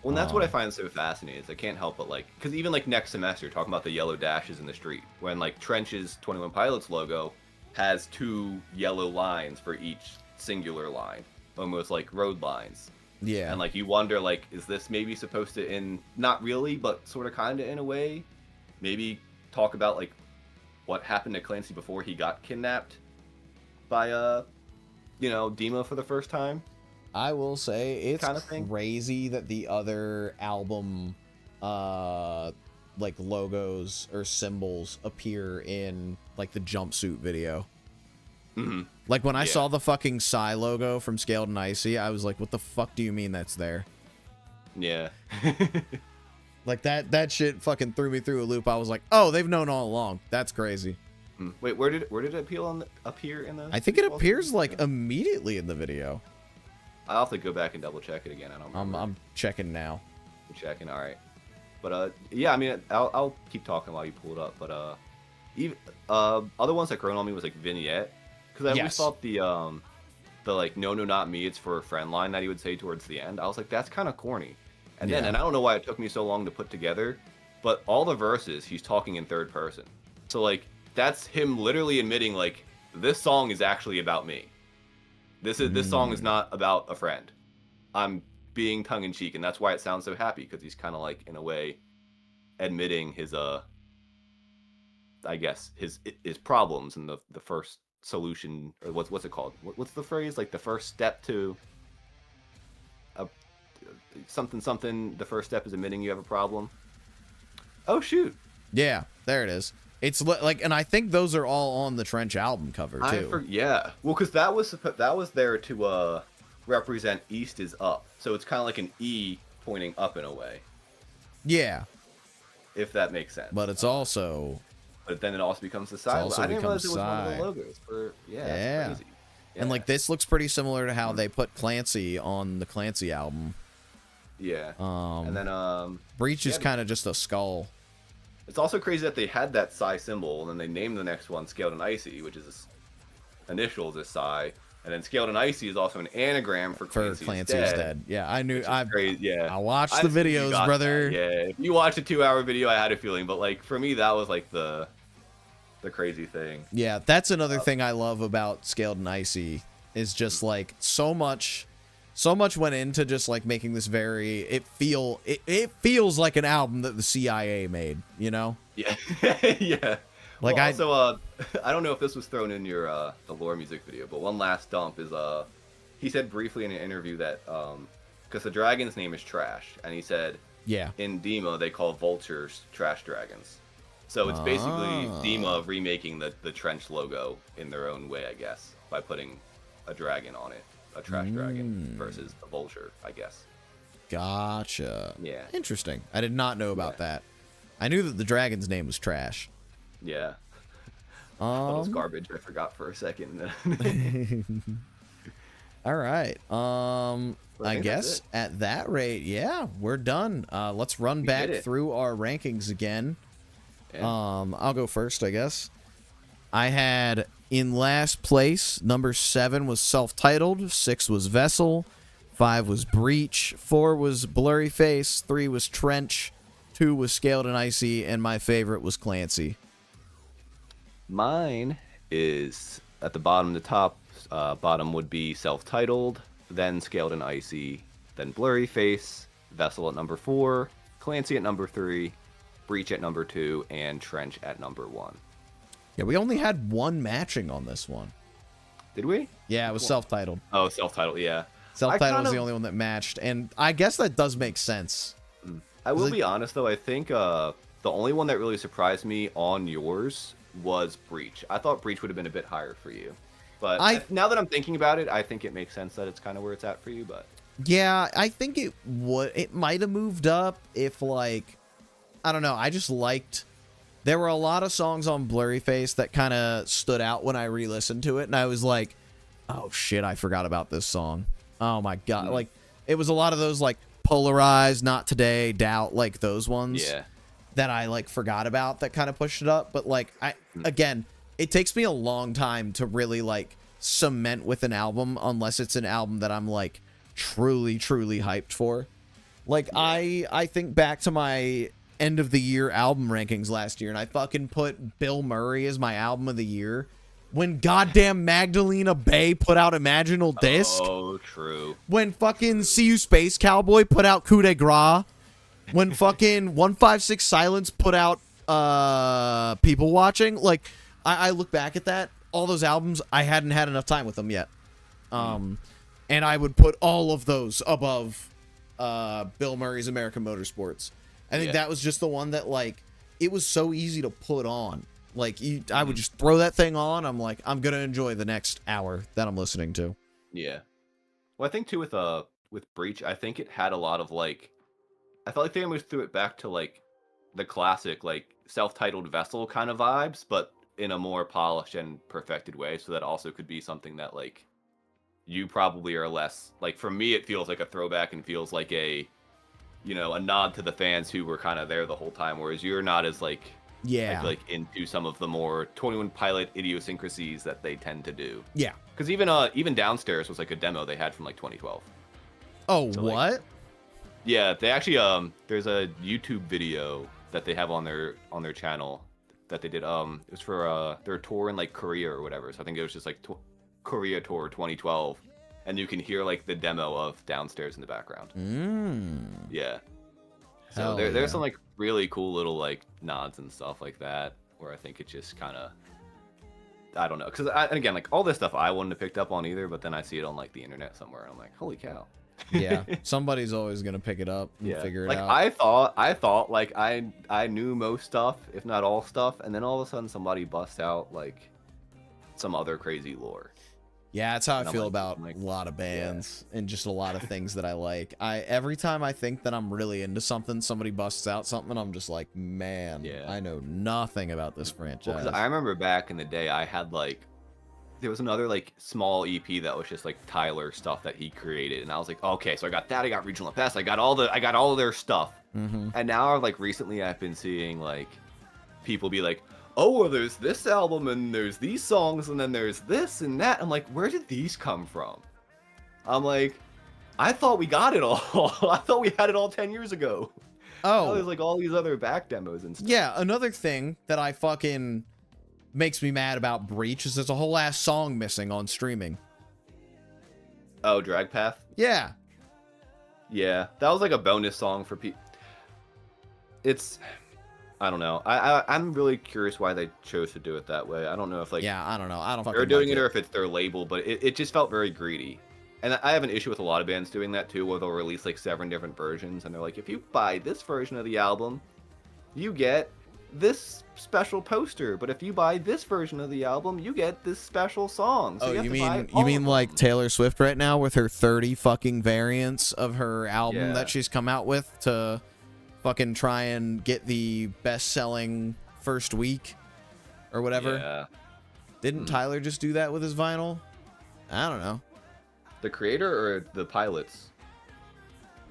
Well, and that's what I find so fascinating is I can't help but, like, because even, like, next semester, talking about the yellow dashes in the street, when, like, Trench's 21 Pilots logo has 2 yellow lines for each singular line, almost like road lines. Yeah. And, like, you wonder, like, is this maybe supposed to, not really, but sort of kind of in a way, maybe talk about, like, what happened to Clancy before he got kidnapped by, Dima for the first time? I will say it's kind of thing. Crazy that the other album, like, logos or symbols appear in, like, the jumpsuit video. Like, when I saw the fucking Psy logo from Scaled and Icy, I was like, what the fuck do you mean that's there? Yeah. Like, that shit fucking threw me through a loop. I was like, oh, they've known all along. That's crazy. Wait, where did it appear in the... I think it appears, like, immediately in the video. I'll have to go back and double check it again. I don't remember. I'm checking now. You're checking, all right. But, yeah, I mean, I'll keep talking while you pull it up. But, even other ones that grown on me was, like, Vignette. Because I always thought the like, no, not me, it's for a friend line that he would say towards the end. I was like, that's kind of corny. And then, and I don't know why it took me so long to put together, but all the verses, he's talking in third person. So, like, that's him literally admitting, like, this song is actually about me. This song is not about a friend. I'm being tongue-in-cheek, and that's why it sounds so happy, because he's kind of, like, in a way, admitting his, I guess, his problems in the first solution, or what's it called? What's the phrase? Like, the first step to something. The first step is admitting you have a problem. Oh shoot! Yeah, there it is. It's like, and I think those are all on the Trench album cover too. Yeah, well, because that was there to represent East is up, so it's kind of like an E pointing up in a way. Yeah, if that makes sense. But it's also. But then it also becomes the side. I didn't realize it was one of the logos. That's crazy. Yeah. And, like, this looks pretty similar to how they put Clancy on the Clancy album. Yeah. And then Breach is kind of just a skull. It's also crazy that they had that Psy symbol, and then they named the next one Scaled and Icy, which is initials is Psy. And then Scaled and Icy is also an anagram for Clancy's dead. Yeah, I knew. I watched the videos, brother. That. Yeah, if you watched a 2-hour video, I had a feeling. But, like, for me, that was, like, the crazy thing. Yeah, that's another thing I love about Scaled and Icy is just, like, so much went into just, like, making this very. It feels like an album that the CIA made. You know? Yeah. Yeah. Like well, also, I don't know if this was thrown in your the lore music video, but one last dump is he said briefly in an interview that because the dragon's name is Trash, and he said yeah. in Dima they call vultures trash dragons. So it's basically Dima remaking the Trench logo in their own way, I guess, by putting a dragon on it, a trash dragon versus a vulture, I guess. Gotcha. Yeah. Interesting. I did not know about that. I knew that the dragon's name was Trash. Yeah. That was garbage. I forgot for a second. All right. I guess at that rate, yeah, we're done. Let's run back through our rankings again. Yeah. I'll go first, I guess. I had in last place, number 7 was Self-Titled, 6 was Vessel, 5 was Breach, 4 was Blurry Face, 3 was Trench, 2 was Scaled and Icy, and my favorite was Clancy. Mine is at the bottom. The top bottom would be Self-Titled, then Scaled and Icy, then Blurry Face, Vessel at number 4, Clancy at number 3, Breach at number 2, and Trench at number 1. Yeah, we only had one matching on this one. Did we? Yeah, it was Self-Titled. Oh, Self-Titled, yeah. Self-Titled was the only one that matched, and I guess that does make sense. I will be honest, though. I think the only one that really surprised me on yours was Breach. I thought Breach would have been a bit higher for you. But now that I'm thinking about it, I think it makes sense that it's kind of where it's at for you. But yeah, I think it might have moved up if, like, I don't know. I just liked... There were a lot of songs on Blurry Face that kind of stood out when I re-listened to it, and I was like, oh, shit, I forgot about this song. Oh, my God. Like, it was a lot of those, like, Polarized, Not Today, Doubt, like, those ones that I, like, forgot about that kind of pushed it up. But, like, again, it takes me a long time to really, like, cement with an album unless it's an album that I'm, like, truly, truly hyped for. Like, I think back to my end of the year album rankings last year, and I fucking put Bill Murray as my album of the year when goddamn Magdalena Bay put out Imaginal Disc. Oh, true. When fucking See You Space Cowboy put out Coup de Grace. When fucking 156 Silence put out People Watching. Like, I look back at that, all those albums, I hadn't had enough time with them yet. And I would put all of those above Bill Murray's American Motorsports. I think that was just the one that, like, it was so easy to put on. Like, I would just throw that thing on. I'm like, I'm going to enjoy the next hour that I'm listening to. Yeah. Well, I think, too, with Breach, I think it had a lot of, like, I felt like they almost threw it back to, like, the classic, like, Self-Titled Vessel kind of vibes, but in a more polished and perfected way. So that also could be something that, like, you probably are less, like, for me, it feels like a throwback and feels like a, you know, a nod to the fans who were kind of there the whole time, whereas you're not as, like, I feel like into some of the more 21 Pilot idiosyncrasies that they tend to do. Yeah. Because even Downstairs was like a demo they had from like 2012. Oh, so, what? Like, yeah, they actually there's a YouTube video that they have on their channel that they did. It was for their tour in like Korea or whatever. So I think it was just like Korea tour 2012, and you can hear like the demo of Downstairs in the background. Yeah. So there's some like really cool little like nods and stuff like that where I think it just kind of, I don't know, because again, like all this stuff I wouldn't have picked up on either, but then I see it on like the internet somewhere and I'm like, holy cow. Yeah, somebody's always gonna pick it up and figure it out. I thought like I knew most stuff, if not all stuff, and then all of a sudden somebody busts out like some other crazy lore. Yeah, that's how I feel about a lot of bands and just a lot of things that I like. Every time I think that I'm really into something, somebody busts out something, I'm just like, man, I know nothing about this franchise. Well, I remember back in the day, I had like, there was another like small EP that was just like Tyler stuff that he created, and I was like, okay, so I got that, I got Regional Fest, I got all of their stuff, and now like recently I've been seeing like people be like, oh, well, there's this album, and there's these songs, and then there's this and that. I'm like, where did these come from? I'm like, I thought we got it all. I thought we had it all 10 years ago. Oh. Now there's like all these other back demos and stuff. Yeah, another thing that I fucking makes me mad about Breach is there's a whole ass song missing on streaming. Oh, Drag Path? Yeah. Yeah, that was like a bonus song for people. I don't know. I'm really curious why they chose to do it that way. I don't know if like Yeah, I don't know. I don't fucking they're doing like it or if it's their label, but it just felt very greedy. And I have an issue with a lot of bands doing that too, where they'll release like 7 different versions, and they're like, if you buy this version of the album, you get this special poster, but if you buy this version of the album, you get this special song. So Oh, you you have to buy all mean of like them. Taylor Swift right now with her 30 fucking variants of her album Yeah. that she's come out with to fucking try and get the best-selling first week or whatever? Yeah. Didn't Tyler just do that with his vinyl? I don't know. The creator or the pilots?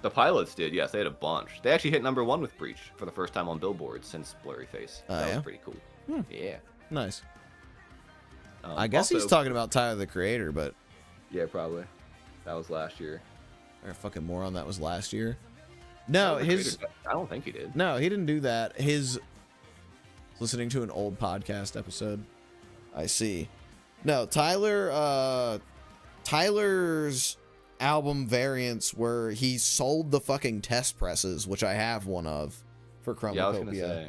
The pilots did, yes. They had a bunch. They actually hit #1 with Breach for the first time on Billboard since Blurry Face. That yeah? was pretty cool. Yeah. Nice. I guess he's Also- talking about Tyler the Creator, but Yeah, probably. That was last year. or fucking moron, that was last year. No, Tyler, the his Creator- I don't think he did. no, he didn't do that. His listening to an old podcast episode. I see. No, Tyler's album variants were he sold the fucking test presses, which I have one of for Chromacopia. Yeah, I was gonna say.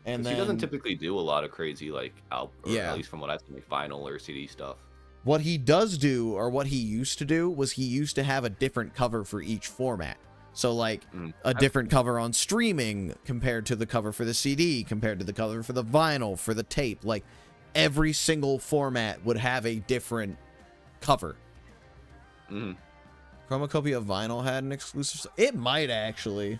And He then doesn't typically do a lot of crazy like album, Yeah. at least from what I've seen, like vinyl or CD stuff. what he does do, or what he used to do, was he used to have a different cover for each format. So like a different cover on streaming compared to the cover for the CD, compared to the cover for the vinyl, for the tape. Like every single format would have a different cover. Chromacopia vinyl had an exclusive. It might actually.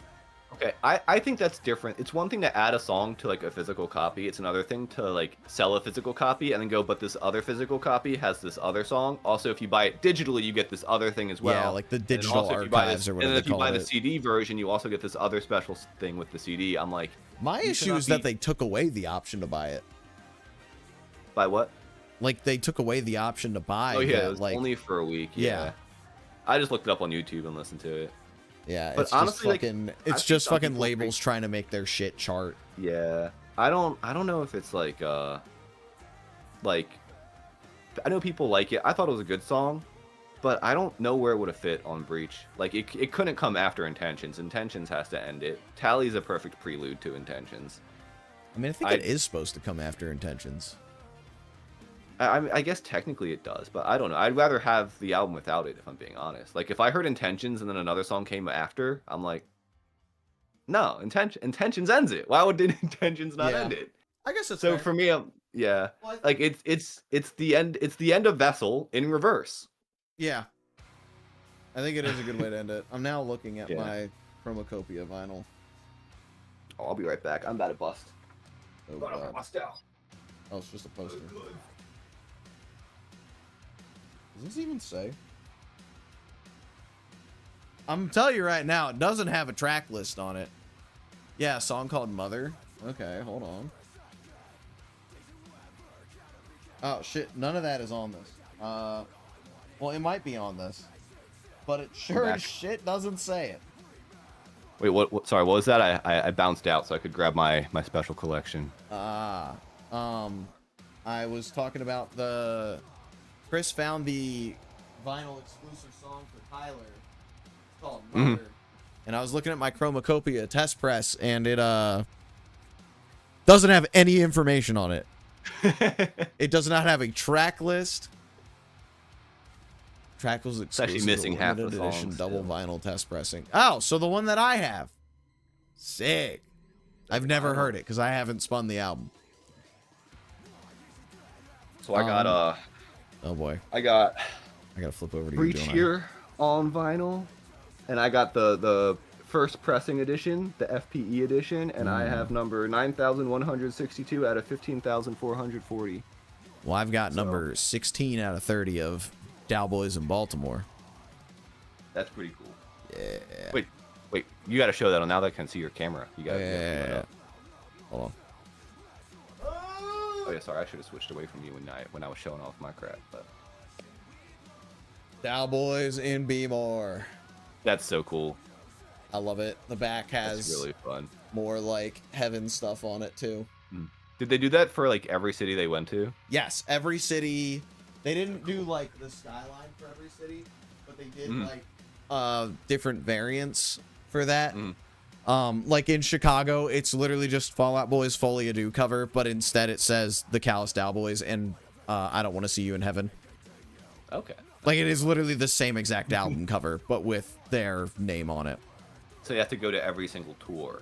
Okay, I think that's different. It's one thing to add a song to like a physical copy. It's another thing to like sell a physical copy and then go, but this other physical copy has this other song. Also, if you buy it digitally, you get this other thing as well. Yeah, like the And then digital also, if you buy archives this- or whatever And then if they you buy call the it. CD version, you also get this other special thing with the CD. I'm like, My you issue cannot is that be- they took away the option to buy it. buy what? Like they took away the option to buy. Oh yeah, that, it was like, only for a week. Yeah. Yeah. I just looked it up on YouTube and listened to it. yeah, but it's honestly, like, just fucking. I've It's seen just some fucking people labels trying to make their shit chart. Yeah, I don't know if it's like like I know people like it. I thought it was a good song, but I don't know where it would have fit on Breach. Like it couldn't come after Intentions. Intentions has to end it. Tally's a perfect prelude to Intentions. I mean, I think it is supposed to come after Intentions. I guess technically it does, but I don't know. I'd rather have the album without it, if I'm being honest. Like if I heard Intentions and then another song came after, I'm like, no, Intentions ends it. Why would Intentions not Yeah. end it? I guess it's So for me, yeah, like it's the end. It's the end of Vessel in reverse. Yeah. I think it is a good way to end it. I'm now looking at Yeah. my Chromacopia vinyl. Oh, I'll be right back. I'm about to bust. Oh, God. Oh, it's just a poster. Does this even say? I'm telling you right now, it doesn't have a track list on it. Yeah, a song called Mother. Okay, hold on. Oh, shit. None of that is on this. Well, it might be on this. But it sure as shit doesn't say it. Wait, what? Sorry, what was that? I bounced out so I could grab my special collection. I was talking about Chris found the vinyl exclusive song for Tyler. It's called Mother. And I was looking at my Chromacopia test press, and it doesn't have any information on it. It does not have a track list. Track was exclusive. actually missing half the limited edition songs, double too. vinyl test pressing. Oh, so the one that I have. Sick. I've never heard it because I haven't spun the album. So I got Oh boy, I got I gotta flip over to Breach you. don't I? here on vinyl, and I got the first pressing edition, the FPE edition, and I have number 9,162 out of 15,440. Well, I've got number 16 out of 30 of Cowboys in Baltimore. That's pretty cool. Yeah. Wait, you got to show that on now that I can see your camera. You got to. Yeah. Hold on. Oh yeah, sorry, I should have switched away from you when I was showing off my crap, but Cowboys in Bmore. that's so cool. I love it. The back has That's really fun. more like heaven stuff on it too. Did they do that for like every city they went to? Yes, every city. They didn't do like the skyline for every city, but they did like different variants for that. Like in Chicago, it's literally just Fall Out Boy's Folie à Deux cover, but instead it says the Callous Cowboys and I Don't Want to See You in Heaven. Okay. Like it is literally the same exact album cover, but with their name on it. So you have to go to every single tour.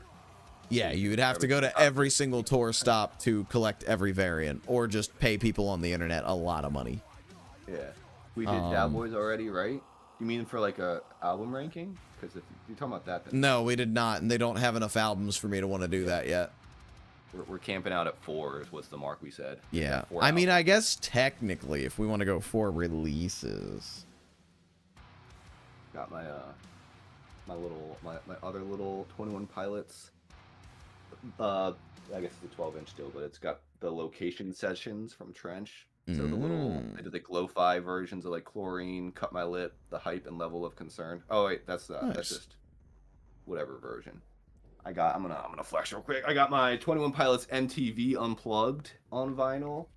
Yeah, you would have to go to every single tour stop to collect every variant, or just pay people on the internet a lot of money. Yeah. We did Cowboys already, right? You mean for like a album ranking? Because if you're talking about that, then No, we did not, and they don't have enough albums for me to want to do that yet. we're camping out at 4 is what's the mark we said. Yeah, Four I mean, albums. I guess technically, if we want to go 4 releases. Got my my other little 21 Pilots. I guess it's a 12-inch still, but it's got the location sessions from Trench. So the little, they did like lo-fi versions of like Chlorine, Cut My Lip, The Hype, and Level of Concern. Oh wait, that's Nice. just whatever version. I'm gonna flex real quick. I got my 21 Pilots MTV Unplugged on vinyl,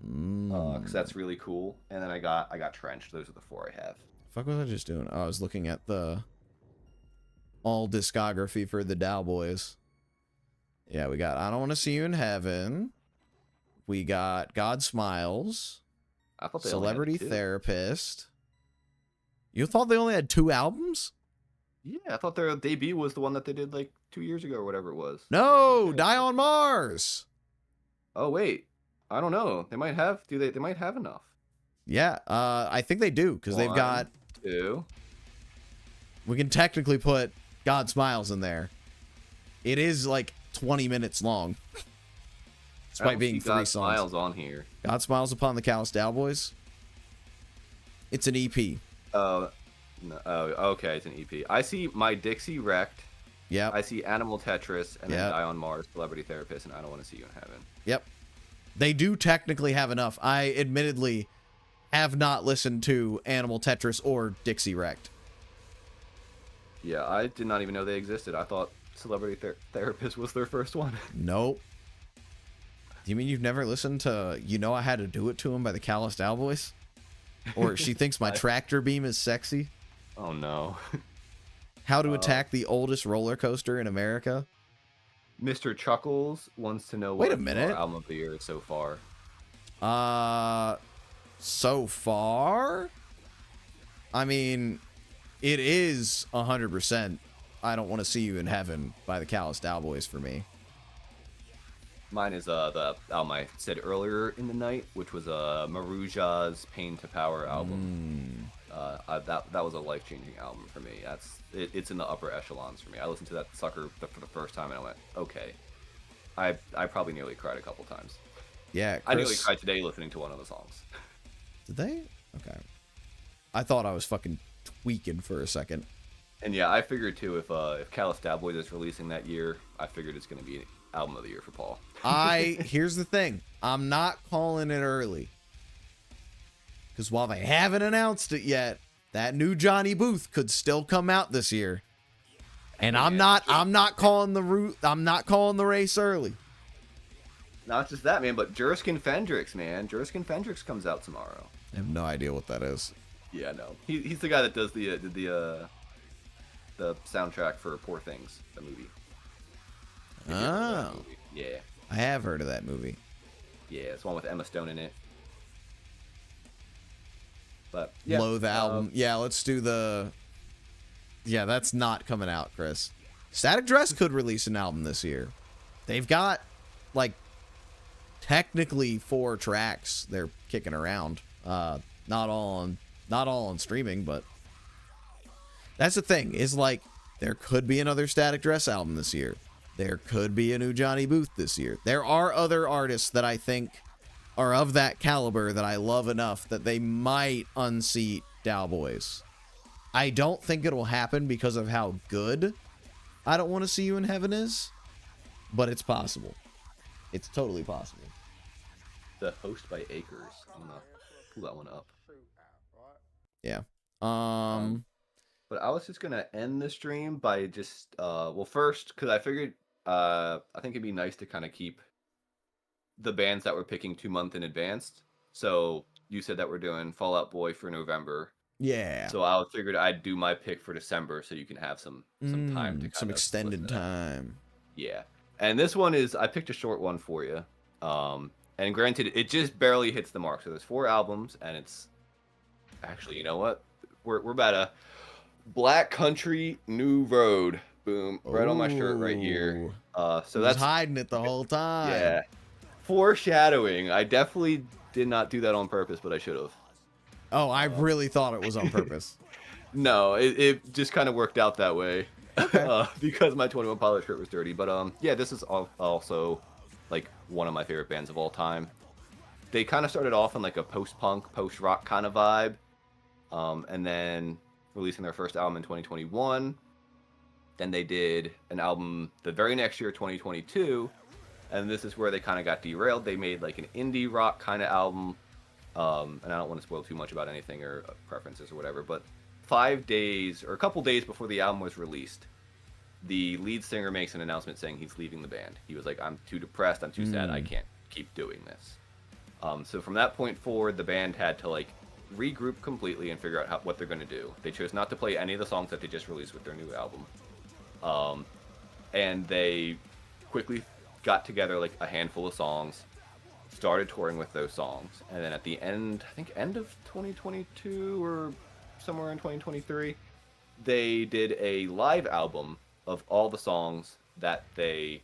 because that's really cool. And then I got Trench. Those are the 4 I have. Fuck was I just doing? Oh, I was looking at the all discography for the Dow Boys. Yeah, we got I Don't Want to See You in Heaven. We got God Smiles. I thought they only had Celebrity 2. Therapist. You thought they only had 2 albums? Yeah, I thought their debut was the one that they did like 2 years ago or whatever it was. No, Die on Mars. Oh wait, I don't know. They might have. They might have enough. Yeah, I think they do because they've got. 2. We can technically put God Smiles in there. It is like 20 minutes long. Despite being 3 God songs. Smiles on here. God Smiles Upon the Callous Cowboys. It's an EP. No, oh, okay, it's an EP. I see My Dixie Wrecked. Yep. I see Animal Tetris, and then Yep. Die on Mars, Celebrity Therapist, and I Don't Want to See You in Heaven. Yep. They do technically have enough. I admittedly have not listened to Animal Tetris or Dixie Wrecked. Yeah, I did not even know they existed. I thought Celebrity Therapist was their first one. Nope. Do you mean you've never listened to You Know I Had to Do It to Him by the Callous Cowboys? Or She Thinks My Tractor Beam is Sexy? Oh no. How to Attack the Oldest Roller Coaster in America? Mr. Chuckles wants to know Wait what a minute. our album of the year is so far. So far? I mean, it is 100% I Don't Want to See You in Heaven by the Callous Cowboys for me. Mine is the album I said earlier in the night, which was Maruja's Pain to Power album. That was a life-changing album for me. It's in the upper echelons for me. I listened to that sucker for the first time and I went, okay. I probably nearly cried a couple times. Yeah, I nearly Chris, cried today listening to one of the songs. did they? Okay. I thought I was fucking tweaking for a second. And yeah, I figured too if Callous Cowboys is releasing that year, I figured it's going to be album of the year for Paul. Here's the thing. I'm not calling it early. Because while they haven't announced it yet, that new Johnny Booth could still come out this year. And I'm not calling the race early. Not just that, man, but Juriskin Fendrix, man. Juriskin Fendrix comes out tomorrow. I have no idea what that is. Yeah, no. He's the guy that does the soundtrack for Poor Things, the movie. If you ever heard of that Oh. movie. Yeah. I have heard of that movie. Yeah, it's one with Emma Stone in it. But yeah, Loathe album. Yeah, let's do the... Yeah, that's not coming out, Chris. Static Dress could release an album this year. They've got, like, technically 4 tracks they're kicking around. Not all on streaming, but that's the thing. Is like there could be another Static Dress album this year. There could be a new Johnny Booth this year. There are other artists that I think are of that caliber that I love enough that they might unseat Cowboys. I don't think it'll happen because of how good I Don't Want to See You in Heaven is, but it's possible. It's totally possible. the host by Acres. I'm gonna pull that one up. Yeah. But I was just gonna end the stream by just well, first, because I figured I think it'd be nice to kind of keep the bands that we're picking 2 months in advance. So you said that we're doing Fall Out Boy for November. Yeah. So I figured I'd do my pick for December, so you can have some time to kind some of extended listen to that. time. Yeah, and this one is I picked a short one for you. And granted, it just barely hits the mark. So there's 4 albums, and it's actually, you know what? We're about a Black Country New Road. Boom, right on my shirt right here. So was that's hiding it the whole time. yeah. Foreshadowing. I definitely did not do that on purpose, but I should have. Oh, I really thought it was on purpose. No, it just kind of worked out that way. Okay. Because my 21 Pilots shirt was dirty. But yeah, this is also like one of my favorite bands of all time. They kind of started off in like a post-punk, post-rock kind of vibe, and then releasing their first album in 2021. Then they did an album the very next year, 2022, and this is where they kind of got derailed. They made like an indie rock kind of album, and I don't want to spoil too much about anything or preferences or whatever, but 5 days or a couple days before the album was released, the lead singer makes an announcement saying he's leaving the band. He was like, I'm too depressed, I'm too sad, I can't keep doing this. So from that point forward, the band had to like regroup completely and figure out what they're going to do. They chose not to play any of the songs that they just released with their new album. And they quickly got together like a handful of songs, started touring with those songs, and then at the end, I think end of 2022 or somewhere in 2023, they did a live album of all the songs that they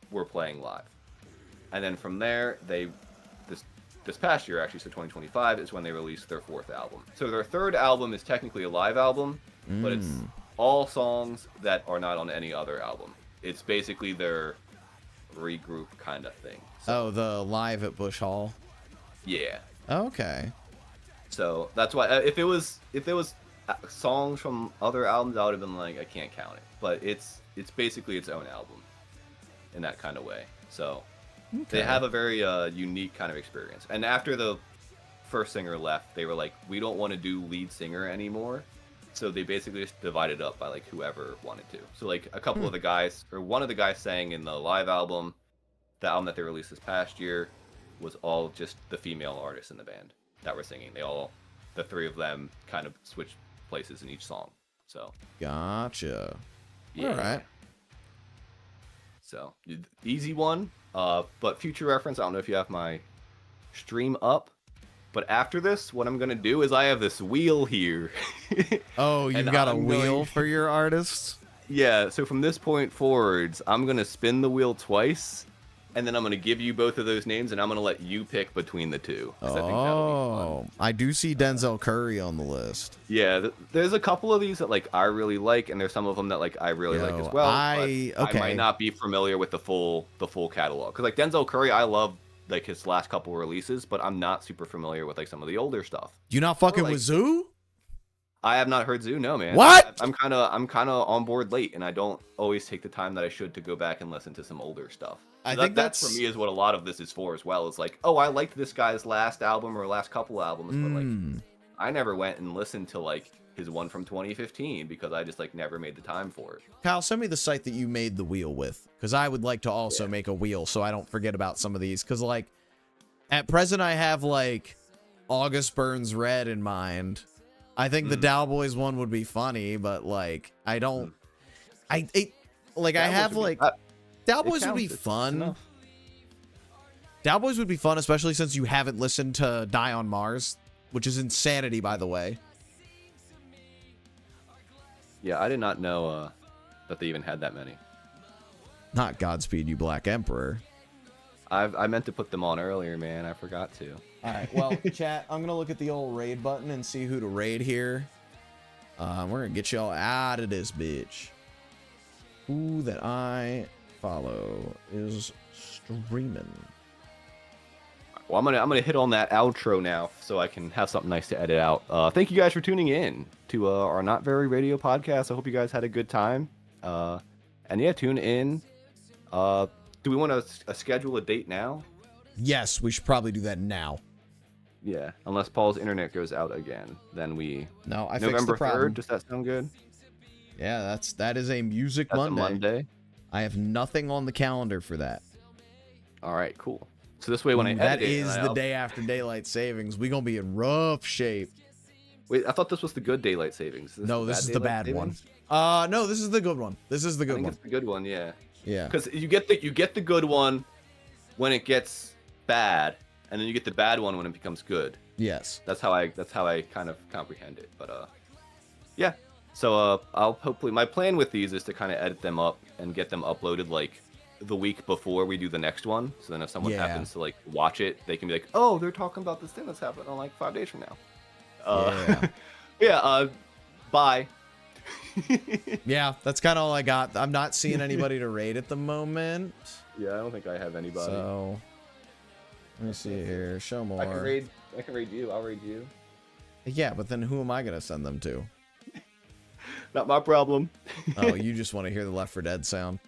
were playing live. And then from there, this past year, actually, so 2025, is when they released their 4th album. So their 3rd album is technically a live album, but it's all songs that are not on any other album. It's basically their regroup kind of thing. So, the live at Bush Hall? Yeah. Okay. So that's why if it was songs from other albums, I would have been like, I can't count it. But it's basically its own album in that kind of way. So they have a very unique kind of experience. And after the first singer left, they were like, we don't want to do lead singer anymore. So they basically just divided up by like whoever wanted to. So like a couple of the guys, or one of the guys sang in the live album, the album that they released this past year, was all just the female artists in the band that were singing. The 3 of them kind of switched places in each song. So gotcha. Yeah. All right. So easy one. But future reference, I don't know if you have my stream up, but after this, what I'm gonna do is I have this wheel here. Oh, you've got a wheel for your artists? Yeah. So from this point forwards, I'm gonna spin the wheel twice, and then I'm gonna give you both of those names, and I'm gonna let you pick between the 2. I think that'll be fun. I do see Denzel Curry on the list. Yeah, there's a couple of these that like I really like, and there's some of them that like I really like as well. I might not be familiar with the full catalog, because like Denzel Curry, I love like his last couple releases, but I'm not super familiar with like some of the older stuff. You not fucking with Zoo? I have not heard Zoo, no man. What? I'm kind of on board late, and I don't always take the time that I should to go back and listen to some older stuff. So I think that's for me is what a lot of this is for as well. It's like, oh, I liked this guy's last album or last couple albums, but like I never went and listened to like his one from 2015 because I just like never made the time for it. Kyle, send me the site that you made the wheel with, because I would like to also make a wheel so I don't forget about some of these. Because like at present, I have like August Burns Red in mind. I think the Dowboys one would be funny, but like I don't. I have like Dowboys would be fun. Dowboys would be fun, especially since you haven't listened to Die on Mars, which is insanity, by the way. Yeah, I did not know that they even had that many. Not Godspeed You Black Emperor. I meant to put them on earlier, man. I forgot to. All right, well, chat, I'm going to look at the old raid button and see who to raid here. We're going to get y'all out of this bitch. Who that I follow is streaming. Well, I'm gonna hit on that outro now so I can have something nice to edit out. Thank you guys for tuning in to our Not Very Radio podcast. I hope you guys had a good time. And yeah, tune in. Do we want to schedule a date now? Yes, we should probably do that now. Yeah, unless Paul's internet goes out again, then we. No, I fixed November the problem. 3rd. Does that sound good? Yeah, that is a Music That's Monday. a Monday. I have nothing on the calendar for that. All right, cool. So this way, when I edit that is the day after daylight savings. We gonna be in rough shape. Wait, I thought this was the good daylight savings. No, this is the bad one. No, this is the good one. This is the I good think one. it's the good one, yeah. Yeah. Because you get the good one when it gets bad, and then you get the bad one when it becomes good. Yes. That's how I kind of comprehend it. But yeah. So I'll hopefully, my plan with these is to kind of edit them up and get them uploaded like the week before we do the next one. So then if someone happens to like watch it, they can be like, oh, they're talking about this thing that's happening on like 5 days from now. Yeah. Bye. Yeah, that's kind of all I got. I'm not seeing anybody to raid at the moment. Yeah, I don't think I have anybody. So let me see here. Show more. I can raid you. I'll raid you. Yeah, but then who am I gonna send them to? Not my problem. Oh, you just want to hear the Left 4 Dead sound.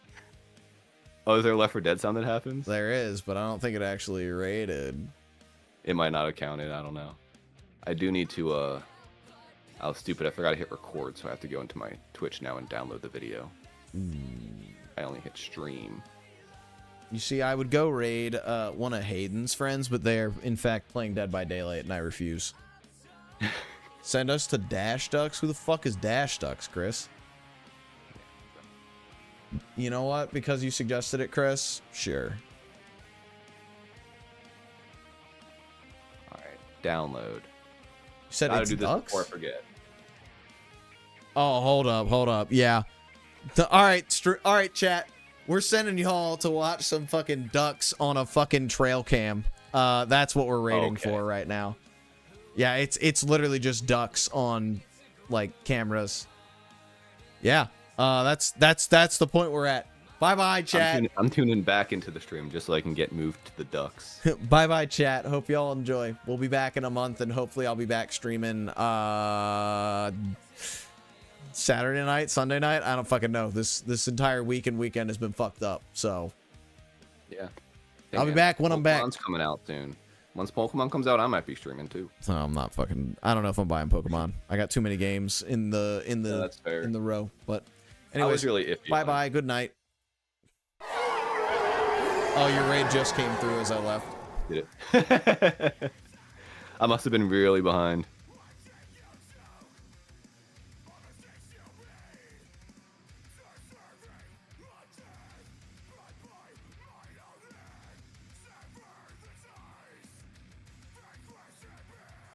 Oh, is there a Left 4 Dead sound that happens? There is, but I don't think it actually raided. It might not have counted. I don't know. I do need to. I was stupid. I forgot to hit record, so I have to go into my Twitch now and download the video. I only hit stream. You see, I would go raid one of Hayden's friends, but they're in fact playing Dead by Daylight, and I refuse. Send us to Dash Ducks? Who the fuck is Dash Ducks, Chris? You know what? Because you suggested it, Chris? Sure. Alright, download. You said Gotta it's do this Ducks? before I forget. Oh, hold up. Yeah. All right, chat. We're sending y'all to watch some fucking ducks on a fucking trail cam. That's what we're rating for right now. Yeah, it's literally just ducks on like cameras. Yeah. That's the point we're at. Bye-bye, chat. I'm tuning back into the stream just so I can get moved to the ducks. Bye-bye, chat. Hope y'all enjoy. We'll be back in a month, and hopefully I'll be back streaming Saturday night, Sunday night. I don't fucking know. This entire week and weekend has been fucked up. So yeah, I'll be back when I'm back. Pokemon's coming out soon. Once Pokemon comes out, I might be streaming too. I'm not fucking. I don't know if I'm buying Pokemon. I got too many games in the that's fair. in the row. But I anyways, was really iffy. Bye. Good night. Oh, your raid just came through as I left. Did it? I must have been really behind.